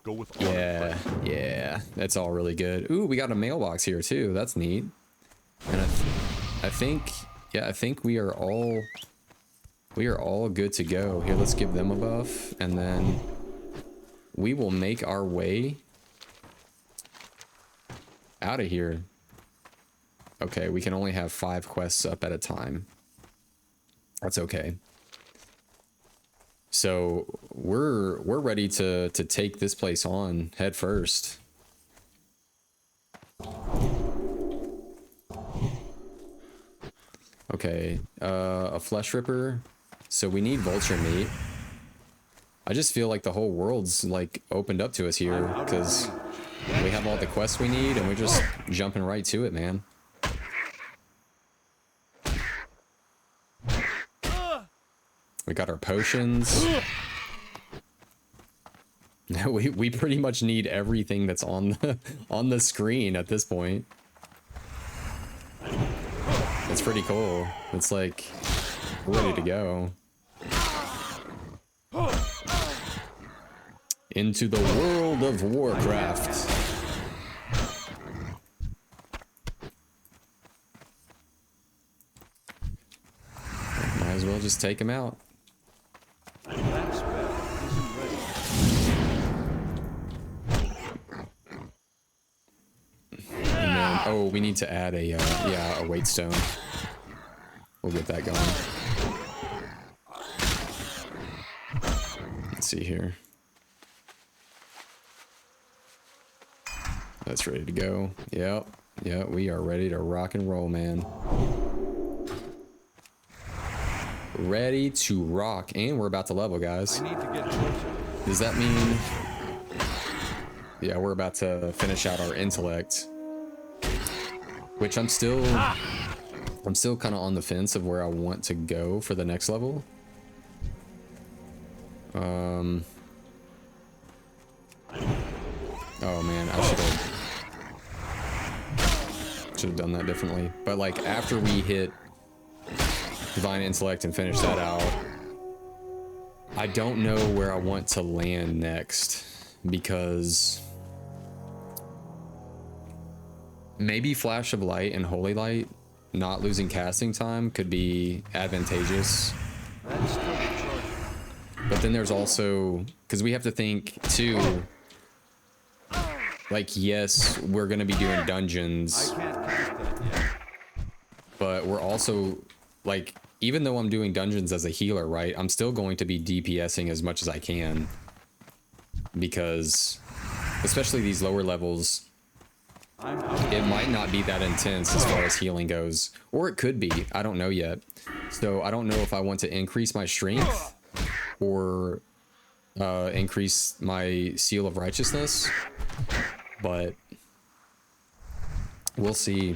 Go with Yeah, that's all really good. Ooh, we got a mailbox here too. That's neat. And I think we are all good to go. Here, let's give them a buff, and then we will make our way out of here. Okay, we can only have 5 quests up at a time. That's okay. So we're ready to take this place on head first. Okay, a flesh ripper. So we need vulture meat. I just feel like the whole world's like opened up to us here, because we have all the quests we need and we're just jumping right to it, man. We got our potions. we pretty much need everything that's on the screen at this point. It's pretty cool. It's like we're ready to go. Into the world of Warcraft. Might as well just take him out. That spell isn't ready. And then, oh, we need to add a weight stone. We'll get that going. Let's see here. That's ready to go. Yep, we are ready to rock and roll, man. Ready to rock, and we're about to level, guys. I need to get closer. Does that mean... Yeah, we're about to finish out our intellect. Which I'm still kind of on the fence of where I want to go for the next level. Oh man, I should have done that differently. But like after we hit Divine Intellect and finish that out, I don't know where I want to land next, because maybe Flash of Light and Holy Light, not losing casting time, could be advantageous. That's still the charge. But then there's also, because we have to think too, like, yes, we're going to be doing dungeons, I can't cast that yet. but we're also, like, even though I'm doing dungeons as a healer, right, I'm still going to be DPSing as much as I can, because especially these lower levels, it might not be that intense as far as healing goes, or it could be, I don't know yet. So I don't know if I want to increase my strength or increase my seal of righteousness, but we'll see.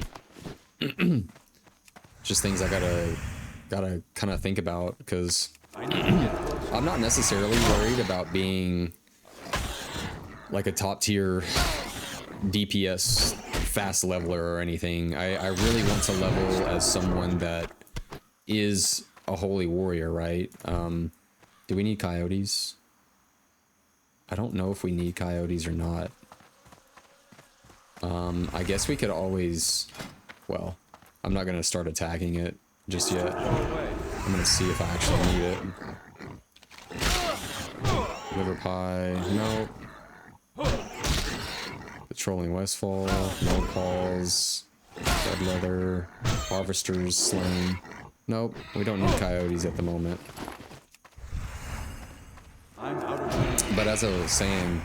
Just things I gotta kind of think about, because I'm not necessarily worried about being like a top tier DPS fast leveler or anything. I really want to level as someone that is a holy warrior, right? Do we need coyotes? I don't know if we need coyotes or not. I guess we could always, well, I'm not gonna start attacking it. just yet. I'm gonna see if I actually need it. Liver pie, nope. Patrolling Westfall, no calls, dead leather, harvesters slain. Nope, we don't need coyotes at the moment. But as I was saying,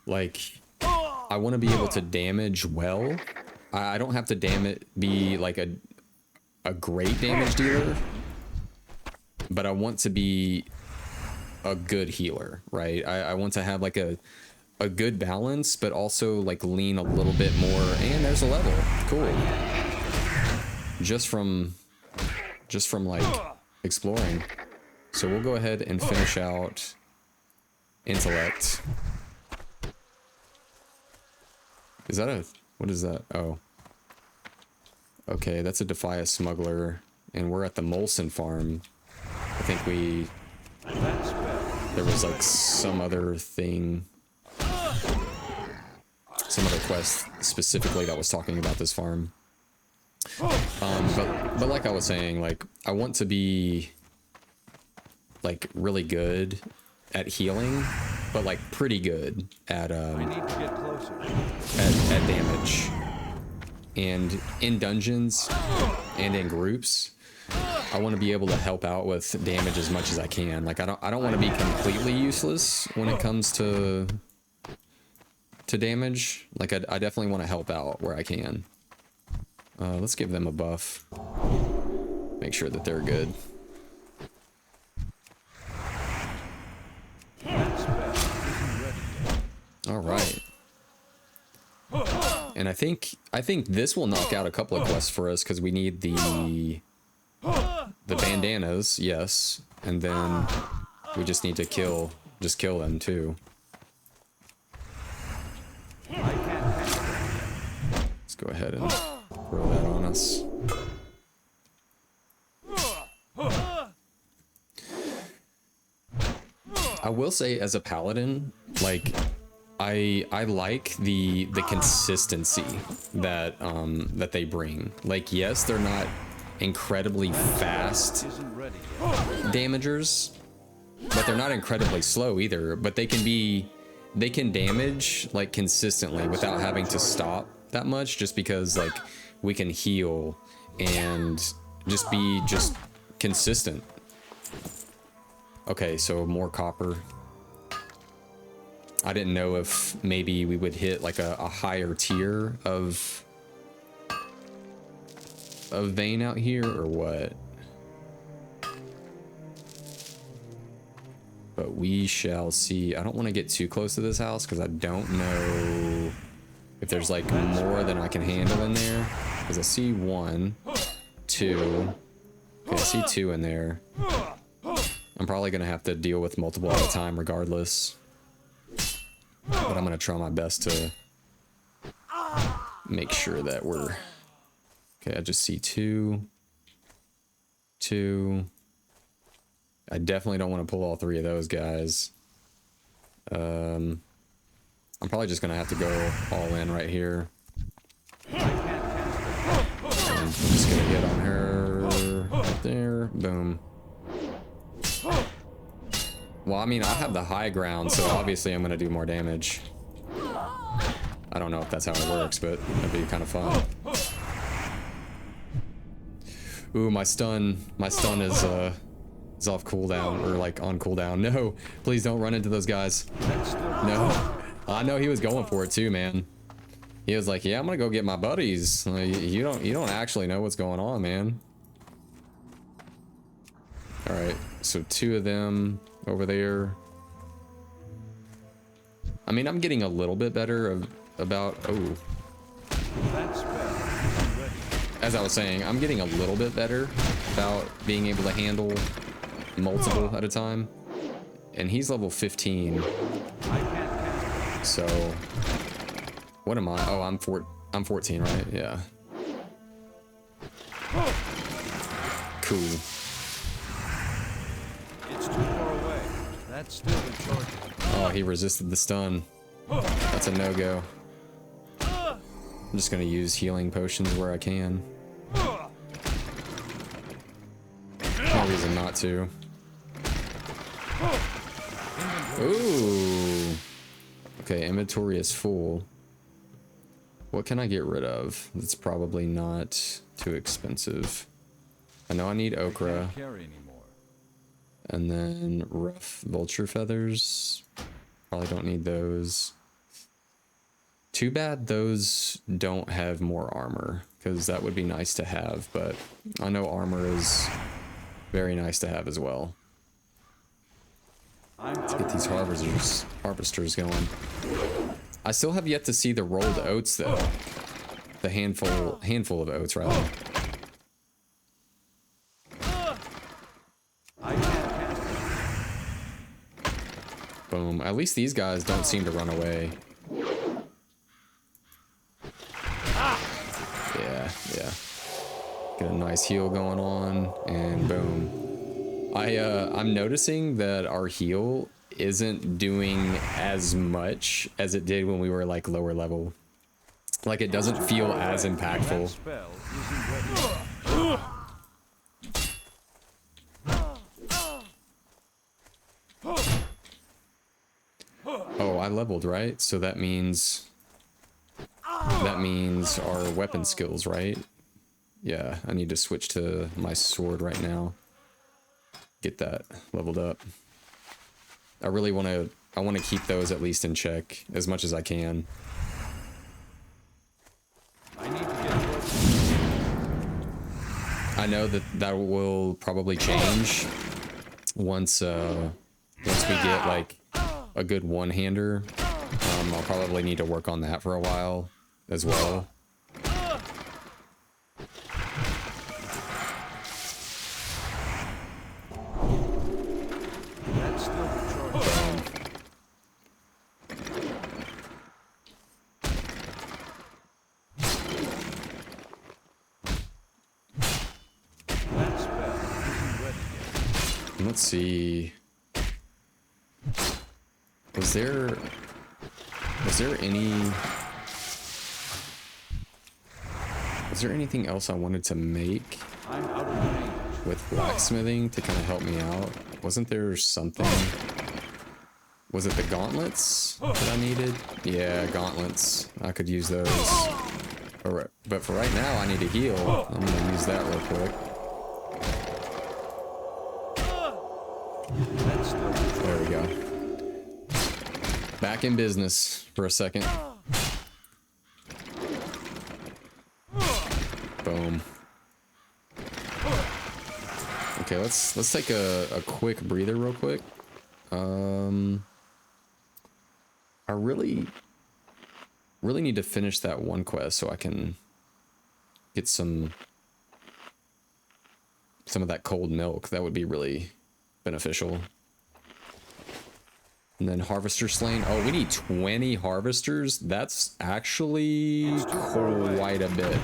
like, I want to be able to damage well. I don't have to be like a great damage dealer, but I want to be a good healer, right? I want to have like a good balance, but also like lean a little bit more. And there's a level. Cool. Just from like exploring. So we'll go ahead and finish out intellect. Is that a, what is that? Oh. Okay, that's a Defias smuggler. And we're at the Molson farm. I think there was like some other thing. Some other quest specifically that was talking about this farm. But like I was saying, like, I want to be like really good at healing, but like pretty good at at damage. And in dungeons and in groups, I want to be able to help out with damage as much as I can. Like I don't want to be completely useless when it comes to damage. Like I definitely want to help out where I can. Let's give them a buff. Make sure that they're good. All right. And I think this will knock out a couple of quests for us because we need the bandanas, yes, and then we just need to kill them too. Let's go ahead and throw that on us. I will say, as a paladin, like I like the consistency that that they bring. Like, yes, they're not incredibly fast damagers, but they're not incredibly slow either. But they can damage like consistently without having to stop that much, just because like we can heal and just be consistent. Okay, so more copper. I didn't know if maybe we would hit like a higher tier of vein out here or what. But we shall see. I don't want to get too close to this house because I don't know if there's like more than I can handle in there. Because I see 1, 2. Okay, I see 2 in there. I'm probably going to have to deal with multiple at a time regardless. But I'm going to try my best to make sure that we're... Okay, I just see 2. I definitely don't want to pull all 3 of those guys. I'm probably just going to have to go all in right here. I'm just going to get on her right there. Boom. Well, I mean, I have the high ground, so obviously I'm going to do more damage. I don't know if that's how it works, but it'd be kind of fun. Ooh, my stun is off cooldown, or like on cooldown. No, please don't run into those guys. No. I know he was going for it too, man. He was like, yeah, I'm gonna go get my buddies. Like, you don't actually know what's going on, man. All right, so 2 of them over there. I mean, I'm getting a little bit better about, oh. As I was saying, I'm getting a little bit better about being able to handle multiple at a time. And he's level 15. So, what am I? Oh, I'm 14, right? Yeah. Cool. It's too far away. That's still in charge. Oh, he resisted the stun. That's a no-go. I'm just gonna use healing potions where I can. reason not to. Ooh. Okay, inventory is full. What can I get rid of? That's probably not too expensive. I know I need okra. Carry anymore. And then rough vulture feathers. Probably don't need those. Too bad those don't have more armor, because that would be nice to have, but I know armor is very nice to have as well. Let's get these harvesters going. I still have yet to see the rolled oats though. The handful of oats rather. Boom. At least these guys don't seem to run away. Yeah. Get a nice heal going on, and boom. I'm noticing that our heal isn't doing as much as it did when we were like lower level. Like it doesn't feel as impactful. Spell isn't ready. Oh, I leveled, right? So that means our weapon skills, right? Yeah, I need to switch to my sword right now. Get that leveled up. I really want to keep those at least in check as much as I can. I need to get I know that will probably change once we get like a good one-hander. I'll probably need to work on that for a while as well. That's still the charge. That spell isn't ready yet. Let's see. Was there anything else I wanted to make I'm out of range. with blacksmithing to kind of help me out? Wasn't there something? Was it the gauntlets that I needed? Yeah, gauntlets. I could use those. Alright, but for right now, I need to heal. I'm gonna use that real quick. That's still the charge. There we go. Back in business for a second. Boom. Okay, let's take a quick breather real quick. I really need to finish that one quest so I can get some of that cold milk. That would be really beneficial. And then harvester slain. Oh, we need 20 harvesters. That's actually quite a bit.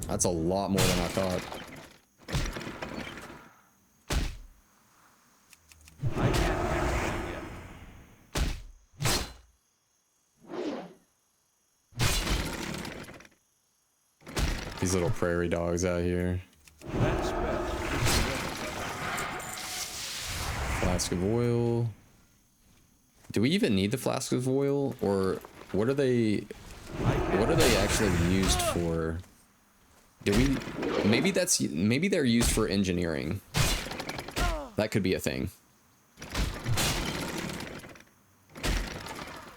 That's a lot more than I thought. I can't cast that yet. These little prairie dogs out here. That spell isn't ready. Flask of oil. Do we even need the flask of oil, or what are they actually used for? Do we maybe they're used for engineering. That could be a thing.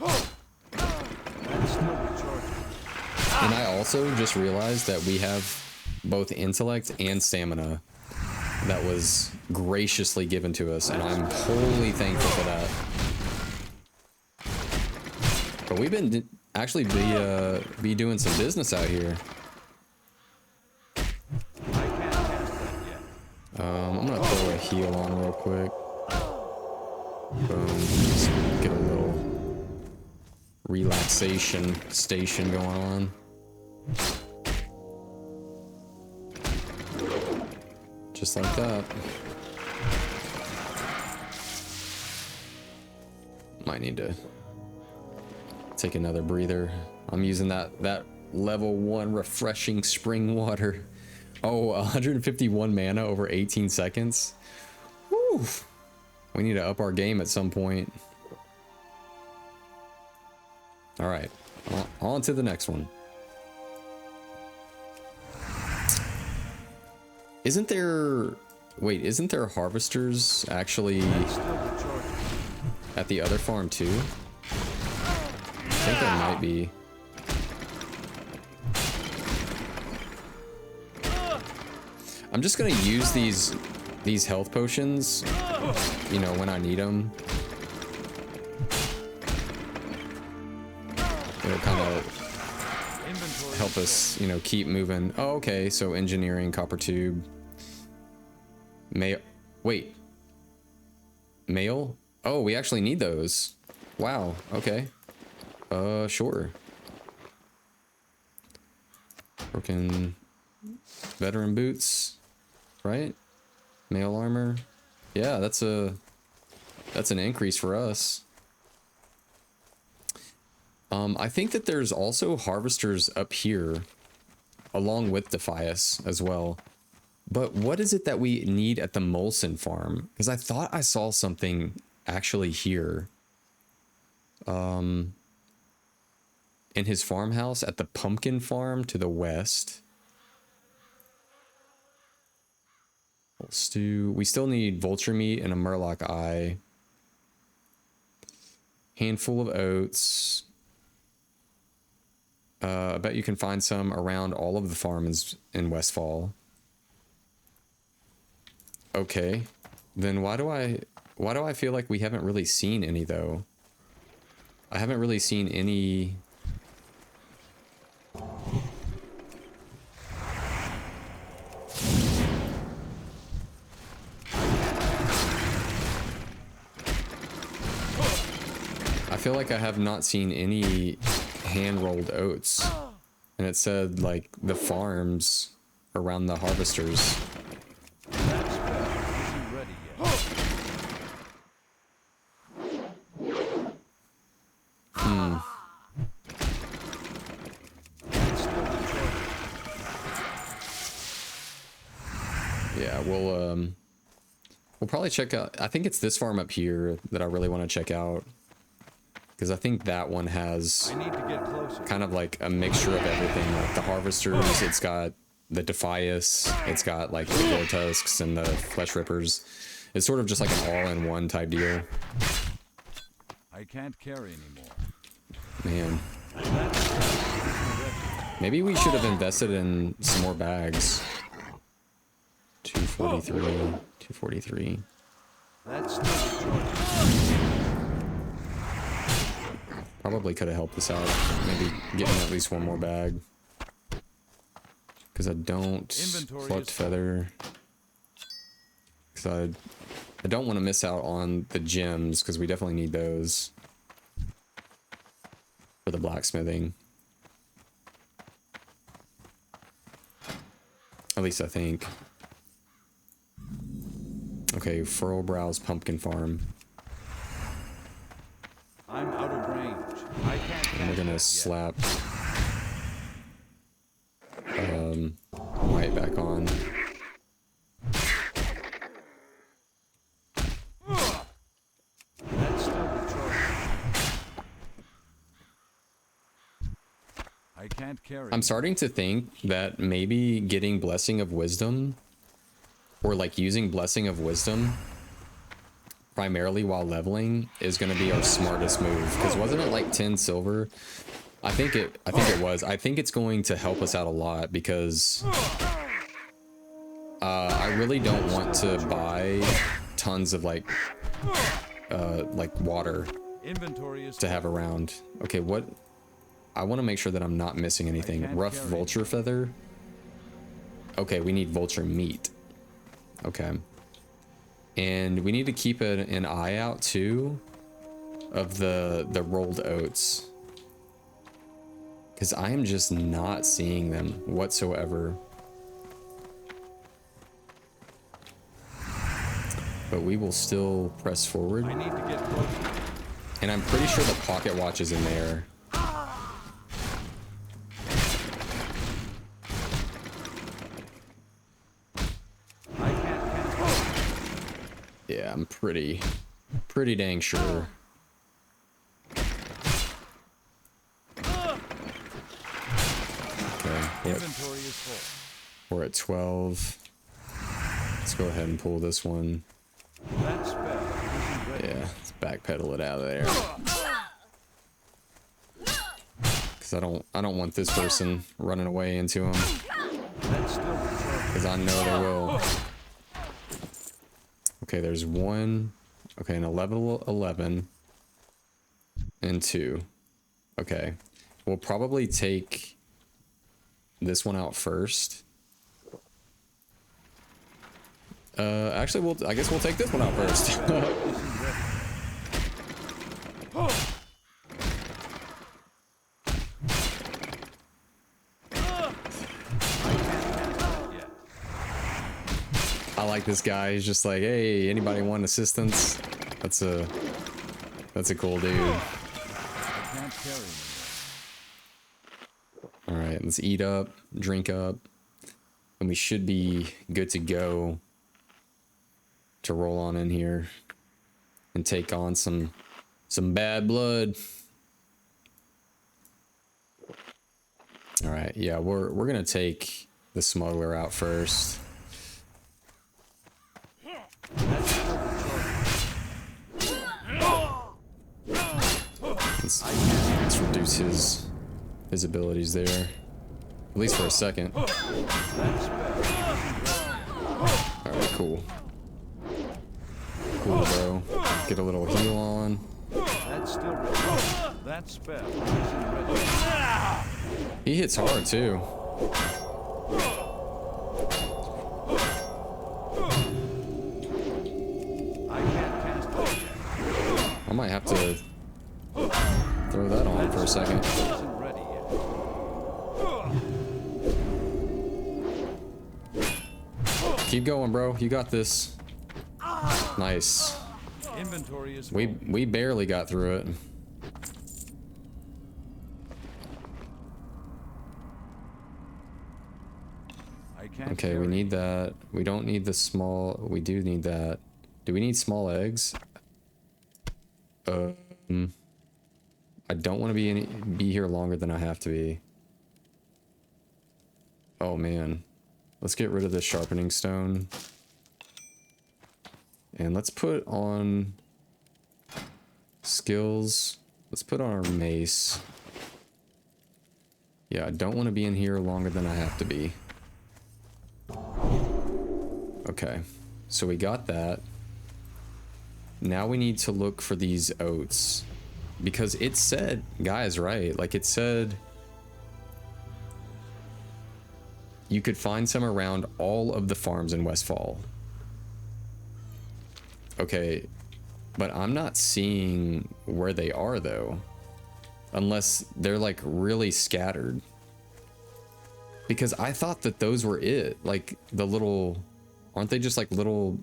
That's still recharging. And I also just realized that we have both intellect and stamina that was graciously given to us, and I'm wholly thankful for that. But we've been actually be doing some business out here. I can't cast that yet. I'm gonna throw a heal on real quick. Boom. Just get a little relaxation station going on. Just like that. Might need to take another breather. I'm using that level 1 refreshing spring water. Oh, 151 mana over 18 seconds. Woo! We need to up our game at some point. All right, on to the next one. Isn't there... Wait, isn't there harvesters actually at the other farm too? I think there might be. I'm just gonna use these health potions, you know, when I need them. It'll kind of help us, you know, keep moving. Oh, okay, so engineering, copper tube. Wait. Mail? Oh, we actually need those. Wow, okay. Sure. Broken veteran boots, right? Mail armor. Yeah, that's an increase for us. I think that there's also harvesters up here along with Defias as well. But what is it that we need at the Molson farm? Because I thought I saw something actually here. In his farmhouse at the pumpkin farm to the west. Stew. We still need vulture meat and a murloc eye. Handful of oats. I bet you can find some around all of the farms in Westfall. Okay, then why do I feel like we haven't really seen any though? I haven't really seen any. I feel like I have not seen any hand-rolled oats, and it said like the farms around the harvesters. Yeah, we'll probably check out. I think it's this farm up here that I really want to check out, because I think that one has kind of like a mixture of everything, like the harvesters. It's got the Defias. It's got like the gore tusks and the flesh rippers. It's sort of just like an all-in-one type deal. I can't carry anymore. Man. Maybe we should have invested in some more bags. 243. 243. That's still Probably could have helped us out. Maybe getting at least one more bag. Because I don't plucked feather. Because I don't want to miss out on the gems, because we definitely need those for the blacksmithing. At least I think. Okay, Furlbrow's pumpkin farm. I'm out of range. I can't. And we're gonna slap white back on. That's still the choice. I can't carry. I'm starting to think that maybe getting Blessing of Wisdom, or like using Blessing of Wisdom primarily while leveling, is going to be our smartest move. Because wasn't it like 10 silver? I think it was. I think it's going to help us out a lot, because I really don't want to buy tons of like water Inventory is to have around. Okay, what? I want to make sure that I'm not missing anything. Rough vulture feather. Okay, we need vulture meat. Okay. And we need to keep an eye out too of the rolled oats, because I am just not seeing them whatsoever. But we will still press forward. I need to get closer. And I'm pretty sure the pocket watch is in there. Yeah, I'm pretty dang sure. Okay, Inventory is full. we're at 12. Let's go ahead and pull this one. That spell isn't ready. Yeah, let's backpedal it out of there. Cause I don't want this person running away into him. That's still recharged. Cause I know they will. Okay, there's one. Okay, and a level 11 and 2. Okay, we'll probably take this one out first. Actually, I guess we'll take this one out first. Isn't ready. Yet. I like this guy. He's just like, hey, anybody want assistance? That's a cool dude. I can't carry anymore. All right, let's eat up, drink up, and we should be good to go to roll on in here and take on some bad blood. All right, yeah, we're gonna take the smuggler out first. Let's reduce his abilities there, at least for a second. All right, cool, bro. Get a little heal on. That's still recharged. That spell isn't ready. He hits hard too. I can't cast it yet. I might have to throw that on for a second. Isn't ready yet. Keep going, bro. You got this. Nice. Inventory is full. We barely got through it. I can't Okay, we carry. need that. We don't need the small. We do need that. Do we need small eggs? I don't want to be here longer than I have to be. Oh man, let's get rid of this sharpening stone, and let's put on skills. Let's put on our mace. Yeah, I don't want to be in here longer than I have to be. Okay, so we got that. Now we need to look for these oats, because it said, guys, right? Like it said you could find some around all of the farms in Westfall. Okay, but I'm not seeing where they are though, unless they're like really scattered. Because I thought that those were it, like the little, aren't they just like little,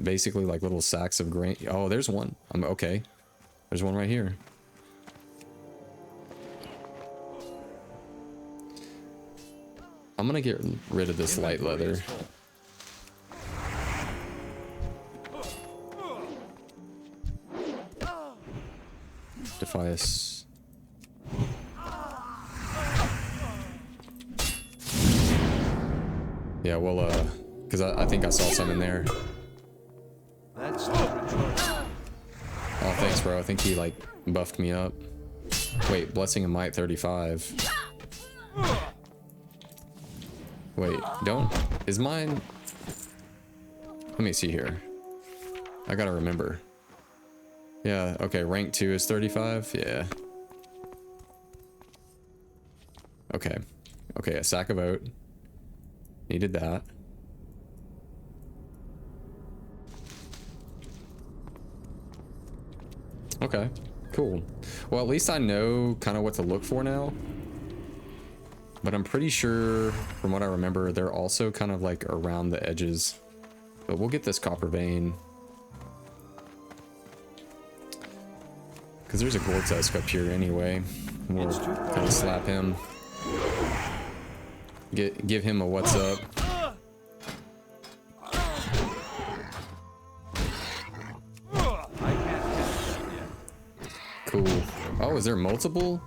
basically like little sacks of grain? Oh, there's one. I'm okay. There's one right here. I'm gonna get rid of this light Inventory leather. is full. Defias. Yeah, well, because I think I saw some in there. That's still recharged. Oh, thanks, bro. I think he, like, buffed me up. Wait, Blessing and Might 35. Wait, don't... Is mine... Let me see here. I gotta remember. Yeah, okay, rank 2 is 35? Yeah. Okay. Okay, a sack of oat. Needed that. Okay, cool. Well, at least I know kind of what to look for now. But I'm pretty sure, from what I remember, they're also kind of like around the edges. But we'll get this copper vein. Because there's a Gore-Tusk up here anyway. We'll kind of slap him. Give him a what's up. cool. Oh, is there multiple?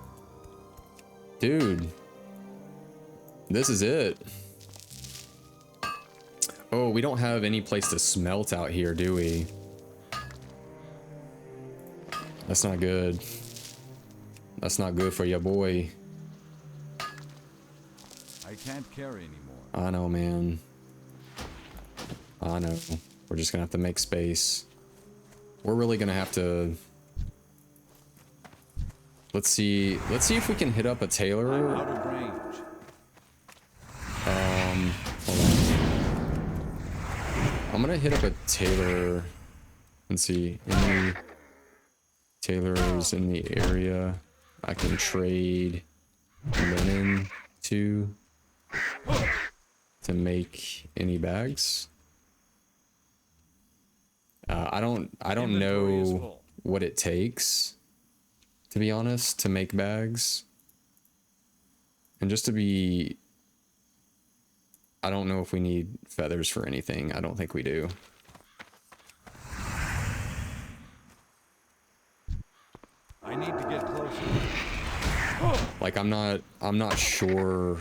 Dude. This is it. Oh, we don't have any place to smelt out here, do we? That's not good. That's not good for your boy. I can't carry anymore. I know, man. I know. We're just gonna have to make space. We're really gonna have to... Let's see if we can hit up a tailor. I'm out of range. Hold on. I'm gonna hit up a tailor and see any tailors in the area I can trade linen to make any bags. I don't Inventory is know full. what it takes, to be honest, to make bags. And just to be... I don't know if we need feathers for anything. I don't think we do. I need to get closer. Like, I'm not sure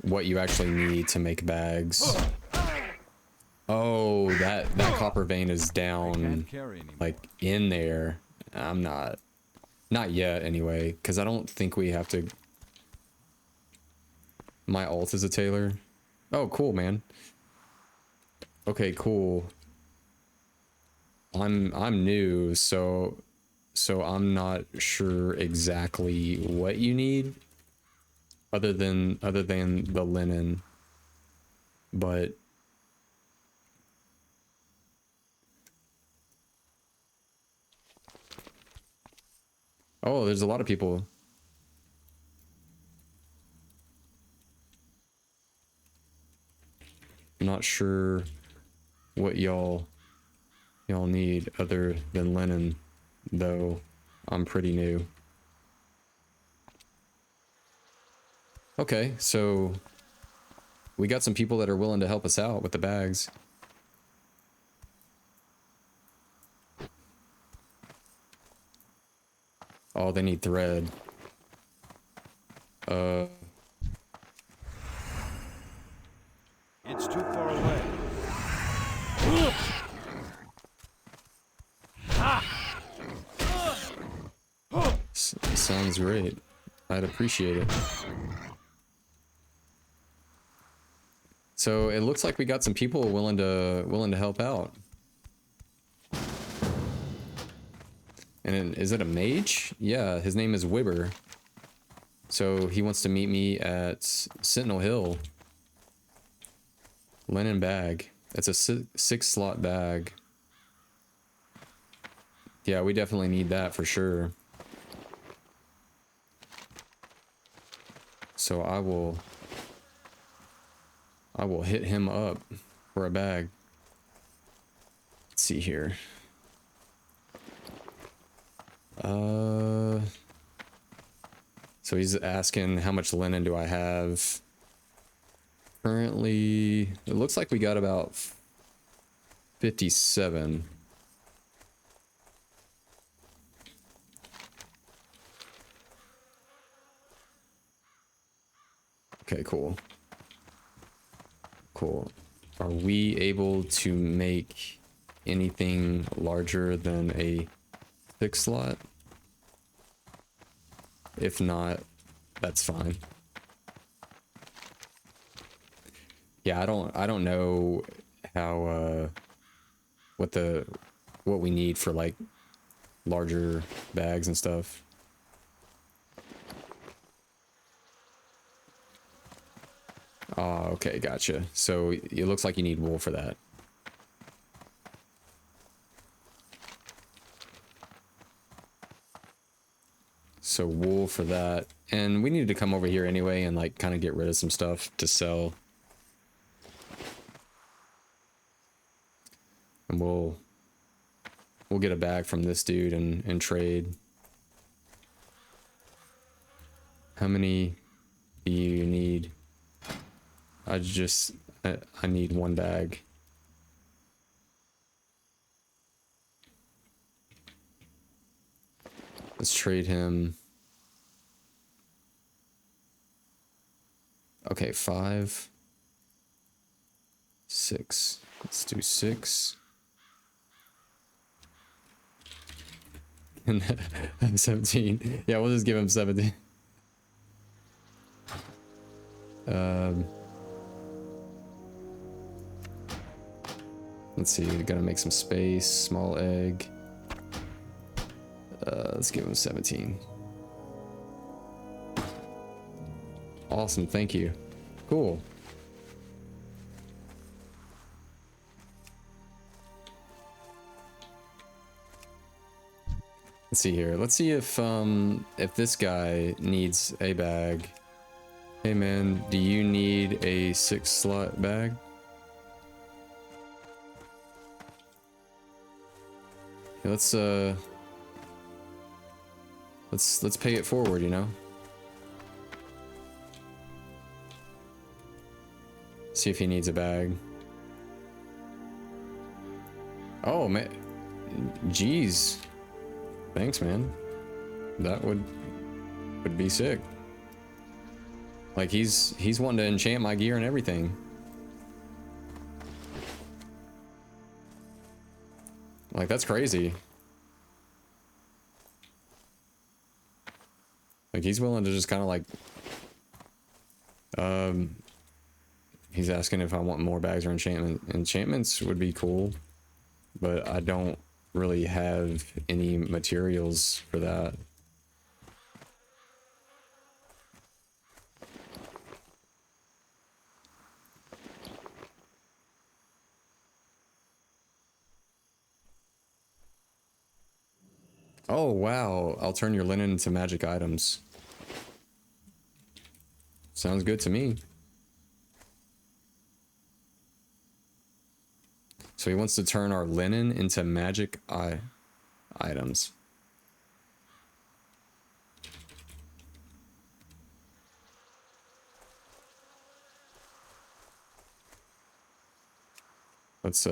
what you actually need to make bags. Oh, that copper vein is down, Can't carry anymore. like, in there. I'm not yet anyway, because I don't think we have to... My alt is a tailor. Oh, cool, man. Okay, cool. I'm new, so I'm not sure exactly what you need other than the linen. But oh, there's a lot of people. I'm not sure what y'all need other than linen, though. I'm pretty new. Okay, so we got some people that are willing to help us out with the bags. Oh, they need thread. It's too far away. Sounds great. I'd appreciate it. So it looks like we got some people willing to help out. And is it a mage? Yeah, his name is Wibber. So he wants to meet me at Sentinel Hill. Linen bag. It's a 6-slot bag. Yeah, we definitely need that for sure. So I will hit him up for a bag. Let's see here. So he's asking how much linen do I have? Currently, it looks like we got about 57. Okay, cool. Cool. Are we able to make anything larger than a 6-slot? If not, that's fine. Yeah, I don't know how what we need for like larger bags and stuff. Oh, okay, gotcha. So it looks like you need wool for that. So wool for that. And we need to come over here anyway and like kind of get rid of some stuff to sell. And we'll get a bag from this dude and trade. How many do you need? I need one bag. Let's trade him. Okay, 5, 6. Let's do 6. And 17. Yeah, we'll just give him 17. Let's see, we gotta make some space. Small egg. Let's give him 17. Awesome, thank you. Cool. Let's see here. Let's see if this guy needs a bag. Hey man, do you need a 6-slot bag? Let's pay it forward, you know? See if he needs a bag. Oh man, jeez. Thanks, man. That would be sick. Like he's wanting to enchant my gear and everything. Like that's crazy. Like he's willing to just kind of like he's asking if I want more bags or enchantments would be cool, but I don't really have any materials for that. Oh wow, I'll turn your linen into magic items. Sounds good to me. So he wants to turn our linen into magic items. Let's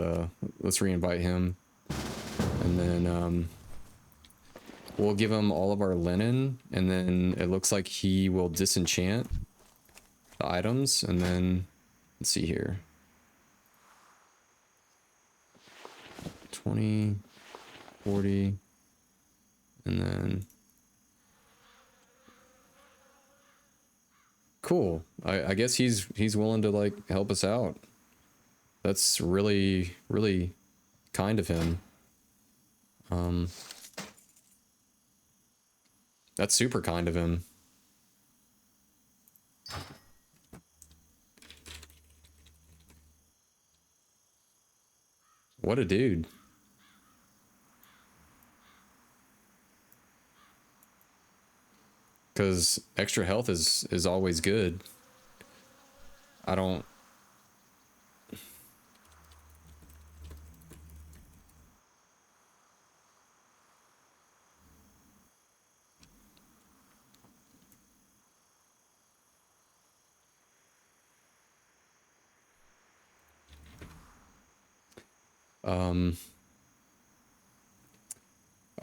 re-invite him, and then we'll give him all of our linen, and then it looks like he will disenchant the items, and then let's see here. 20, 40, and then cool. I guess he's willing to like help us out. That's really kind of him. That's super kind of him. What a dude. Because extra health is always good. I don't...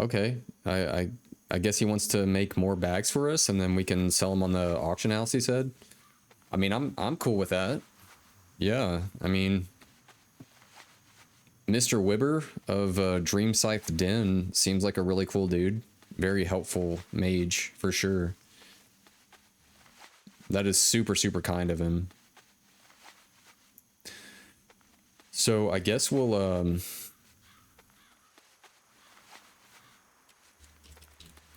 Okay, I guess he wants to make more bags for us, and then we can sell them on the auction house, he said. I mean, I'm cool with that. Yeah, I mean, Mr. Wibber of Dream Scythe Den seems like a really cool dude. Very helpful mage, for sure. That is super kind of him. So I guess we'll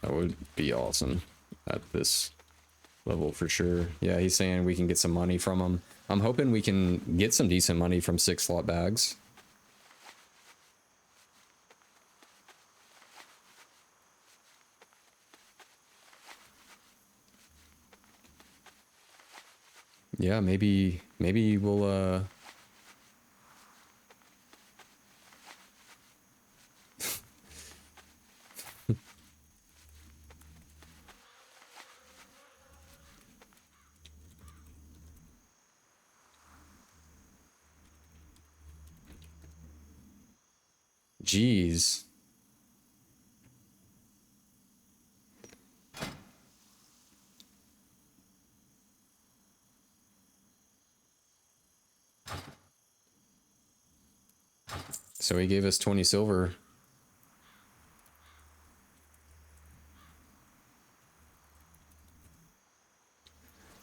that would be awesome at this level for sure. Yeah, he's saying we can get some money from him. I'm hoping we can get some decent money from 6-slot bags. Yeah, maybe we'll Jeez. So he gave us 20 silver.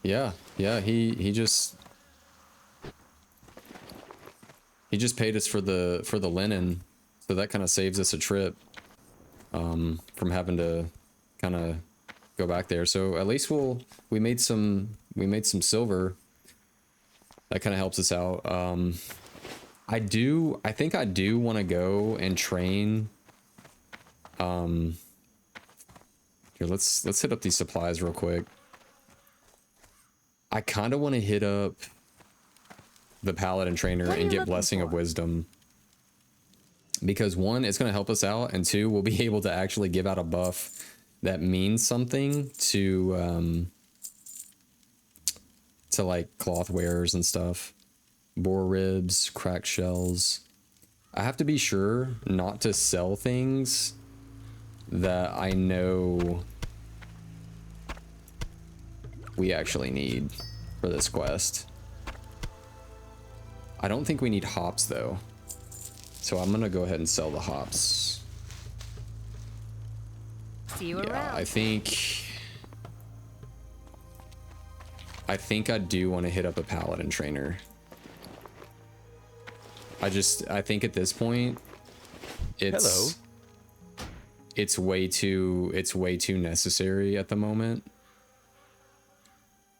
Yeah, yeah, he just paid us for the linen, so that kind of saves us a trip from having to kind of go back there. So at least we made some silver. That kind of helps us out. I think I do want to go and train. Here, let's hit up these supplies real quick. I kind of want to hit up the Paladin trainer and get Blessing of Wisdom. Because one, it's going to help us out, and two, we'll be able to actually give out a buff that means something to like cloth wearers and stuff. Boar ribs, cracked shells. I have to be sure not to sell things that I know we actually need for this quest. I don't think we need hops though, so I'm gonna go ahead and sell the hops. See you Yeah, around. I think I do want to hit up a Paladin trainer. I think at this point it's way too necessary at the moment.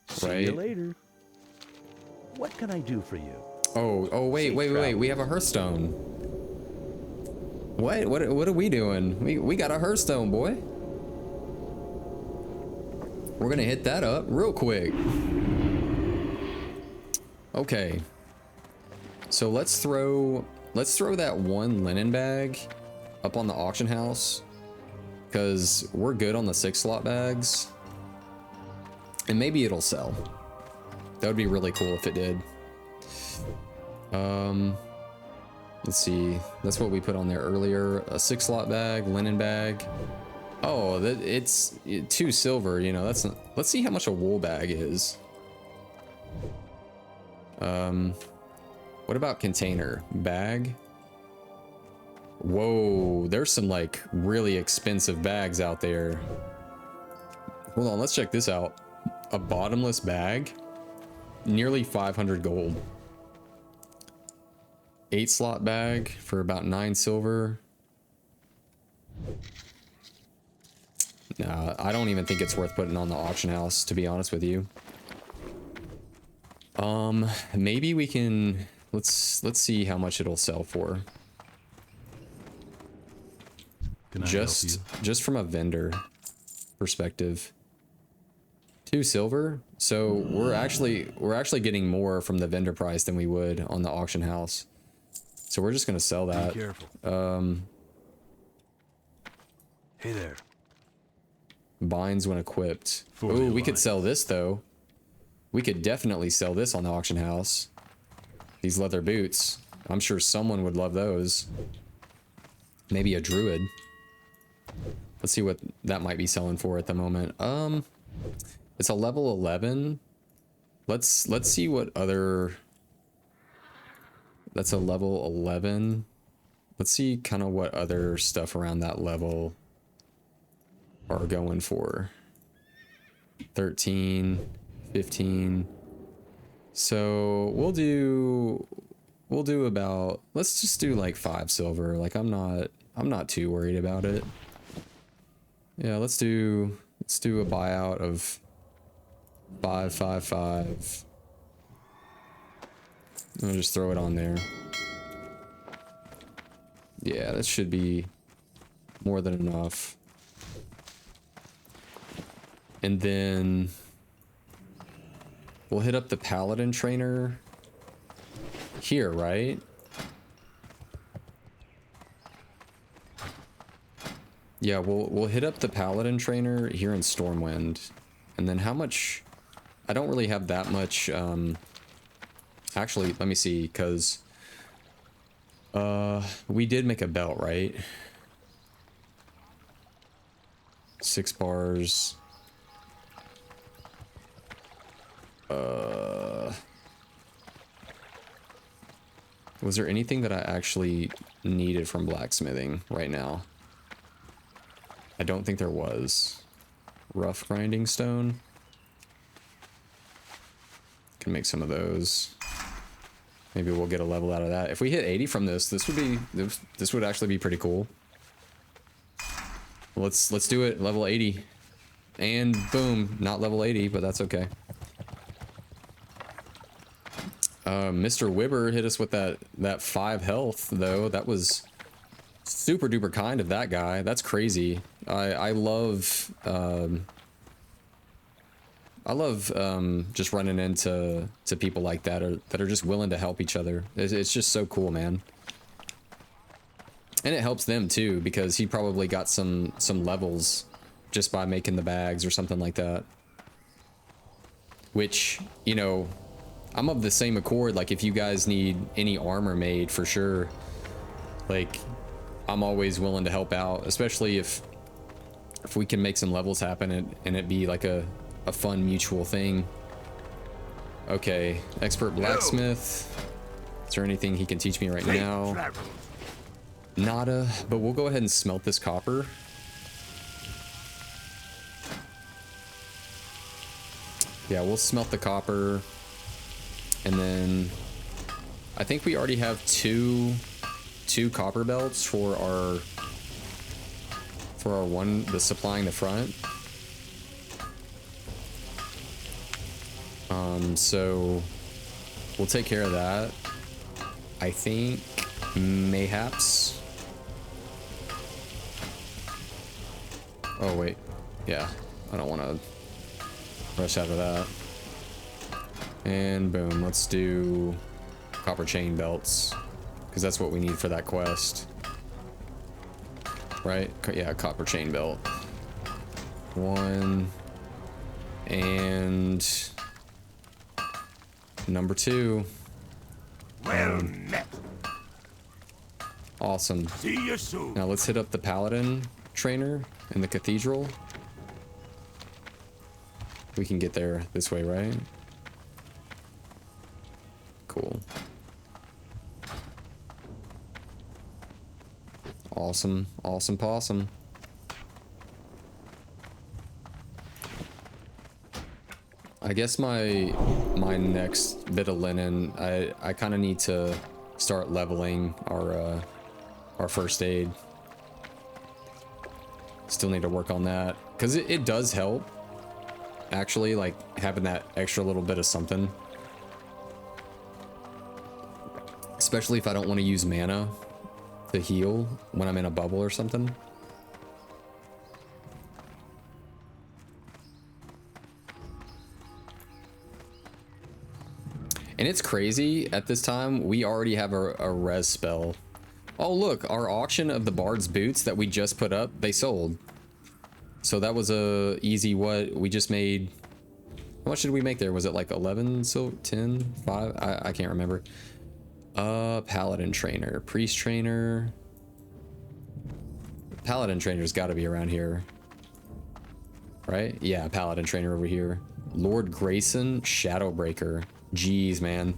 See you later. What can I do for you? Oh wait, we have a Hearthstone. What are we doing? We got a Hearthstone, boy. We're gonna hit that up real quick. Okay. So let's throw that one linen bag up on the auction house, because we're good on the 6 slot bags. And maybe it'll sell. That would be really cool if it did. Let's see. That's what we put on there earlier. A 6 slot bag, linen bag. Oh, it's 2 silver. You know, that's not, let's see how much a wool bag is. What about container bag? Whoa, there's some like really expensive bags out there. Hold on, let's check this out. A bottomless bag, nearly 500 gold. 8 slot bag for about 9 silver. Nah, I don't even think it's worth putting on the auction house, to be honest with you. Maybe we can, let's see how much it'll sell for. Can I help you? Just from a vendor perspective. 2 silver, so we're actually getting more from the vendor price than we would on the auction house. So we're just gonna sell that. Be careful. Hey there. Binds when equipped. For Oh, the we could Alliance. sell this though. We could definitely sell this on the auction house. These leather boots. I'm sure someone would love those. Maybe a druid. Let's see what that might be selling for at the moment. It's a level 11. Let's see what other. That's a level 11. Let's see kind of what other stuff around that level are going for. 13, 15. So we'll do about, let's just do like 5 silver. Like I'm not too worried about it. Yeah, let's do a buyout of 555. I'll just throw it on there. Yeah, that should be more than enough. And then we'll hit up the Paladin trainer here, right? Yeah, we'll hit up the Paladin trainer here in Stormwind. And then how much? I don't really have that much. Actually, let me see, because we did make a belt, right? 6 bars. Was there anything that I actually needed from blacksmithing right now? I don't think there was. Rough grinding stone. Can make some of those. Maybe we'll get a level out of that. If we hit 80 from this, this would actually be pretty cool. Let's do it. Level 80. And boom, not level 80, but that's okay. Mr. Wibber hit us with that 5 health though. That was super duper kind of that guy. That's crazy. I love just running into people like that that are just willing to help each other. It's just so cool, man. And it helps them too, because he probably got some levels just by making the bags or something like that. Which, you know, I'm of the same accord. Like, if you guys need any armor made, for sure, like, I'm always willing to help out, especially if we can make some levels happen and it be like a fun mutual thing. Okay, expert blacksmith. Is there anything he can teach me right now? Nada, but we'll go ahead and smelt this copper. Yeah, we'll smelt the copper. And then I think we already have two copper belts for our one, the supplying the front. So we'll take care of that. I think mayhaps. Oh wait, yeah, I don't want to rush out of that. And boom, let's do copper chain belts, because that's what we need for that quest, right? Yeah, copper chain belt. 1 and number 2. Well met. Awesome. See you soon. Now let's hit up the Paladin trainer in the Cathedral. We can get there this way, right? Cool. Awesome. Awesome possum. I guess my next bit of linen, I kind of need to start leveling our first aid. Still need to work on that, because it does help, actually, like having that extra little bit of something. Especially if I don't want to use mana to heal when I'm in a bubble or something. And it's crazy, at this time, we already have a res spell. Oh look, our auction of the Bard's boots that we just put up, they sold. So that was a easy what? We just made... How much did we make there? Was it like 11, so 10, 5? I can't remember. Paladin trainer, priest trainer. Paladin trainer's got to be around here, right? Yeah, Paladin trainer over here. Lord Grayson, Shadowbreaker. Jeez, man.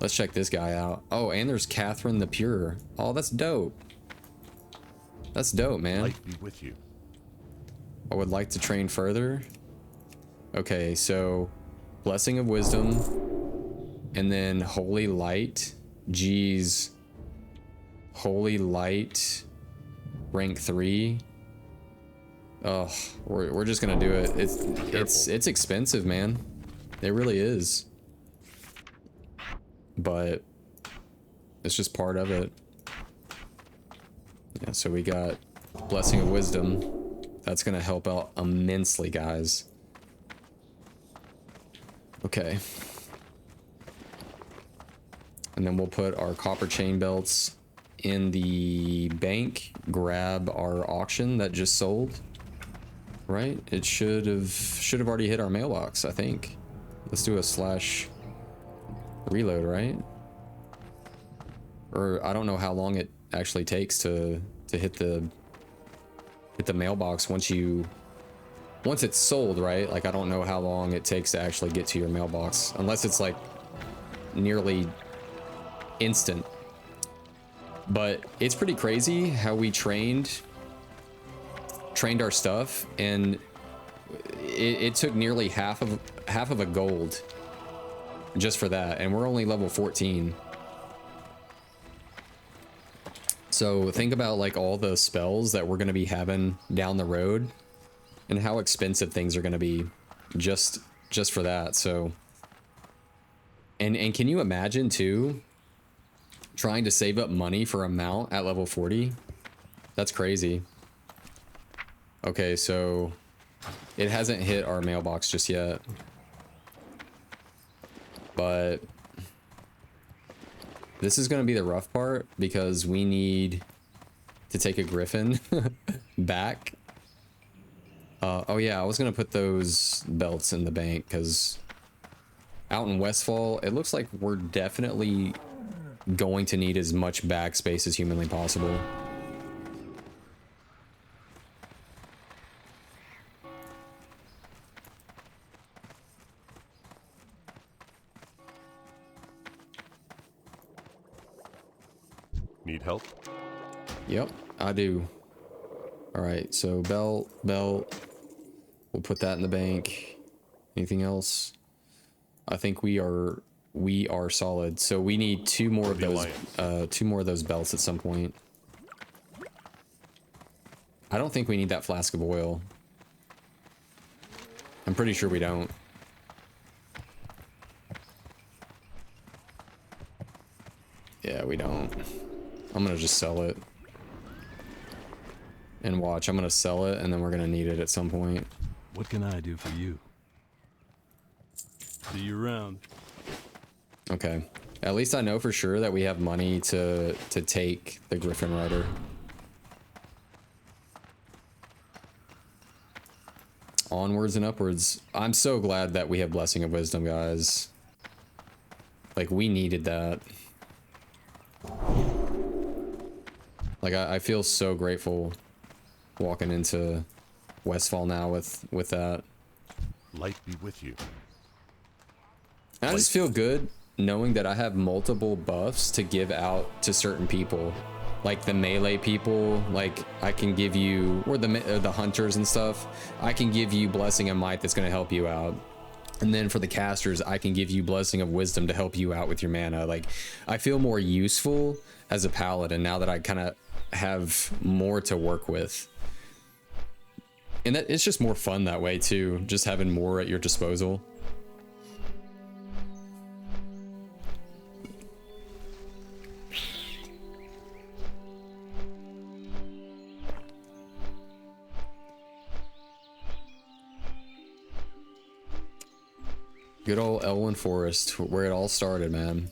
Let's check this guy out. Oh, and there's Catherine the Pure. Oh, that's dope. That's dope, man. Light be with you. I would like to train further. Okay, so Blessing of Wisdom, and then Holy Light. Jeez. Holy Light, rank 3. Oh, we're just gonna do it. It's expensive, man. It really is. But it's just part of it. Yeah, so we got Blessing of Wisdom. That's gonna help out immensely, guys. Okay. And then we'll put our copper chain belts in the bank, grab our auction that just sold. Right? It should have already hit our mailbox, I think. Let's do a slash reload, right? Or I don't know how long it actually takes to hit the mailbox once it's sold, right? Like, I don't know how long it takes to actually get to your mailbox, unless it's like nearly instant. But it's pretty crazy how we trained our stuff, and it took nearly half of a gold just for that, and we're only level 14. So think about like all the spells that we're going to be having down the road and how expensive things are going to be just for that. So and can you imagine too trying to save up money for a mount at level 40? That's crazy. Okay, so it hasn't hit our mailbox just yet, but this is going to be the rough part because we need to take a griffin back. Oh yeah, I was going to put those belts in the bank because out in Westfall, it looks like we're definitely going to need as much back space as humanly possible. Need help? Yep, I do. All right, so belt. We'll put that in the bank. Anything else? I think we are solid. So we need two more of those belts at some point. I don't think we need that flask of oil. I'm pretty sure we don't. Yeah, we don't. I'm gonna just sell it. And watch, I'm gonna sell it and then we're gonna need it at some point. What can I do for you? See you around. Okay. At least I know for sure that we have money to take the Griffin Rider. Onwards and upwards. I'm so glad that we have Blessing of Wisdom, guys. Like, we needed that. Like, I feel so grateful walking into Westfall now with that. Light be with you. I just feel good knowing that I have multiple buffs to give out to certain people. Like the melee people, like I can give you, or the hunters and stuff, I can give you Blessing of Might that's going to help you out. And then for the casters, I can give you Blessing of Wisdom to help you out with your mana. Like, I feel more useful as a paladin now that I kind of have more to work with. And that it's just more fun that way too, just having more at your disposal. Good old Elwyn Forest, where it all started, man. And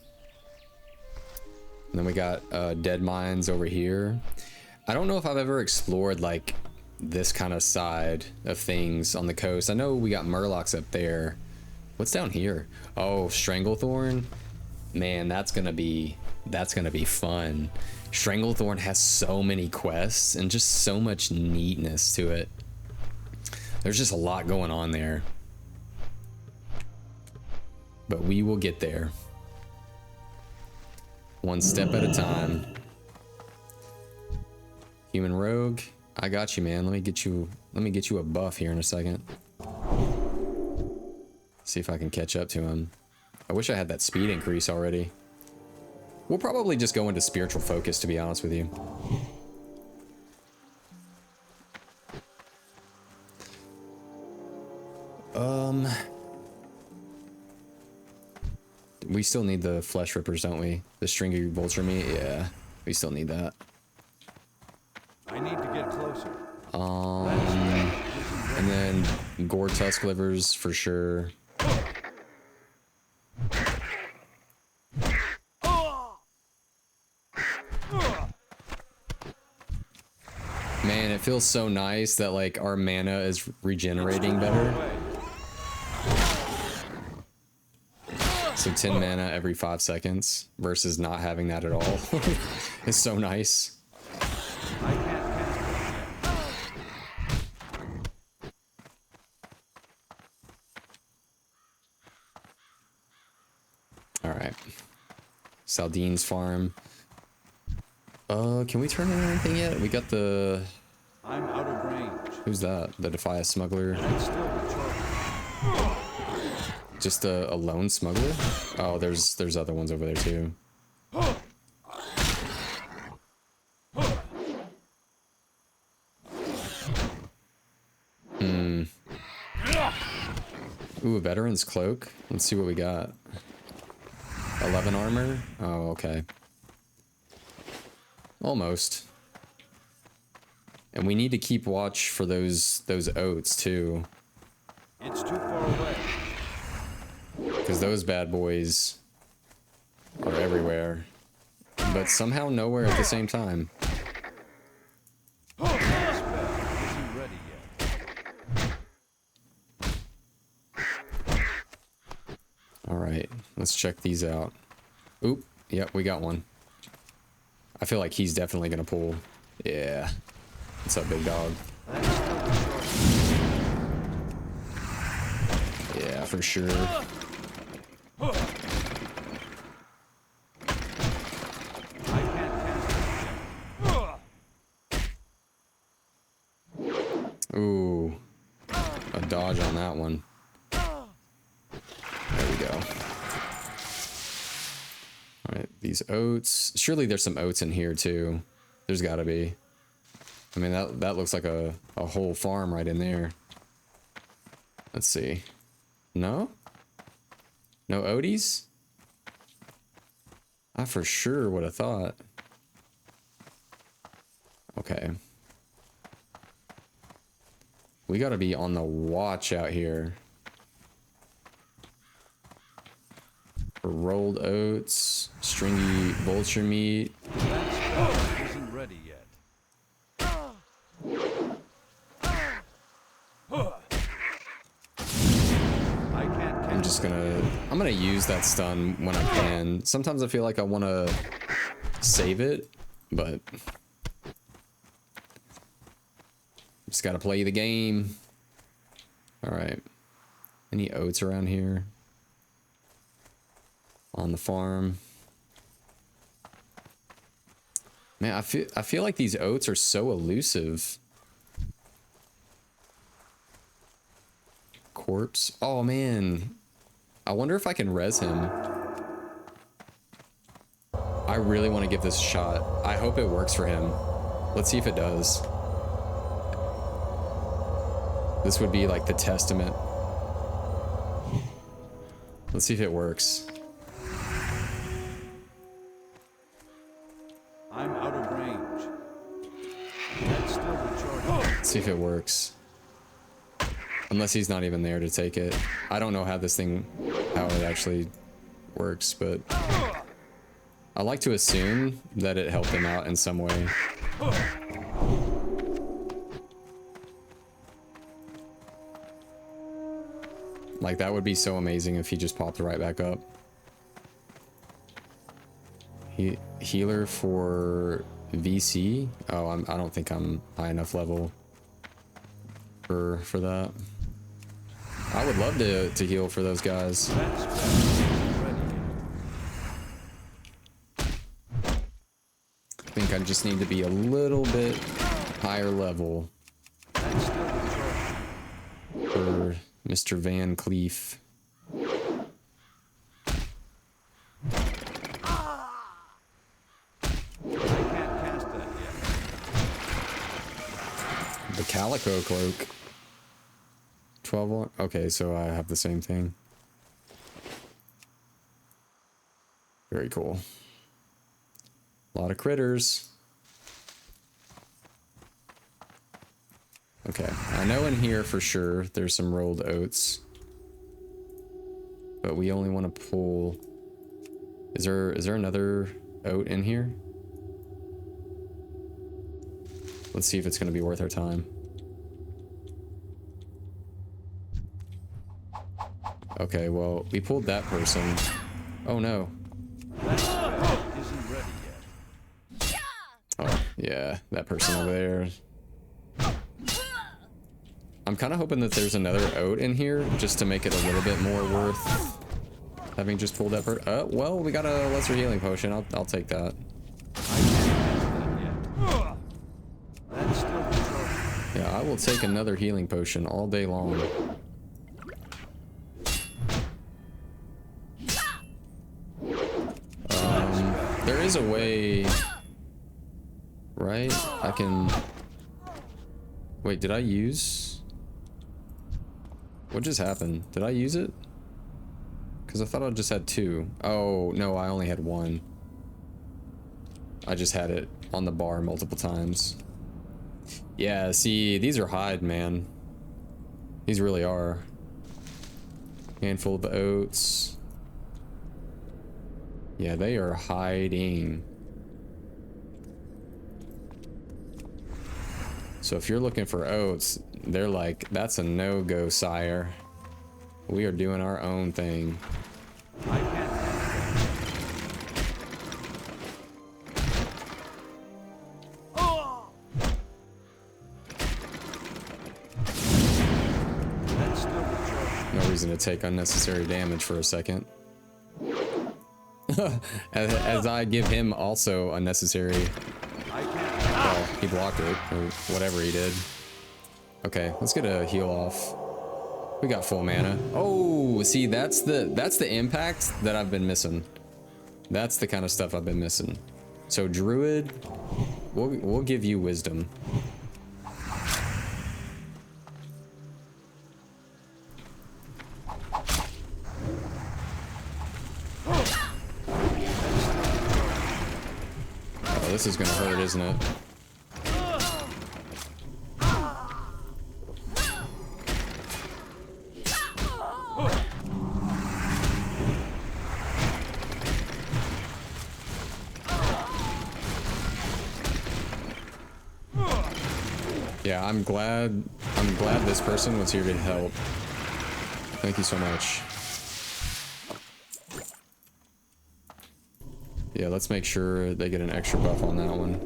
then we got dead mines over here. I don't know if I've ever explored like this kind of side of things on the coast. I know we got Murlocs up there. What's down here? Oh, Stranglethorn. Man, that's gonna be fun. Stranglethorn has so many quests and just so much neatness to it. There's just a lot going on there. But we will get there. One step at a time. Human rogue, I got you, man. Let me get you a buff here in a second. See if I can catch up to him. I wish I had that speed increase already. We'll probably just go into spiritual focus, to be honest with you. We still need the flesh rippers, don't we? The stringy vulture meat, yeah. We still need that. I need to get closer. And then gore tusk livers for sure. Man, it feels so nice that like our mana is regenerating better. So 10 mana every 5 seconds versus not having that at all. It's so nice. All right. Saldine's farm. Can we turn in anything yet? We got the... I'm out of range. Who's that? The Defias smuggler? That's still recharging. Just a lone smuggler? Oh, there's other ones over there too. Ooh, a veteran's cloak. Let's see what we got. 11 armor? Oh, okay. Almost. And we need to keep watch for those oats too. It's too far away. Because those bad boys are everywhere. But somehow nowhere at the same time. That spell isn't ready yet. Alright, let's check these out. Oop, yep, we got one. I feel like he's definitely gonna pull. Yeah. What's up, big dog? Yeah, for sure. I can't cast it yet. Ooh. A dodge on that one. There we go. Alright, these oats. Surely there's some oats in here too. There's gotta be. I mean, that looks like a whole farm right in there. Let's see. No? No Odies? I for sure would have thought. Okay. We gotta be on the watch out here. For rolled oats, stringy vulture meat. That spell isn't ready yet. I'm gonna use that stun when I can. Sometimes I feel like I want to save it, but just gotta play the game. All right. Any oats around here? On the farm. Man, I feel like these oats are so elusive. Corpse. Oh man. I wonder if I can res him. I really want to give this a shot. I hope it works for him. Let's see if it does. This would be like the testament. Let's see if it works. I'm out of range. That's still recharging. Let's see if it works. Unless he's not even there to take it. I don't know how this thing, how it actually works, but I like to assume that it helped him out in some way. Like, that would be so amazing if he just popped right back up. Healer for VC? Oh, I don't think I'm high enough level for that. I would love to heal for those guys. That spell isn't ready yet. I think I just need to be a little bit higher level That's still recharging. for Mr. Van Cleef. I can't cast that yet. The Calico Cloak. 12. Okay, so I have the same thing. Very cool. A lot of critters. Okay, I know in here for sure there's some rolled oats. But we only want to pull... Is there another oat in here? Let's see if it's going to be worth our time. Okay, well, we pulled that person. Oh no. That spell isn't ready yet. Oh, yeah, that person over there. I'm kind of hoping that there's another oat in here just to make it a little bit more worth having just pulled that person. Well, we got a lesser healing potion. I'll take that. I can't cast that will take another healing potion all day long. There is a way, right? I can... Wait, did I use... What just happened? Did I use it? Because I thought I just had 2. Oh, no, I only had 1. I just had it on the bar multiple times. Yeah, see, these are hide, man. These really are. Handful of oats. Yeah, they are hiding. So if you're looking for oats, they're like, that's a no-go, sire. We are doing our own thing. I can't. That's still the charge. No reason to take unnecessary damage for a second. as I give him also unnecessary. I can't. Well, he blocked it, or whatever he did. Okay, let's get a heal off. We got full mana. Oh, see, that's the impact that I've been missing. That's the kind of stuff I've been missing. So Druid, we'll give you wisdom. Oh, this is gonna hurt, isn't it? Yeah, I'm glad this person was here to help. Thank you so much. Yeah, let's make sure they get an extra buff on that one.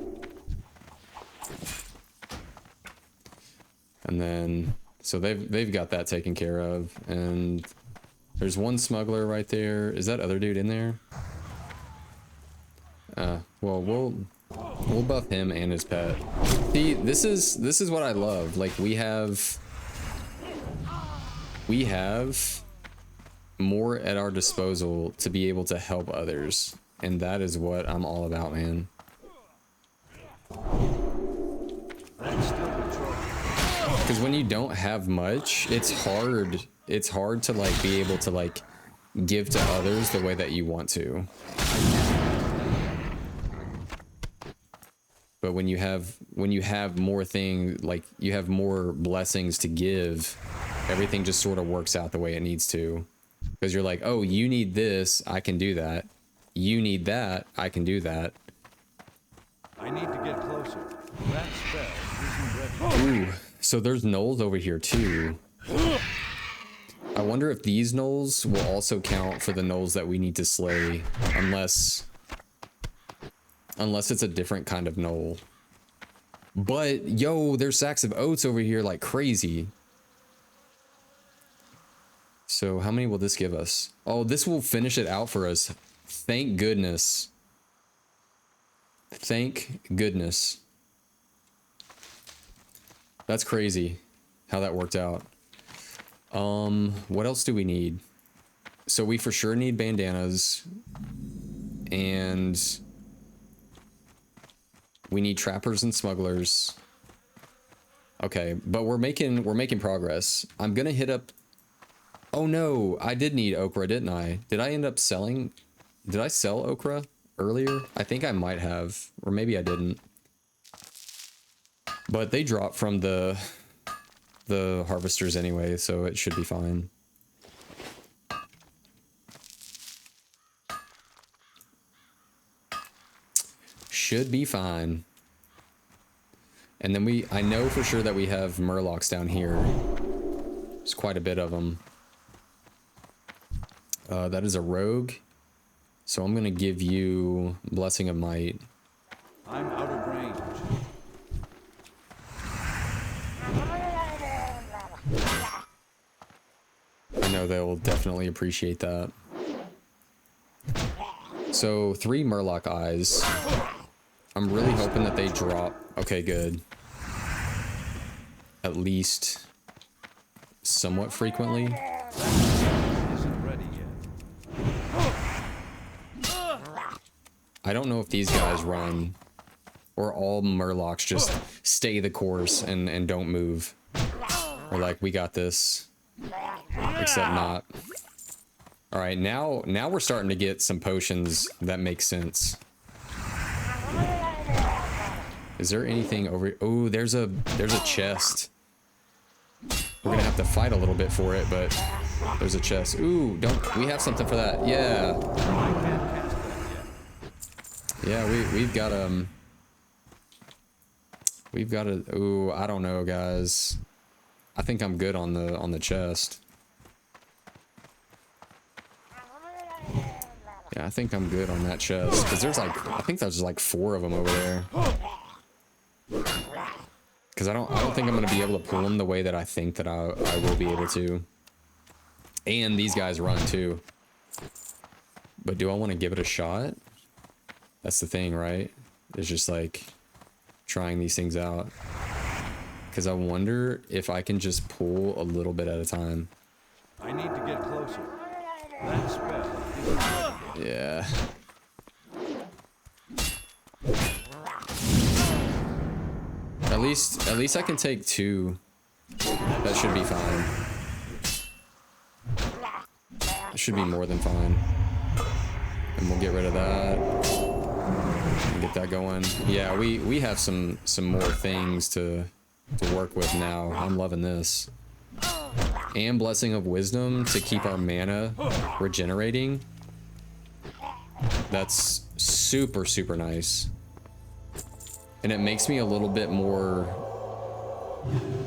And then, so they've got that taken care of, and there's one smuggler right there. Is that other dude in there? Well, we'll buff him and his pet. See, this is what I love. Like, we have more at our disposal to be able to help others, and that is what I'm all about, man. Because when you don't have much, it's hard to like be able to like give to others the way that you want to. But when you have more things, like you have more blessings to give, everything just sort of works out the way it needs to. Because you're like, oh, you need this, I can do that. You need that, I can do that. I need to get closer. That spell isn't ready. Ooh, so there's gnolls over here too. I wonder if these gnolls will also count for the gnolls that we need to slay, unless it's a different kind of gnoll. But yo, there's sacks of oats over here like crazy. So how many will this give us? Oh, this will finish it out for us. Thank goodness. Thank goodness. That's crazy how that worked out. What else do we need? So we for sure need bandanas, and we need trappers and smugglers. Okay, but we're making progress. I'm gonna hit up. Oh no, I did need okra, didn't I? Did I end up selling? Did I sell okra earlier? I think I might have, or maybe I didn't. But they drop from the harvesters anyway, so it should be fine. Should be fine. And then I know for sure that we have murlocs down here. There's quite a bit of them. That is a rogue. So I'm gonna give you Blessing of Might. I'm out of range. I know they'll definitely appreciate that. So 3 murloc eyes. I'm really hoping that they drop. Okay, good. at least somewhat frequently. Isn't ready yet. I don't know if these guys run or all Murlocs just stay the course and don't move. Or like, we got this. Except not. Alright, now we're starting to get some potions that make sense. Is there anything over... Oh, there's a chest. We're gonna have to fight a little bit for it, but there's a chest. Ooh, we have something for that. Yeah. I can't cast that yet. Yeah, we've got a ooh, I don't know, guys. I think I'm good on the chest. Yeah, I think I'm good on that chest because there's like, I think there's like 4 of them over there. Because I don't think I'm gonna be able to pull them the way that I think that I will be able to. And these guys run too. But do I want to give it a shot? That's the thing, right? It's just like trying these things out. Because I wonder if I can just pull a little bit at a time. I need to get closer. That spell isn't ready yet. Yeah. At least I can take 2. That should be fine. It should be more than fine. And we'll get rid of that. And get that going. Yeah, we have some more things to work with now. I'm loving this. And Blessing of Wisdom to keep our mana regenerating. That's super, super nice. And it makes me a little bit more...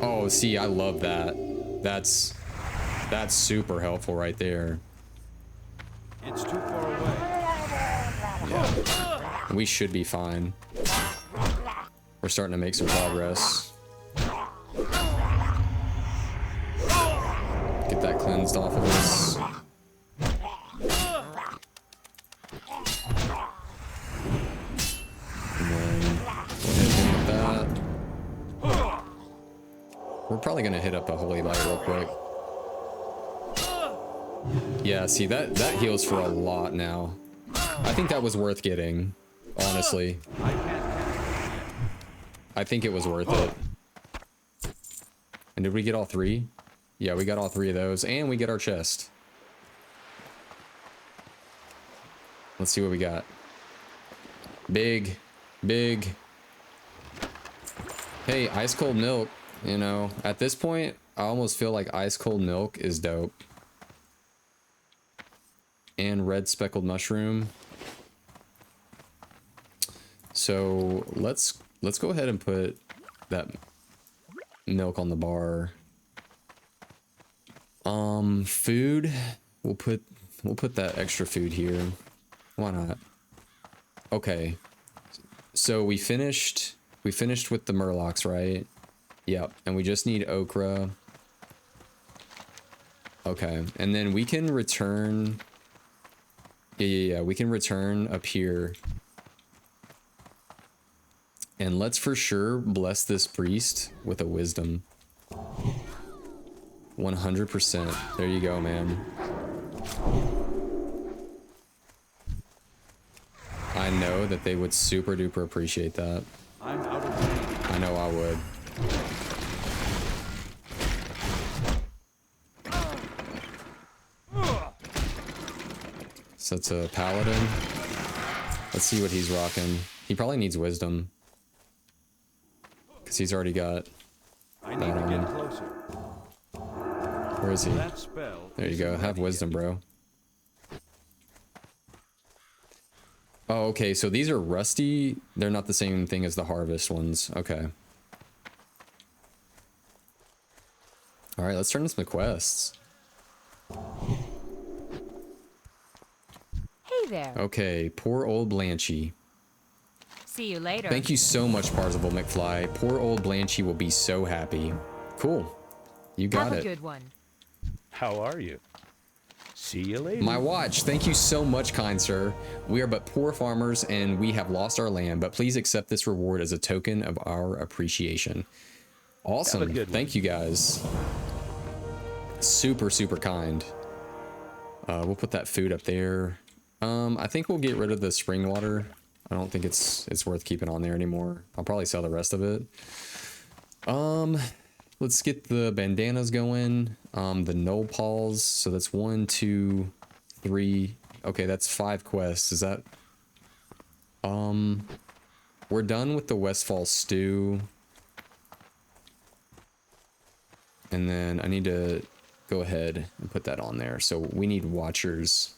Oh, see, I love that. That's super helpful right there. It's too far away. Yeah. We should be fine. We're starting to make some progress. Get that cleansed off of us. And then we'll hit him with that. We're probably gonna hit up a Holy Light real quick. Yeah, see, that heals for a lot now. I think that was worth getting, honestly. I can't cast that yet. I think it was worth it. And did we get all 3? Yeah, we got all 3 of those, and we get our chest. Let's see what we got. Big. Hey, ice cold milk, you know, at this point, I almost feel like ice cold milk is dope. And red speckled mushroom. So let's go ahead and put that milk on the bar. Food. We'll put that extra food here. Why not? Okay. So we finished with the Murlocs, right? Yep. And we just need okra. Okay. And then we can return. Yeah. We can return up here. And let's for sure bless this priest with a wisdom. 100%. There you go, man. I know that they would super duper appreciate that. I'm out of range. I know I would. So it's a Paladin. Let's see what he's rocking. He probably needs wisdom. Because he's already got... I need to get closer. Where is he? That spell There you go. isn't Have ready wisdom, yet. bro. Oh, okay. So these are rusty. They're not the same thing as the harvest ones. Okay. All right. Let's turn to some quests. Hey there. Okay. Poor old Blanchy. See you later. Thank you so much, Parzival McFly. Poor old Blanchy will be so happy. Cool. You got Have a it. good one. How are you? See you later. My watch. Thank you so much, kind sir. We are but poor farmers and we have lost our land, but please accept this reward as a token of our appreciation. Awesome. good one. Thank you guys. Super, super kind. We'll put that food up there. I think we'll get rid of the spring water. I don't think it's worth keeping on there anymore. I'll probably sell the rest of it. Let's get the bandanas going. The null paws. So that's 1, 2, 3. Okay, that's 5 quests. Is that... We're done with the Westfall stew. And then I need to go ahead and put that on there. So we need watchers.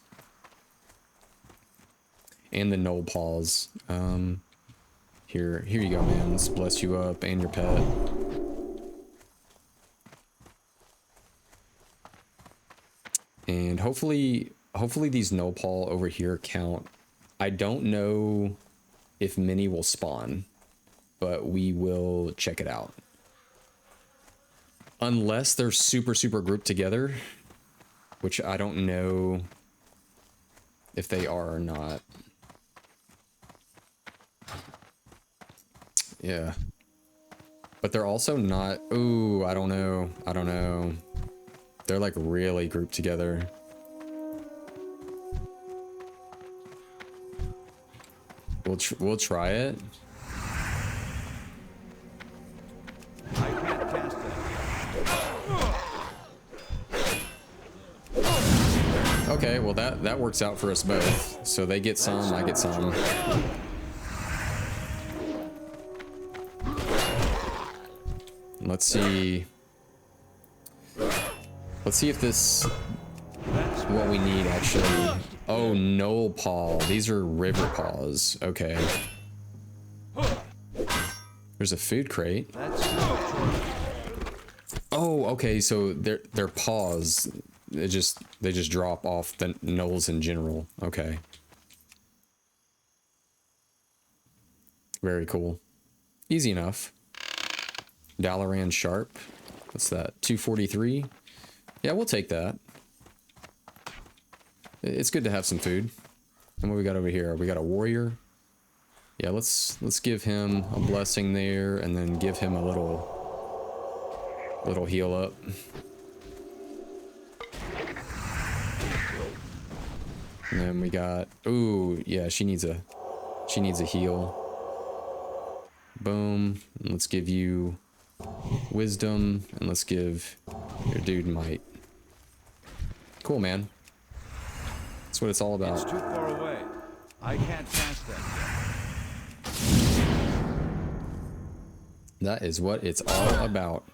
And the null paws. Here you go, man. Let's bless you up and your pet. And hopefully these null paw over here count. I don't know if many will spawn, but we will check it out. Unless they're super, super grouped together, which I don't know if they are or not. Yeah. But they're also not... Ooh, I don't know. I don't know. They're like really grouped together. We'll try it. I can't cast that. Okay, well that works out for us both. So they get some, I get some. Let's see. Let's see if this is what we need actually. Oh, Knoll Paw. These are river paws. Okay. There's a food crate. Oh, okay. So their paws. They just drop off the knolls in general. Okay. Very cool. Easy enough. Dalaran Sharp. What's that? 243. Yeah, we'll take that. It's good to have some food. And what we got over here? We got a warrior. Yeah, let's give him a blessing there, and then give him a little heal up. And then we got... Ooh, yeah, she needs a heal. Boom. And let's give you wisdom, and let's give your dude might. Cool, man. That's what it's all about. It's too far away. I can't cast that yet. That is what it's all about.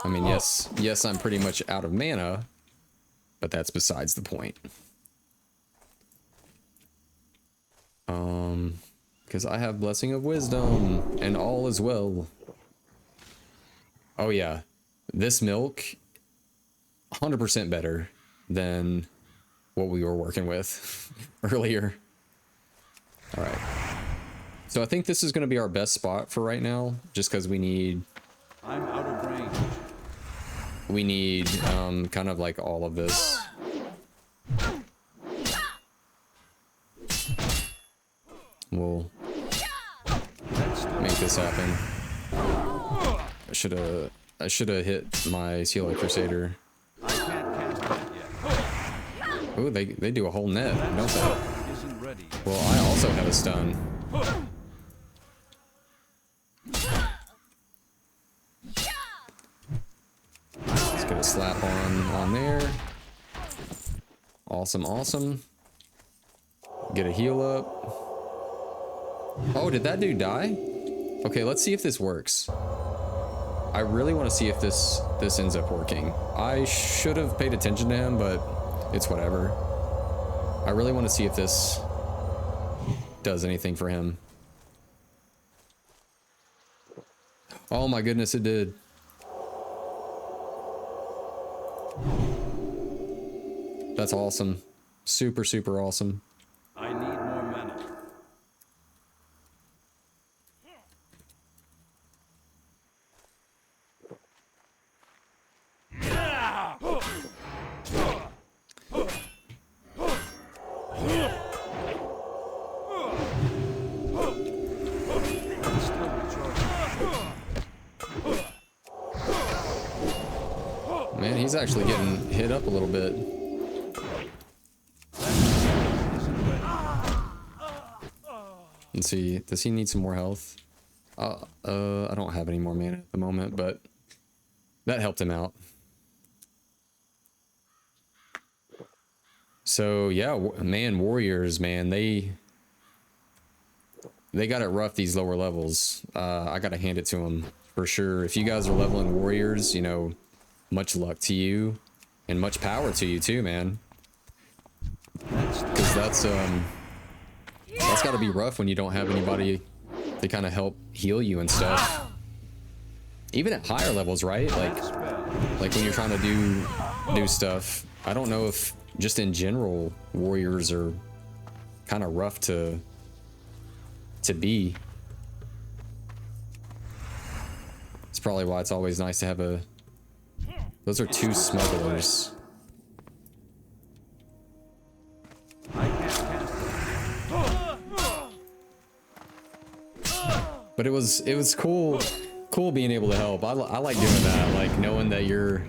I mean, yes, I'm pretty much out of mana, but that's besides the point. Because I have Blessing of Wisdom, and all is well. Oh yeah, this milk, 100% better than what we were working with earlier. All right. So I think this is going to be our best spot for right now, just because we need... I'm out of range. We need kind of like all of this. We'll make this happen. I should have hit my Seal Crusader. I can't cast that yet. Ooh, they do a whole net, don't they? Isn't ready. Well, I also have a stun. Let's get a slap on there. Awesome, awesome. Get a heal up. Oh, did that dude die? Okay, let's see if this works. I really want to see if this ends up working. I should have paid attention to him, but it's whatever. I really want to see if this does anything for him. Oh my goodness, it did. That's awesome. Super, super awesome. I need more mana. he's actually getting hit up a little bit. Let's see, does he need some more health? I don't have any more mana at the moment, but that helped him out. So yeah, man, warriors, man, they got it rough these lower levels. I gotta hand it to them for sure. If you guys are leveling warriors, you know, much luck to you and much power to you too, man. Because that's got to be rough when you don't have anybody to kind of help heal you and stuff. Even at higher levels, right? Like when you're trying to do stuff. I don't know if just in general warriors are kind of rough to be. It's probably why it's always nice to have a... Those are 2 smugglers. But it was cool being able to help. I like doing that, like knowing that you're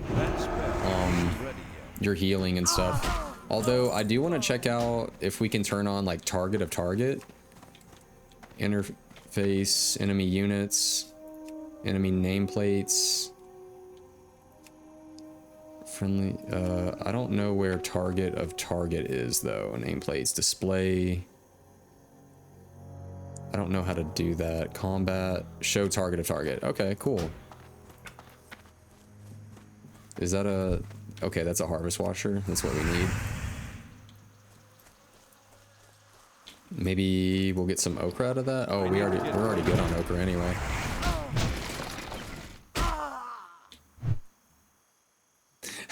healing and stuff. Although I do want to check out if we can turn on like target of target, interface, enemy units, enemy nameplates, friendly. I don't know where target of target is though. Nameplates, display. I don't know how to do that. Combat, show target of target. Okay, cool. Is that a... Okay, that's a harvest washer. That's what we need. Maybe we'll get some ochre out of that. Oh, we're already good on ochre anyway.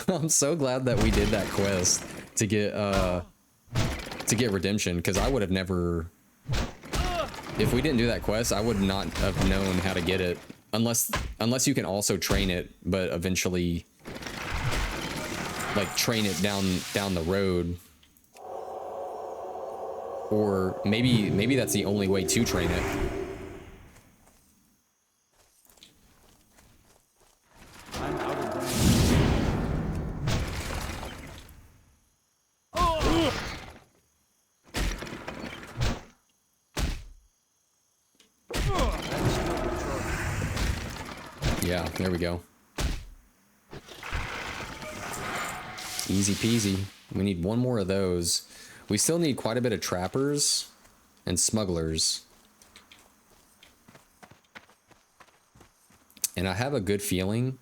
I'm so glad that we did that quest to get redemption, because I would have never... If we didn't do that quest, I would not have known how to get it. Unless you can also train it, but eventually like train it down the road. Or maybe that's the only way to train it. I'm out of range. Yeah, there we go. Easy peasy. We need 1 more of those. We still need quite a bit of trappers and smugglers. And I have a good feeling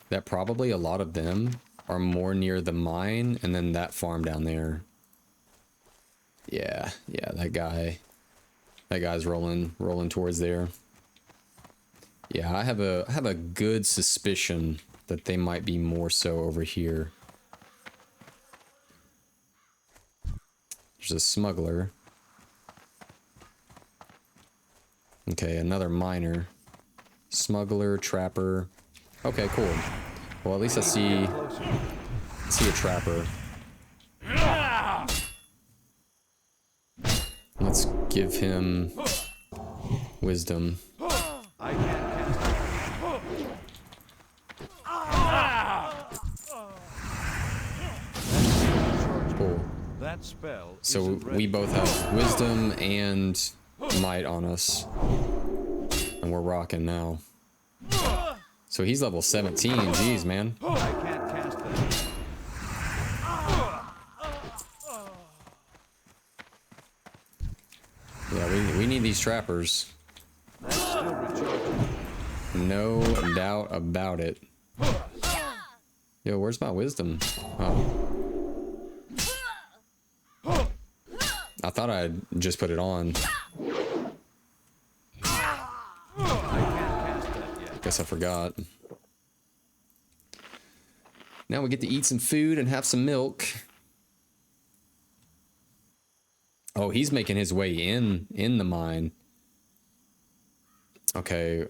that probably a lot of them are more near the mine and then that farm down there. Yeah, that guy's rolling towards there. Yeah, I have a good suspicion that they might be more so over here. There's a smuggler. Okay, another miner. Smuggler, trapper. Okay, cool. Well, at least I see a trapper. Let's give him wisdom. I can't cast it. Cool. That spell. So isn't ready. we both have wisdom and might on us. And we're rocking now. So he's level 17. Jeez, man. I can't cast that. Yeah, we need these trappers. That's still recharging. No doubt about it. Yo, where's my wisdom? Oh. I thought I'd just put it on. I can't cast that yet. Guess I forgot. Now we get to eat some food and have some milk. Oh, he's making his way in the mine. Okay,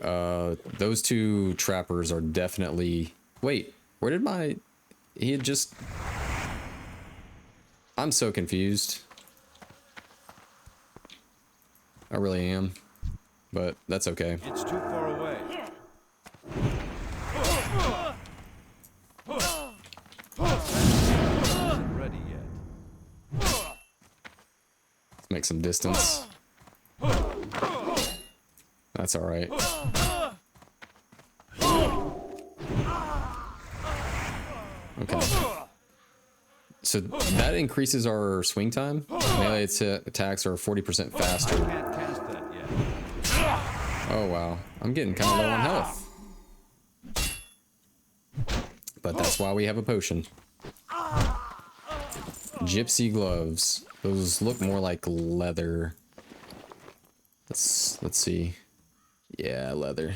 those 2 trappers are definitely... Wait, where did my... He had just... I'm so confused. I really am. But that's okay. It's too far away. make some distance. That's all right. Okay. So that increases our swing time. Melee attacks are 40% faster. Can't cast that yet. Oh wow, I'm getting kind of low on health. But that's why we have a potion. Gypsy gloves. Those look more like leather. Let's see. Yeah, leather.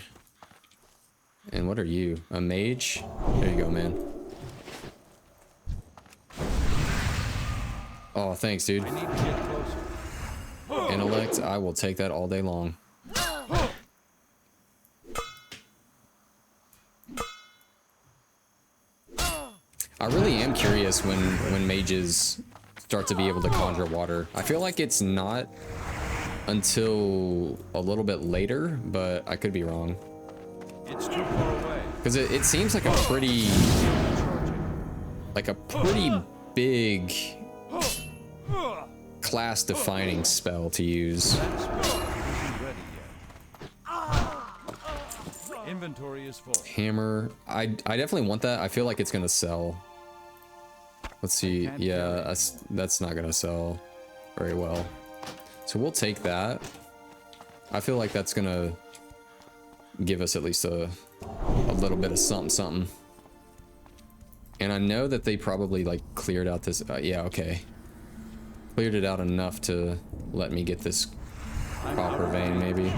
And what are you? A mage? There you go, man. Oh, thanks, dude. I need to get closer. Intellect, I will take that all day long. I really am curious when mages start to be able to conjure water. I feel like it's not until a little bit later, but I could be wrong. It's too far away. Because it seems like a pretty big class-defining spell to use. That spell isn't ready yet. Inventory is full. Hammer. I definitely want that. I feel like it's gonna sell. Let's see. Yeah, that's not gonna sell very well. So we'll take that. I feel like that's gonna give us at least a little bit of something. And I know that they probably like cleared out this. Yeah, okay. Cleared it out enough to let me get this copper vein, maybe.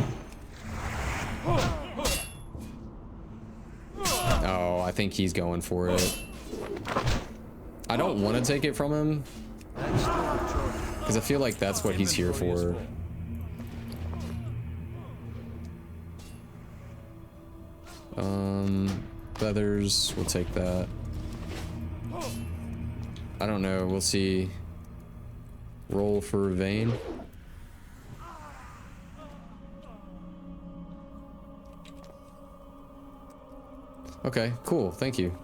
Oh, I think he's going for it. I don't want to take it from him because I feel like that's what he's here for. Feathers, we'll take that. I don't know, we'll see. Roll for vein. Okay, cool, thank you.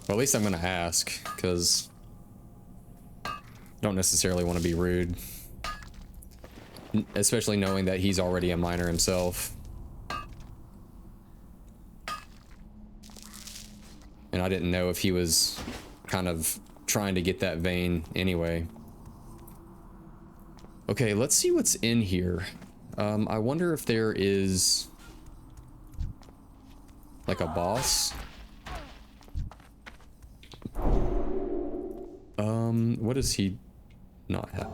Well, at least I'm gonna ask, because I don't necessarily want to be rude. Especially knowing that he's already a miner himself. And I didn't know if he was kind of trying to get that vein anyway. Okay, let's see what's in here. I wonder if there is like a boss. What does he not have?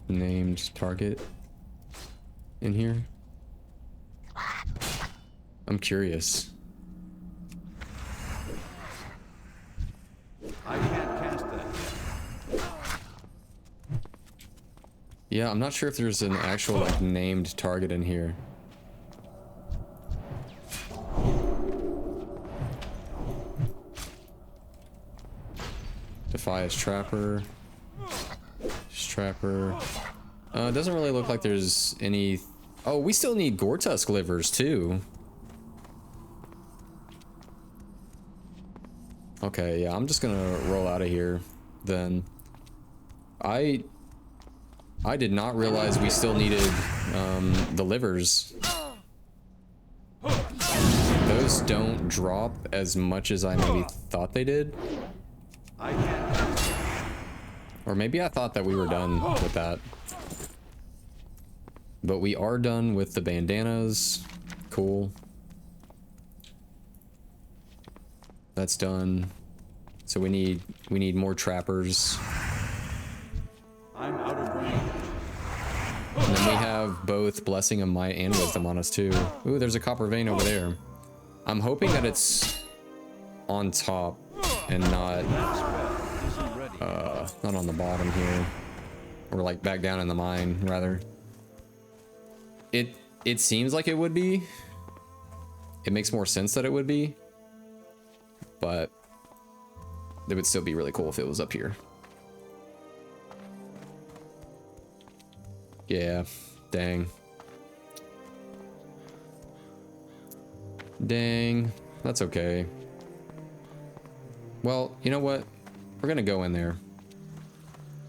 Named target in here. I'm curious. I can't cast that yet. Yeah, I'm not sure if there's an actual like named target in here. Defias Trapper. Trapper. It doesn't really look like there's any. Oh, we still need Gortusk livers too. Okay, yeah, I'm just gonna roll out of here then. I did not realize we still needed the livers. Those don't drop as much as I maybe thought they did. I can't cast that. Or maybe I thought that we were done with that. But we are done with the bandanas. Cool. That's done. So we need more trappers. I'm out of range. And then we have both Blessing of Might and Wisdom on us too. Ooh, there's a copper vein over there. I'm hoping that it's on top and not not on the bottom here. Or like back down in the mine, rather. It seems like it would be. It makes more sense that it would be. But it would still be really cool if it was up here. Yeah, dang. Dang. That's okay. Well, you know what? We're gonna go in there.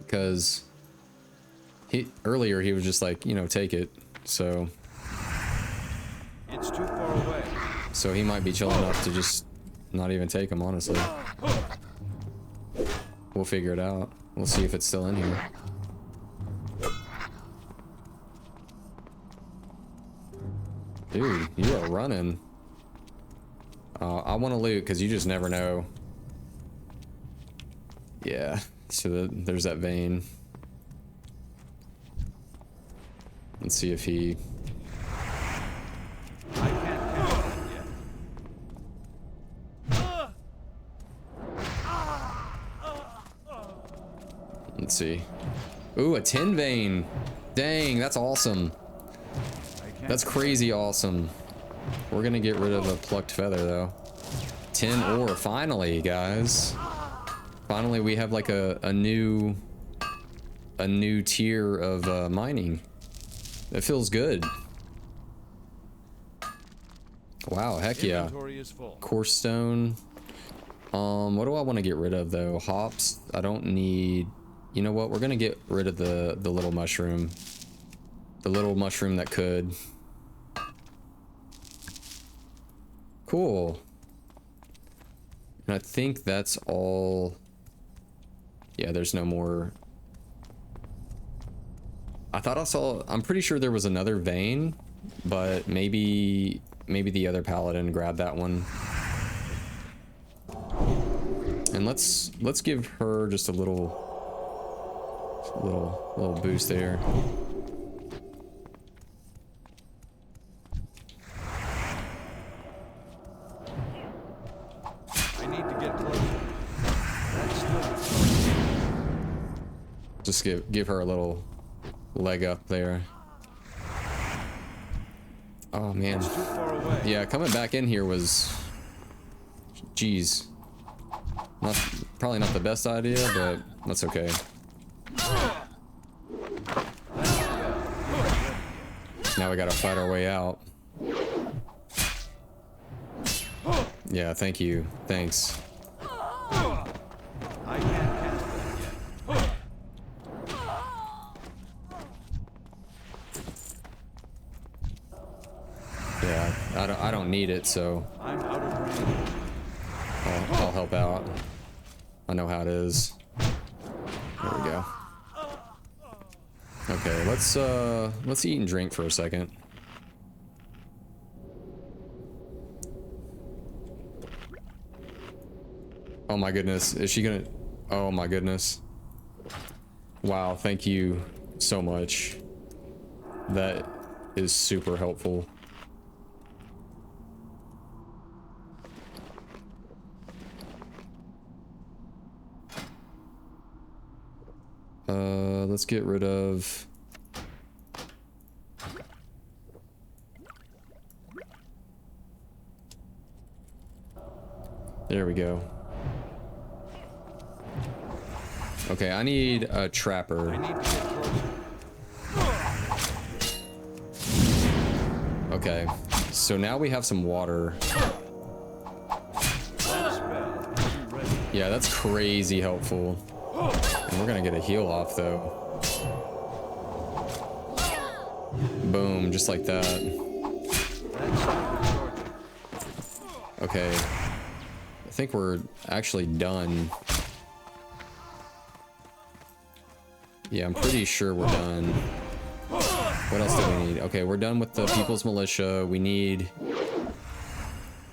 Because earlier he was just like, you know, take it. So It's too far away. so he might be chill enough to just not even take him, honestly. We'll figure it out. We'll see if it's still in here. Dude, you are running. I want to loot because you just never know. Yeah, so there's that vein. Let's see if he... I can't catch them yet. Let's see. Ooh, a tin vein. Dang, that's awesome. That's crazy awesome. We're gonna get rid of a plucked feather though. Tin ore, finally, guys. Finally, we have like a new tier of mining. It feels good. Wow, heck yeah. Inventory is full. Coarse stone. What do I want to get rid of though? Hops. I don't need. You know what? We're gonna get rid of the little mushroom. The little mushroom that could. Cool. And I think that's all. Yeah, there's no more. I thought I saw. I'm pretty sure there was another vein, but maybe the other paladin grabbed that one. And let's give her just a little boost there. I need to get closer. That's still Just give her a little leg up there. Oh man. too far away. Yeah, coming back in here was, geez, probably not the best idea, but that's okay. Now we gotta fight our way out. Yeah, thank you. Thanks. I can't catch them yet. Yeah, I don't need it, so I'm out of range. I'll help out. I know how it is. There we go. Okay, let's eat and drink for a second. Oh my goodness, is she gonna... Oh my goodness. Wow, thank you so much. That is super helpful. Let's get rid of... There we go. Okay, I need a trapper. I need to get closer. Okay, so now we have some water. That spell isn't ready. Yeah, that's crazy helpful. And we're gonna get a heal off though. Boom, just like that. That's still recharging. Okay. I think we're actually done. Yeah, I'm pretty sure we're done. What else do we need? Okay, we're done with the People's Militia. We need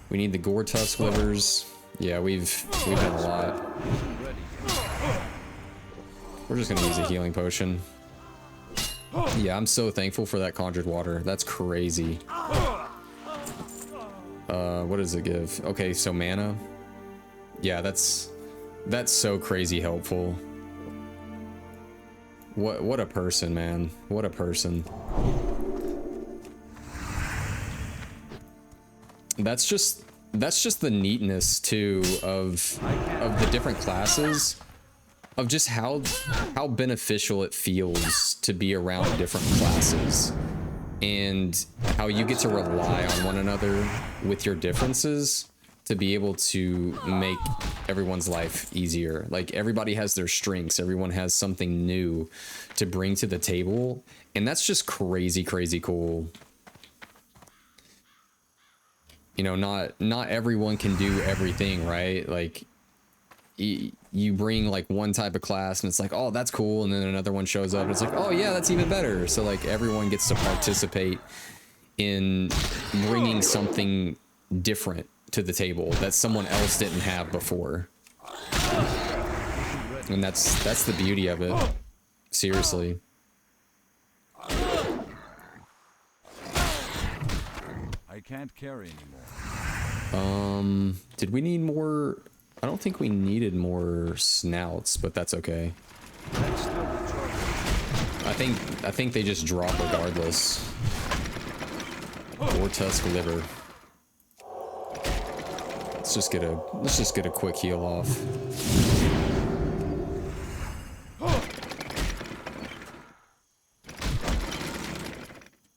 the Gore Tusk livers. Yeah, we've done a lot. We're just gonna use a healing potion. Yeah, I'm so thankful for that conjured water. That's crazy. What does it give? Okay, so mana. Yeah, that's so crazy helpful. What a person, man. What a person. That's just the neatness too of the different classes, of just how beneficial it feels to be around different classes, and how you get to rely on one another with your differences. to be able to make everyone's life easier. Like, everybody has their strengths, everyone has something new to bring to the table, and that's just crazy cool. You know, not everyone can do everything, right? Like, you bring like one type of class and it's like, oh, that's cool, and then another one shows up and it's like, oh yeah, that's even better. So like everyone gets to participate in bringing something different to the table that someone else didn't have before. And that's the beauty of it. Seriously. I can't carry anymore. Did we need more? I don't think we needed more snouts, but that's okay. That's still the charge. I think they just drop regardless. Or tusk liver. Let's just get a quick heal off.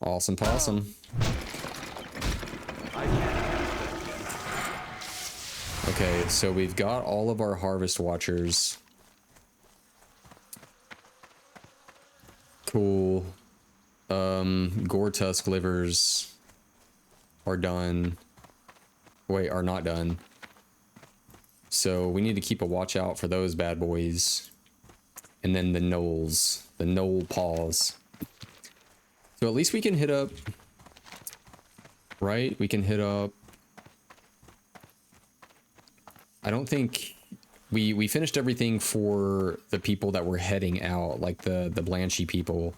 Awesome possum. Okay, so we've got all of our harvest watchers. Cool. Gore tusk livers are done. Wait, are not done. So we need to keep a watch out for those bad boys. And then the gnolls, the gnoll paws. So at least we can hit up, right? We can hit up. I don't think we finished everything for the people that were heading out, like the Blanchy people.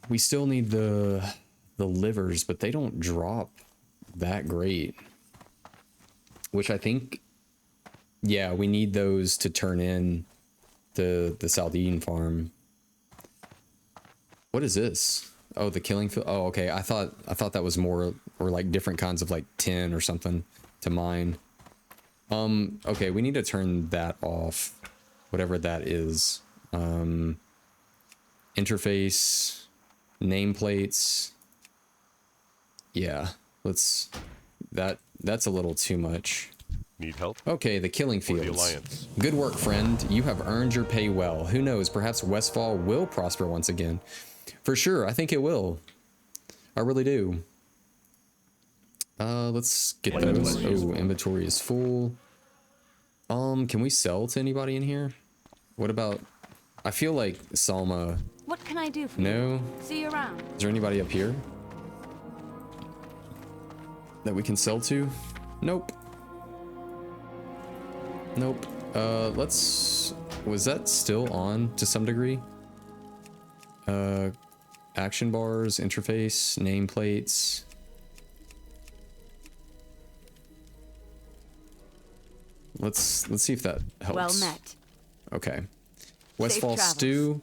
We still need the livers, but they don't drop that great. Which I think, yeah, we need those to turn in the Saldine farm. What is this? Oh, the killing field. Oh, okay. I thought that was more, or like different kinds of like tin or something to mine. Okay, we need to turn that off, whatever that is. Interface, nameplates. Yeah, that's a little too much. Need help? Okay, the killing For the fields. Alliance. Good work, friend. You have earned your pay well. Who knows, perhaps Westfall will prosper once again. For sure, I think it will. I really do. Let's get those. Oh, inventory is full. Can we sell to anybody in here? What about... I feel like Salma... What can I do for you? No? See you around. Is there anybody up here that we can sell to? Nope. Nope. Let's... Was that still on to some degree? Action bars, interface, nameplates. Let's see if that helps. Well met. Okay. Westfall travels. stew.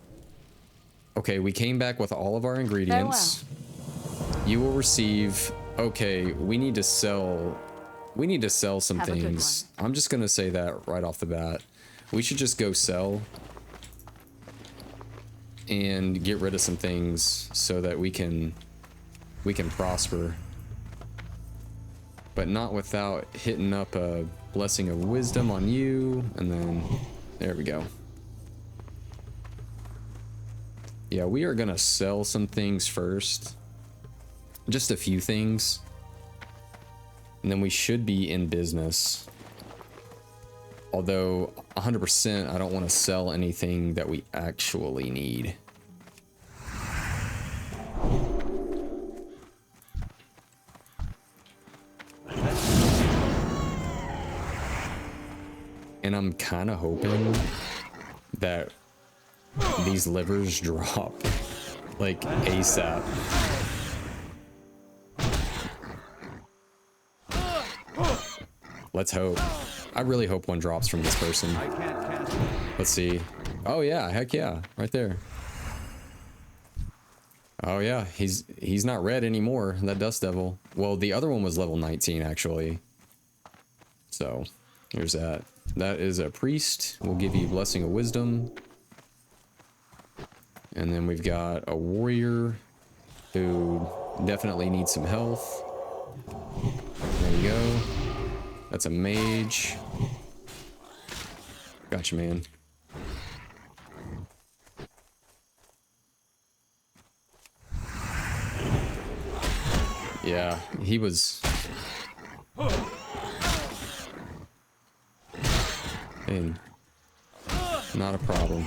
Okay, we came back with all of our ingredients. You will receive... Okay, we need to sell... We need to sell some Have a good things. I'm just gonna say that right off the bat. We should just go sell and get rid of some things so that we can prosper, but not without hitting up a blessing of wisdom on you, and then there we go. Yeah, we are gonna sell some things first, just a few things, and then we should be in business. Although 100% I don't want to sell anything that we actually need. And I'm kind of hoping that these livers drop like ASAP. Let's hope. I really hope one drops from this person. I can't cast it. Let's see. Oh yeah, heck yeah, right there. Oh yeah, he's not red anymore, that Dust Devil. Well, the other one was level 19 actually. So, there's that. That is a priest. We'll give you Blessing of Wisdom. And then we've got a warrior who definitely needs some health. That's a mage. Gotcha, man. Yeah, he was... Hey, not a problem.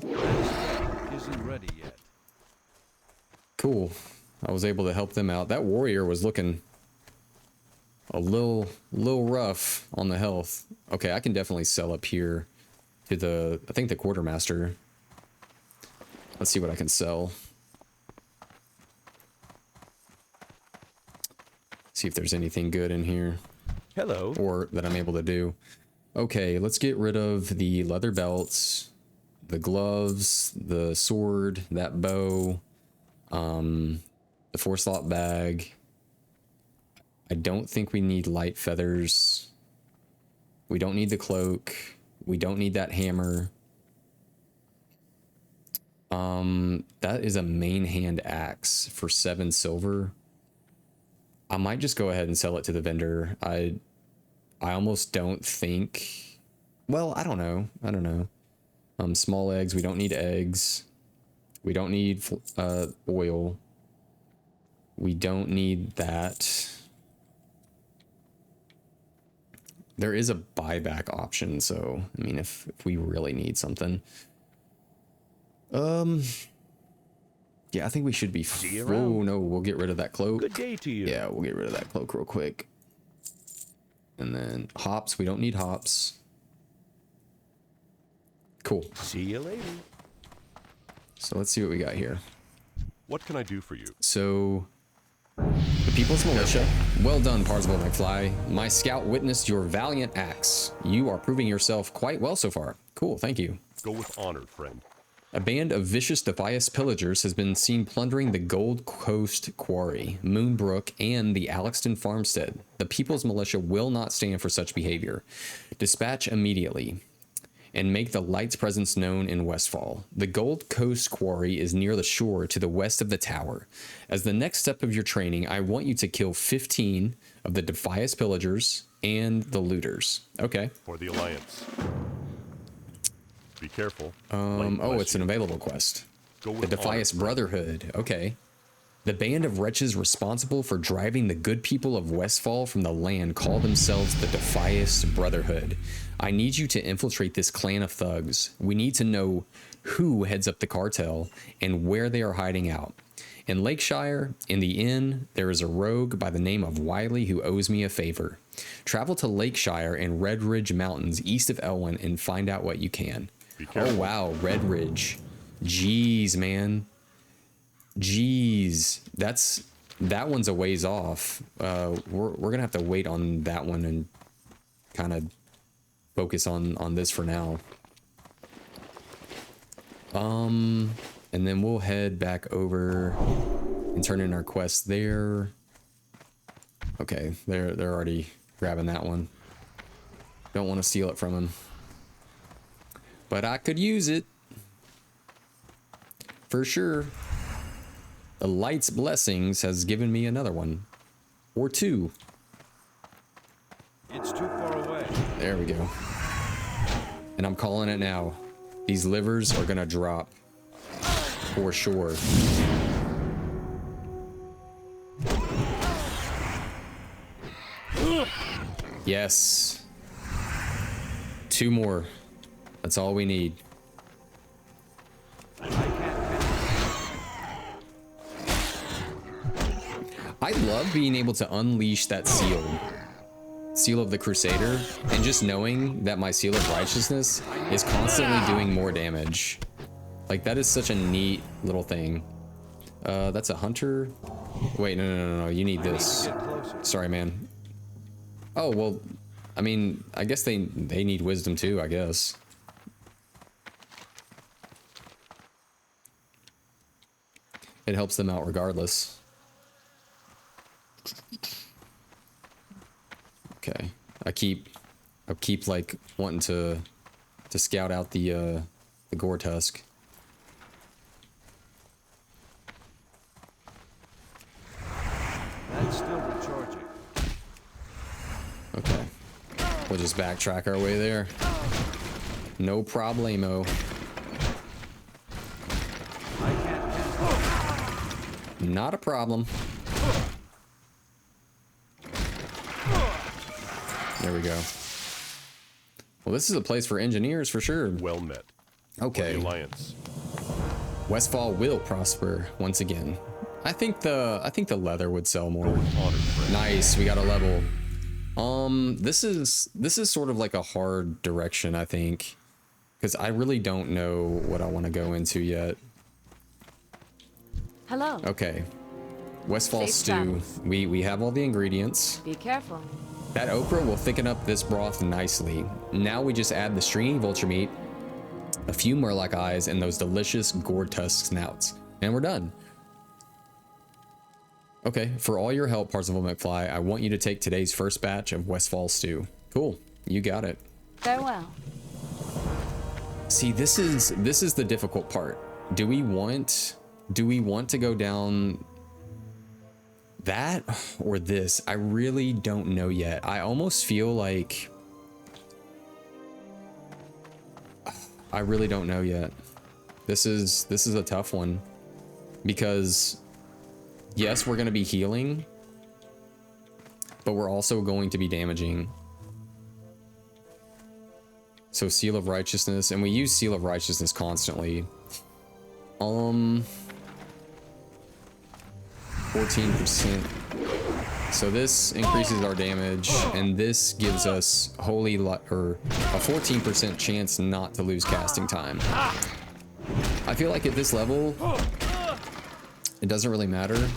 Isn't ready yet. Cool. I was able to help them out. That warrior was looking a little rough on the health. Okay, I can definitely sell up here to the, I think the quartermaster. Let's see what I can sell. See if there's anything good in here. Hello. Or that I'm able to do. Okay, let's get rid of the leather belts, the gloves, the sword, that bow, the 4-slot bag. I don't think we need light feathers. We don't need the cloak. We don't need that hammer. That is a main hand axe for 7 silver. I might just go ahead and sell it to the vendor. I almost don't think... Well, I don't know. Small eggs. We don't need eggs. We don't need oil. We don't need that. There is a buyback option, so, I mean, if we really need something. Yeah, I think we should be... Oh, no, we'll get rid of that cloak. Good day to you. Yeah, we'll get rid of that cloak real quick. And then hops. We don't need hops. Cool. See you later. So let's see what we got here. What can I do for you? So, the People's Militia. Well done, Parzival McFly. My scout witnessed your valiant acts. You are proving yourself quite well so far. Cool, thank you. Go with honor, friend. A band of vicious Defias pillagers has been seen plundering the Gold Coast Quarry, Moonbrook, and the Alexton Farmstead. The People's Militia will not stand for such behavior. Dispatch immediately, and make the Light's presence known in Westfall. The Gold Coast Quarry is near the shore to the west of the tower. As the next step of your training, I want you to kill 15 of the Defias pillagers and the looters. Okay. For the Alliance. Be careful. Oh, it's an available quest. Go The with Defias honor. Brotherhood. Okay. The band of wretches responsible for driving the good people of Westfall from the land call themselves the Defias Brotherhood. I need you to infiltrate this clan of thugs. We need to know who heads up the cartel and where they are hiding out. In Lakeshire, in the inn, there is a rogue by the name of Wiley who owes me a favor. Travel to Lakeshire and Red Ridge Mountains east of Elwyn and find out what you can. Oh wow, Red Ridge. Jeez, man. Jeez, that one's a ways off. We're gonna have to wait on that one and kind of focus on this for now. And then we'll head back over and turn in our quest there. Okay, they're already grabbing that one. Don't want to steal it from him, but I could use it for sure. The Light's blessings has given me another one. Or 2. It's too far away. There we go. And I'm calling it now. These livers are gonna drop. For sure. Yes. 2 more. That's all we need. I love being able to unleash that seal of the Crusader, and just knowing that my seal of righteousness is constantly doing more damage. Like, that is such a neat little thing. That's a hunter. Wait, no, you need this. Sorry, man. Oh, well, I mean, I guess they need wisdom too, I guess. It helps them out regardless. Okay, I keep like wanting to scout out the gore tusk. That's still recharging. Okay. We'll just backtrack our way there. No problemo. Not a problem. There we go. Well, this is a place for engineers for sure. Well met. Okay. The Alliance. Westfall will prosper once again. I think the leather would sell more. Honored friend. Nice, we got a level. This is sort of like a hard direction, I think, because I really don't know what I want to go into yet. Hello. Okay. Westfall Safe stew. travels. We have all the ingredients. Be careful. That okra will thicken up this broth nicely. Now we just add the stringy vulture meat, a few Murloc eyes, and those delicious gourd tusk snouts. And we're done. Okay, for all your help, Parzival McFly, I want you to take today's first batch of Westfall stew. Cool, you got it. Farewell. See, this is the difficult part. Do we want to go down that or this? I really don't know yet. I almost feel like I really don't know yet. This is a tough one because yes, we're going to be healing, but we're also going to be damaging. So Seal of Righteousness, and we use Seal of Righteousness constantly. 14%. So this increases our damage, and this gives us holy or a 14% chance not to lose casting time. I feel like at this level, it doesn't really matter,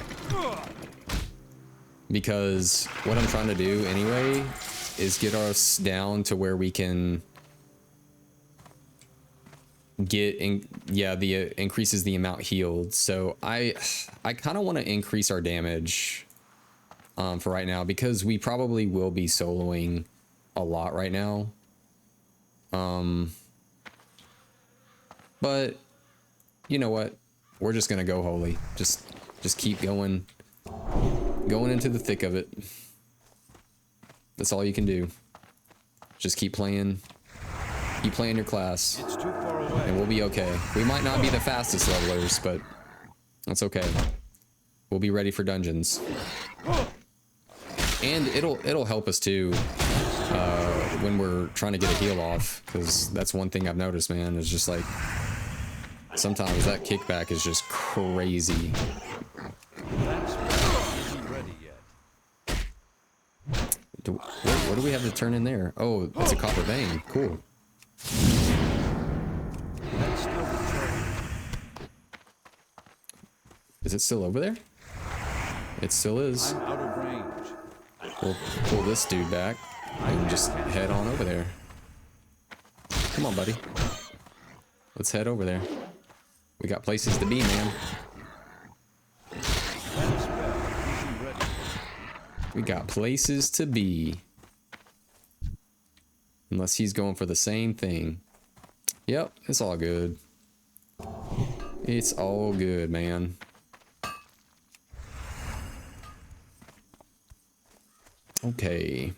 because what I'm trying to do anyway is get us down to where we can get in, yeah, the increases the amount healed. So I kind of want to increase our damage for right now, because we probably will be soloing a lot right now. But you know what, we're just gonna go holy. Just keep going into the thick of it. That's all you can do. Just keep playing your class. It's too far away. And we'll be okay. We might not be the fastest levelers, but that's okay. We'll be ready for dungeons. And it'll help us too when we're trying to get a heal off, because that's one thing I've noticed, man. It's just like sometimes that kickback is just crazy. That spell isn't ready yet. What do we have to turn in there? Oh, it's a copper vein. Cool. That's still the charge. Is it still over there? It still is. I'm out of range. We'll pull this dude back and just head on over there. Come on, buddy. Let's head over there. We got places to be, man. That spell isn't ready. We got places to be. Unless he's going for the same thing. Yep, it's all good. It's all good, man. Okay.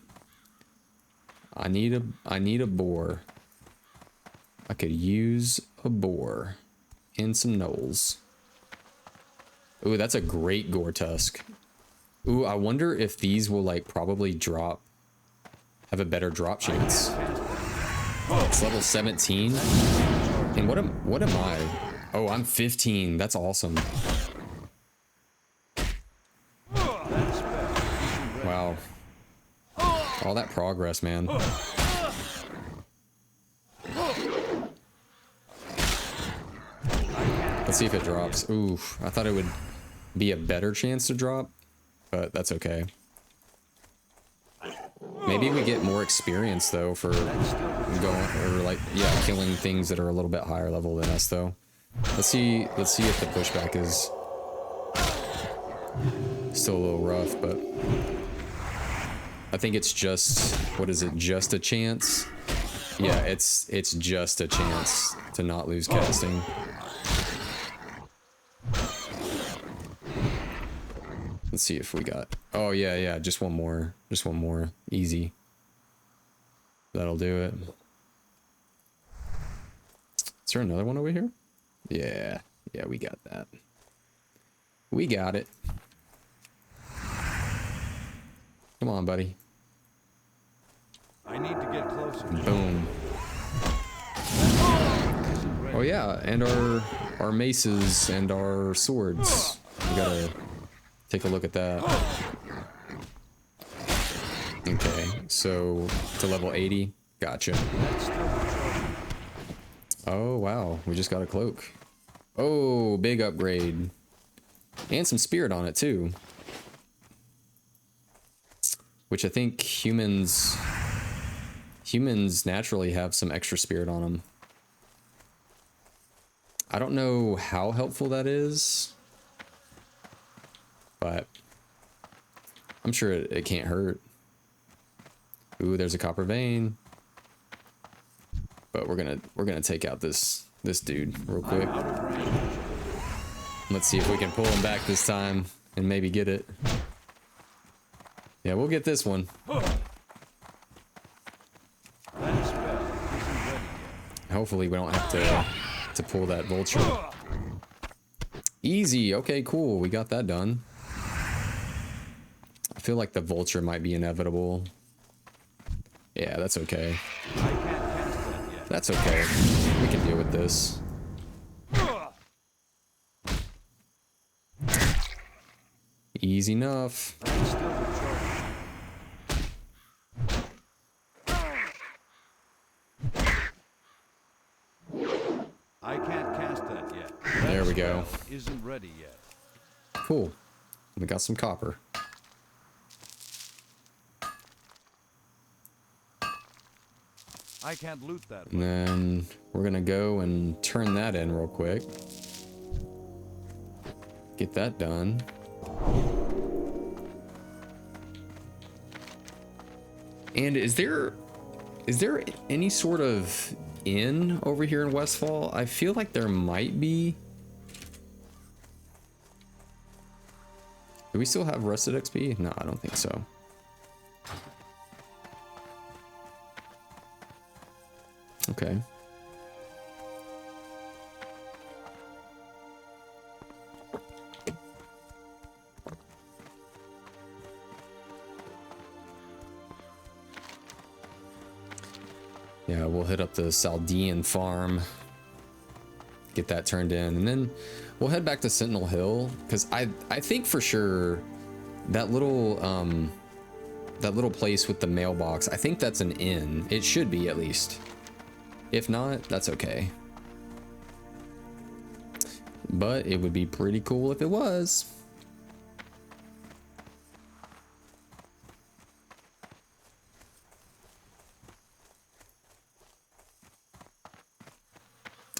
I need a boar. I could use a boar and some knolls. Ooh, that's a great gore tusk. Ooh, I wonder if these will like probably drop, have a better drop chance. It's level 17. And what am I? Oh, I'm 15. That's awesome. Wow. All that progress, man. Let's see if it drops. Ooh, I thought it would be a better chance to drop, but that's okay. Maybe we get more experience though for going, or like, yeah, killing things that are a little bit higher level than us though. Let's see if the pushback is still a little rough, but I think it's just, what is it, just a chance? Yeah, it's just a chance to not lose casting. Let's see if we got, oh yeah, just one more, easy. That'll do it. Is there another one over here? Yeah. Yeah, we got that. We got it. Come on, buddy. I need to get closer. Boom. Oh yeah, and our maces and our swords. We gotta take a look at that. Okay, so to level 80. Gotcha. Oh wow, we just got a cloak. Oh, big upgrade. And some spirit on it too. Which I think humans naturally have some extra spirit on them. I don't know how helpful that is, but I'm sure it can't hurt. Ooh, there's a copper vein. But we're gonna take out this dude real quick. Let's see if we can pull him back this time and maybe get it. Yeah, we'll get this one. Hopefully we don't have to pull that vulture. Easy. Okay, cool. We got that done. I feel like the vulture might be inevitable. Yeah, that's okay. That's okay. We can deal with this. Easy enough. I can't cast that yet. There we go. Isn't ready yet. Cool. We got some copper. I can't loot that. And then we're gonna go and turn that in real quick. Get that done. And is there any sort of inn over here in Westfall? I feel like there might be. Do we still have rested XP? No, I don't think so. Okay. Yeah, we'll hit up the Saldean farm, get that turned in, and then we'll head back to Sentinel Hill, because I think for sure that little place with the mailbox, I think that's an inn. It should be, at least. If not, that's okay. But it would be pretty cool if it was.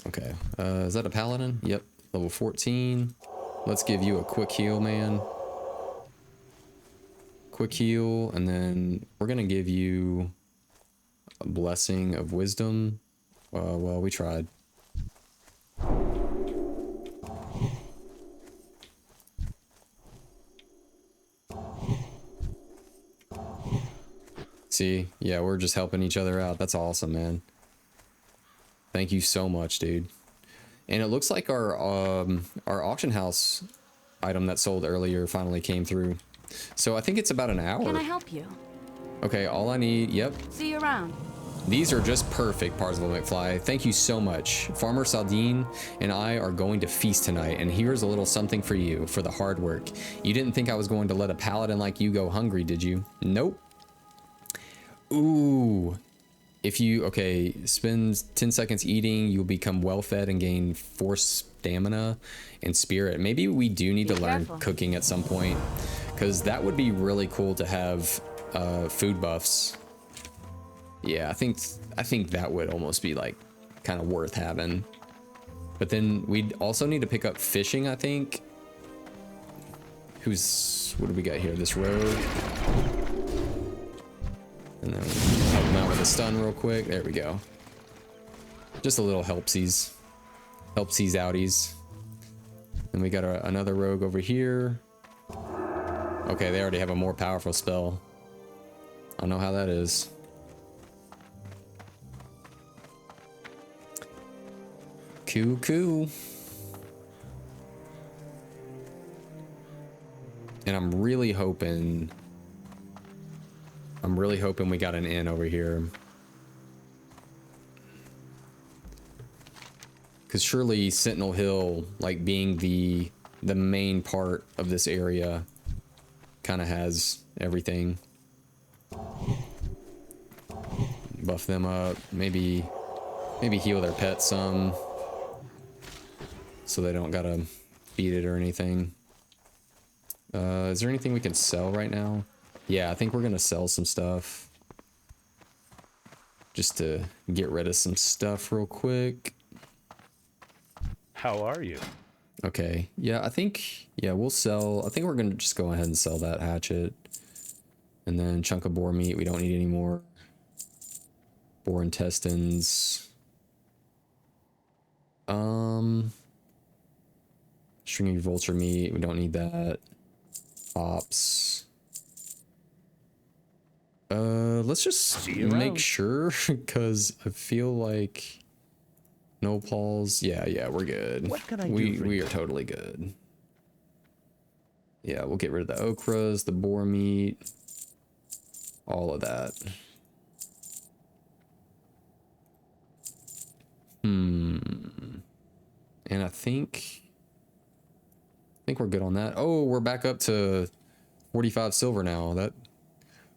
Okay, is that a Paladin? Yep, level 14. Let's give you a quick heal, man. Quick heal, and then we're gonna give you a blessing of wisdom. Well, we tried. See, yeah, we're just helping each other out. That's awesome, man. Thank you so much, dude. And it looks like our auction house item that sold earlier finally came through. So I think it's about an hour. Can I help you? Okay, all I need, yep. See you around. These are just perfect, Parzival McFly. Thank you so much. Farmer Saldine and I are going to feast tonight, and here's a little something for you for the hard work. You didn't think I was going to let a paladin like you go hungry, did you? Nope. Ooh. If you, okay, spend 10 seconds eating, you'll become well fed and gain force, stamina, and spirit. Maybe we do need to learn cooking at some point, because that would be really cool to have food buffs. Yeah, I think that would almost be like kind of worth having. But then we'd also need to pick up fishing, I think. What do we got here? This road. And then help him out with a stun real quick. There we go. Just a little helpsies. Helpsies outies. And we got another rogue over here. Okay, they already have a more powerful spell. I don't know how that is. Cool. And I'm really hoping we got an inn over here. Because surely Sentinel Hill, like being the main part of this area, kind of has everything. Buff them up, maybe heal their pets some, so they don't gotta feed it or anything. Is there anything we can sell right now? Yeah, I think we're gonna sell some stuff. Just to get rid of some stuff real quick. How are you? Okay, yeah, I think we'll sell. I think we're gonna just go ahead and sell that hatchet. And then chunk of boar meat, we don't need any more. Boar intestines. Stringy vulture meat, we don't need that. Ops. Let's just make sure, because I feel like no pawls. Yeah, we're good. What can I do we are totally good. Yeah, we'll get rid of the okras, the boar meat, all of that. And I think we're good on that. Oh, we're back up to 45 silver now. That,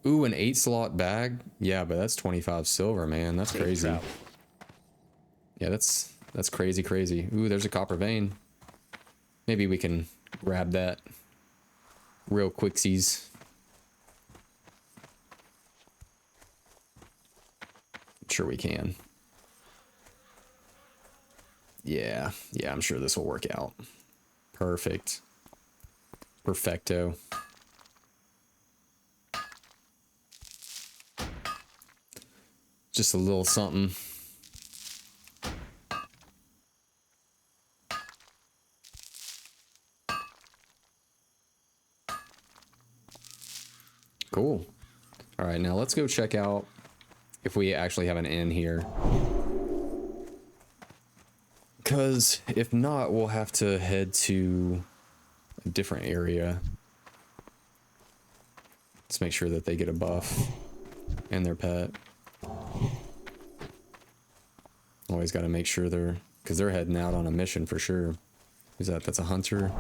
ooh, an 8-slot bag. Yeah, but that's 25 silver, man. That's crazy. Yeah, that's crazy. Ooh, there's a copper vein. Maybe we can grab that real quicksies. Sure we can. Yeah, I'm sure this will work out. Perfect. Perfecto. Just a little something. Cool. All right, now let's go check out if we actually have an inn here. Because if not, we'll have to head to a different area. Let's make sure that they get a buff and their pet. Always got to make sure because they're heading out on a mission for sure. Who's that? That's a hunter.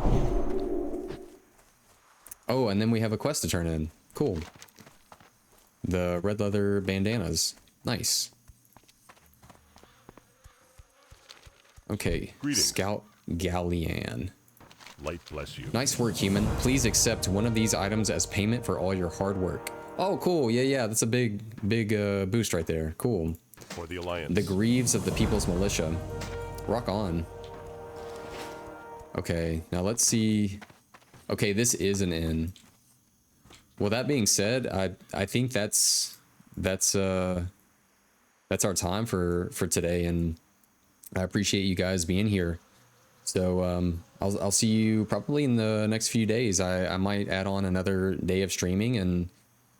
Oh, and then we have a quest to turn in. Cool. The red leather bandanas. Nice. Okay. Greetings. Scout Galleon. Light bless you. Nice work, human. Please accept one of these items as payment for all your hard work. Oh, cool. Yeah. That's a big boost right there. Cool. For the Alliance. The Greaves of the People's Militia. Rock on. Okay, now let's see. Okay, this is an inn. Well, that being said, I think that's our time for today, and I appreciate you guys being here. So I'll see you probably in the next few days. I might add on another day of streaming, and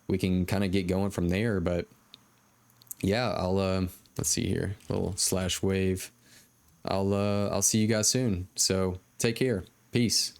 we can kind of get going from there. But yeah, I'll let's see here, little /wave. I'll see you guys soon. So take care. Peace.